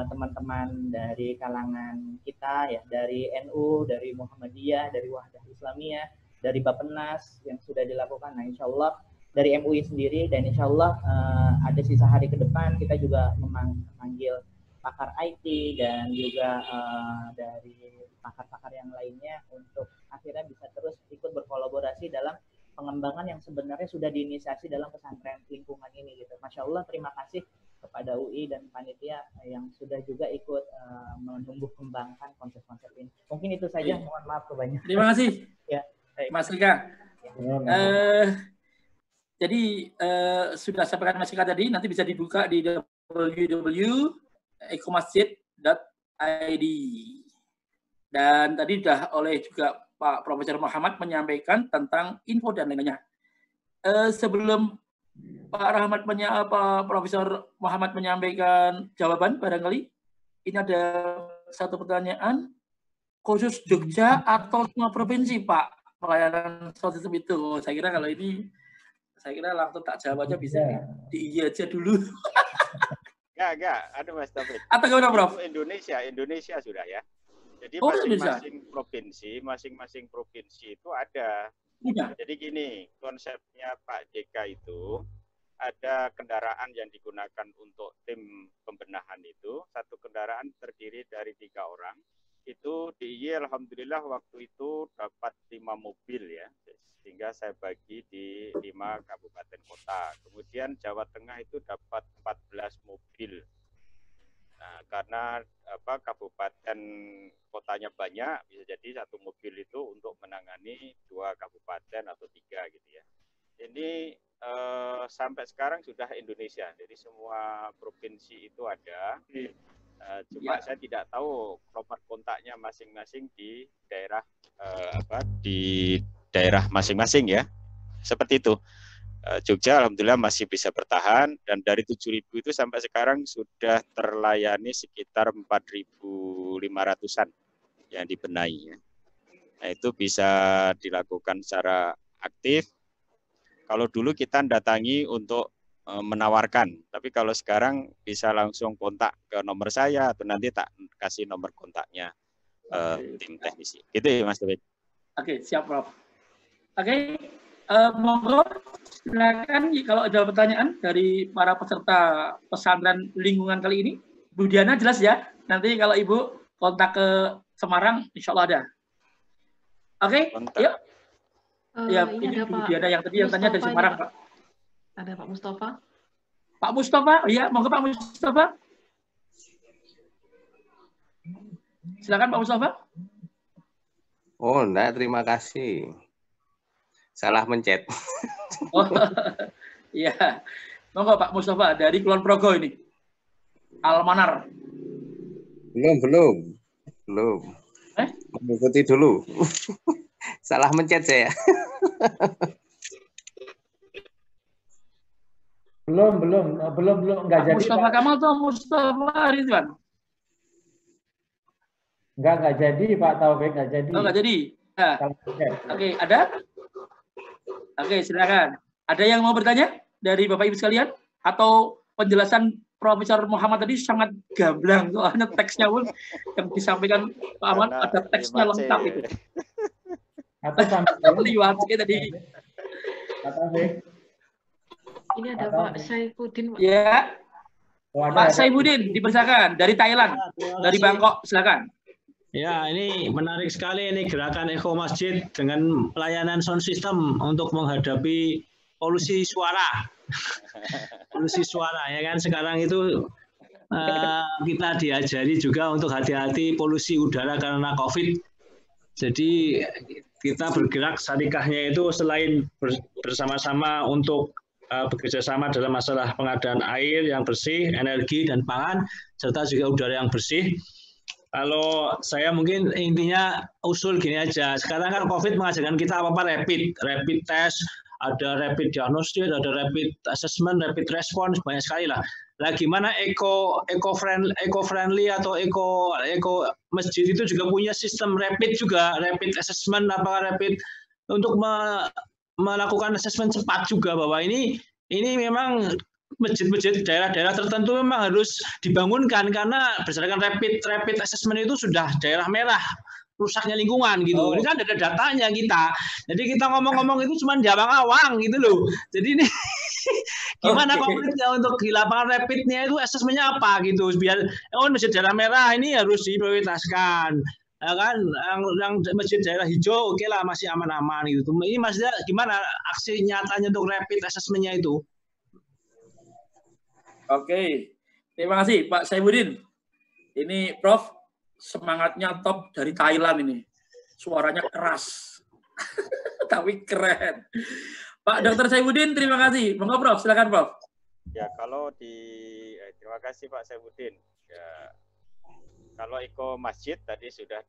teman-teman dari kalangan kita ya, dari NU, dari Muhammadiyah, dari Wahdah Islamiyah, dari Bappenas yang sudah dilakukan. Nah, insya Allah dari MUI sendiri, dan insya Allah ada sisa hari ke depan kita juga memanggil pakar IT dan juga dari pakar-pakar yang lainnya untuk akhirnya bisa terus ikut berkolaborasi dalam pengembangan yang sebenarnya sudah diinisiasi dalam pesantren lingkungan ini gitu. Masya Allah, terima kasih kepada UI dan panitia yang sudah juga ikut menumbuh kembangkan konsep-konsep ini. Mungkin itu saja, mohon maaf kebanyakan. Terima kasih ya, Mas Rika. Jadi sudah saya sampaikan Mas Rika tadi, nanti bisa dibuka di www.ekomasjid.id. Dan tadi sudah oleh juga Pak Profesor Muhammad menyampaikan tentang info dan lainnya. Sebelum Pak Profesor Muhammad menyampaikan jawaban, barangkali ini ada satu pertanyaan, khusus Jogja atau semua provinsi Pak pelayanan sistem itu? Saya kira kalau ini, saya kira langsung tak jawab aja, bisa di iya aja dulu. Enggak, ada Mas Taufik. Atau gimana Prof? Indonesia sudah ya. Jadi masing-masing provinsi itu ada. Ya. Jadi gini, konsepnya Pak JK itu ada kendaraan yang digunakan untuk tim pembenahan itu, satu kendaraan terdiri dari 3 orang. Itu DIY alhamdulillah waktu itu dapat 5 mobil ya, sehingga saya bagi di 5 kabupaten kota. Kemudian Jawa Tengah itu dapat 14 mobil. Nah, karena kabupaten kotanya banyak, bisa jadi satu mobil itu untuk menangani 2 kabupaten atau 3 gitu ya. Ini sampai sekarang sudah Indonesia, jadi semua provinsi itu ada. Cuma saya tidak tahu nomor kontaknya masing-masing di daerah masing-masing ya. Seperti itu. Jogja alhamdulillah masih bisa bertahan, dan dari 7.000 itu sampai sekarang sudah terlayani sekitar 4.500-an yang dibenahi ya. Nah, itu bisa dilakukan secara aktif. Kalau dulu kita datangi untuk menawarkan, tapi kalau sekarang bisa langsung kontak ke nomor saya atau nanti tak kasih nomor kontaknya tim teknisi. Gitu ya Mas David. Oke, siap Prof. Oke, monggo silakan kalau ada pertanyaan dari para peserta pesantren lingkungan kali ini. Bu Diana jelas ya. Nanti kalau Ibu kontak ke Semarang, insya Allah ada. Oke, yuk. Ya, ini Bu Diana yang tadi yang tanya dari Semarang, Pak. Ada Pak Mustafa. Pak Mustafa, iya, monggo Pak Mustafa. Silakan Pak Mustafa. Oh, enggak, terima kasih. Salah mencet. Oh, iya. Monggo Pak Mustafa dari Kulon Progo ini. Almanar. Belum. Mengikuti dulu. Salah mencet saya. Belum enggak jadi. Mustafa Kamal tuh Mustafa Ridwan. Enggak jadi Pak Taufik, enggak jadi. Oh, enggak jadi. Nah. Oke, ada? Oke, silakan. Ada yang mau bertanya dari Bapak Ibu sekalian? Atau penjelasan Profesor Muhammad tadi sangat gamblang, soalnya teksnya pun yang disampaikan Pak Ahmad ada teksnya lengkap itu. Atau sambil Liwat tadi. Ini ada Pak Saifuddin. Ya. Pak Saifuddin, dipersilakan dari Thailand, dari Bangkok, silakan. Ya, ini menarik sekali ini gerakan Eko Masjid dengan pelayanan sound system untuk menghadapi polusi suara. Polusi suara ya kan sekarang itu kita diajari juga untuk hati-hati polusi udara karena COVID. Jadi kita bergerak syarikahnya itu selain bersama-sama untuk bekerja sama dalam masalah pengadaan air yang bersih, energi dan pangan, serta juga udara yang bersih. Kalau saya mungkin intinya usul gini aja. Sekarang kan COVID mengajarkan kita apa-apa rapid test, ada rapid diagnosis, ada rapid assessment, rapid response, banyak sekali lah. Nah, gimana eco friendly atau eco masjid itu juga punya sistem rapid juga, rapid assessment, apakah rapid untuk melakukan assessment cepat juga bahwa ini memang masjid-masjid daerah-daerah tertentu memang harus dibangunkan karena berdasarkan rapid assessment itu sudah daerah merah rusaknya lingkungan gitu. Ini kan ada datanya kita. Jadi kita ngomong-ngomong itu cuma jawang-awang gitu loh. Jadi ini gimana konkretnya untuk di lapangan rapidnya itu assessmentnya apa gitu biar masjid daerah merah ini harus diprioritaskan. Ya kan yang masjid daerah hijau oke lah masih aman-aman gitu. Ini maksudnya gimana aksi nyatanya untuk rapid assessment-nya itu? Oke, terima kasih Pak Saifuddin. Ini Prof semangatnya top dari Thailand ini. Suaranya keras. Tapi keren. Pak Dr. Saifuddin, terima kasih. Monggo Prof, silakan Prof. Ya, kalau terima kasih Pak Saifuddin. Ya, kalau Eko Masjid tadi sudah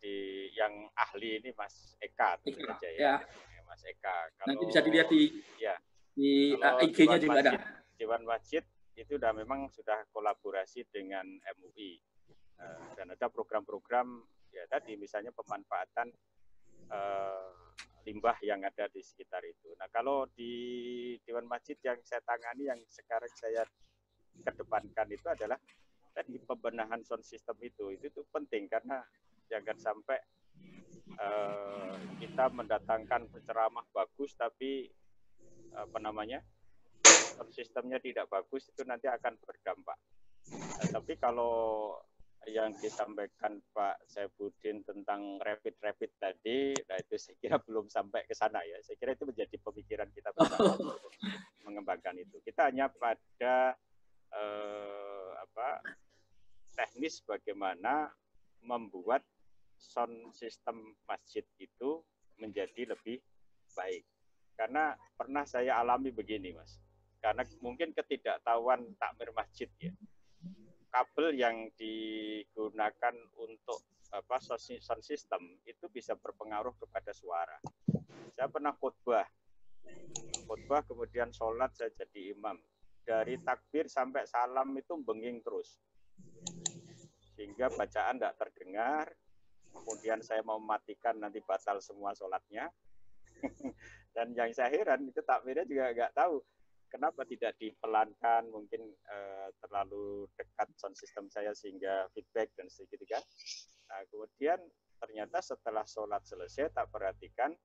yang ahli ini Mas Eka tentu saja ya. Mas Eka. Kalau, nanti bisa dilihat di IG-nya juga ada. Dewan Masjid itu memang sudah kolaborasi dengan MUI dan ada program-program ya tadi misalnya pemanfaatan limbah yang ada di sekitar itu. Nah, kalau di Dewan Masjid yang saya tangani yang sekarang saya kedepankan itu adalah tadi pembenahan sound system itu penting karena jangan sampai kita mendatangkan penceramah bagus tapi sound systemnya tidak bagus itu nanti akan berdampak. Tapi kalau yang disampaikan Pak Saifuddin tentang rapid tadi, nah itu saya kira belum sampai ke sana ya. Saya kira itu menjadi pemikiran kita bersama untuk mengembangkan itu. Kita hanya pada teknis bagaimana membuat sound system masjid itu menjadi lebih baik. Karena pernah saya alami begini, Mas. Karena mungkin ketidaktahuan takmir masjid ya. Kabel yang digunakan untuk sound system itu bisa berpengaruh kepada suara. Saya pernah khutbah kemudian sholat saya jadi imam. Dari takbir sampai salam itu benging terus. Sehingga bacaan tidak terdengar. Kemudian saya mau mematikan nanti batal semua sholatnya. Dan yang saya heran itu takbirnya juga nggak tahu. Kenapa tidak dipelankan, mungkin terlalu dekat sound system saya sehingga feedback dan sedikit kan. Nah, kemudian ternyata setelah sholat selesai tak perhatikan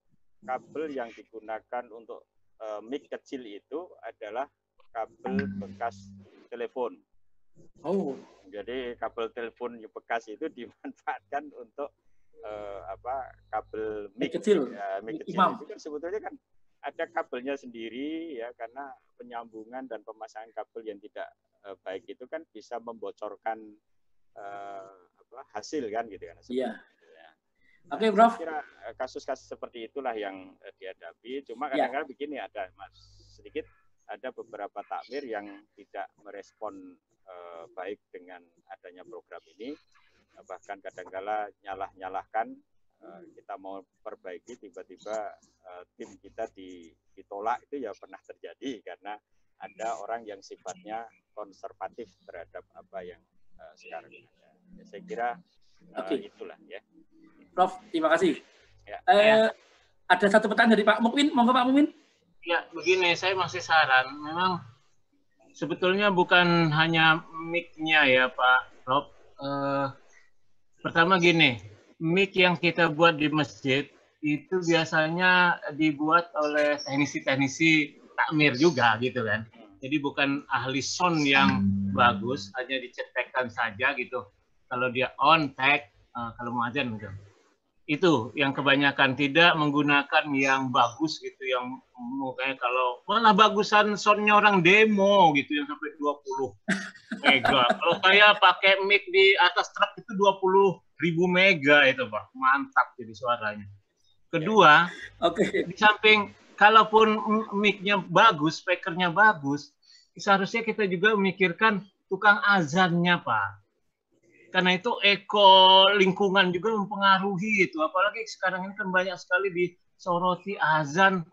kabel yang digunakan untuk mic kecil itu adalah kabel bekas telepon. Jadi kabel telepon bekas itu dimanfaatkan untuk kabel mic kecil. Ya, mic kecil itu kan sebetulnya kan ada kabelnya sendiri ya karena penyambungan dan pemasangan kabel yang tidak baik itu kan bisa membocorkan hasil kan gitu kan. Iya. Oke, Prof. Kira kasus-kasus seperti itulah yang dihadapi. Cuma kadang-kadang begini ada sedikit ada beberapa takmir yang tidak merespon baik dengan adanya program ini, bahkan kadang-kala nyalahkan kita mau perbaiki tiba-tiba tim kita ditolak itu ya pernah terjadi karena ada orang yang sifatnya konservatif terhadap apa yang sekarang ada. Ya, saya kira itulah ya. Prof, terima kasih. Ada satu pertanyaan dari Pak Mukmin, monggo Pak Mukmin. Ya, begini, saya masih saran. Memang sebetulnya bukan hanya mic-nya ya Pak Prof. Pertama gini, mic yang kita buat di masjid itu biasanya dibuat oleh teknisi-teknisi takmir juga gitu kan. Jadi bukan ahli sound yang bagus, hanya dicetekkan saja gitu. Kalau dia on tag, kalau mau azan gitu. Itu yang kebanyakan tidak menggunakan yang bagus gitu, yang kayak kalau malah bagusan soundnya orang demo gitu yang sampai 20 mega. Kalau saya pakai mic di atas truk itu 20.000 mega itu Pak, mantap jadi suaranya. Kedua, di samping kalaupun mic-nya bagus, speakernya bagus, seharusnya kita juga memikirkan tukang azannya Pak. Karena itu lingkungan juga mempengaruhi itu. Apalagi sekarang ini kan banyak sekali disoroti azan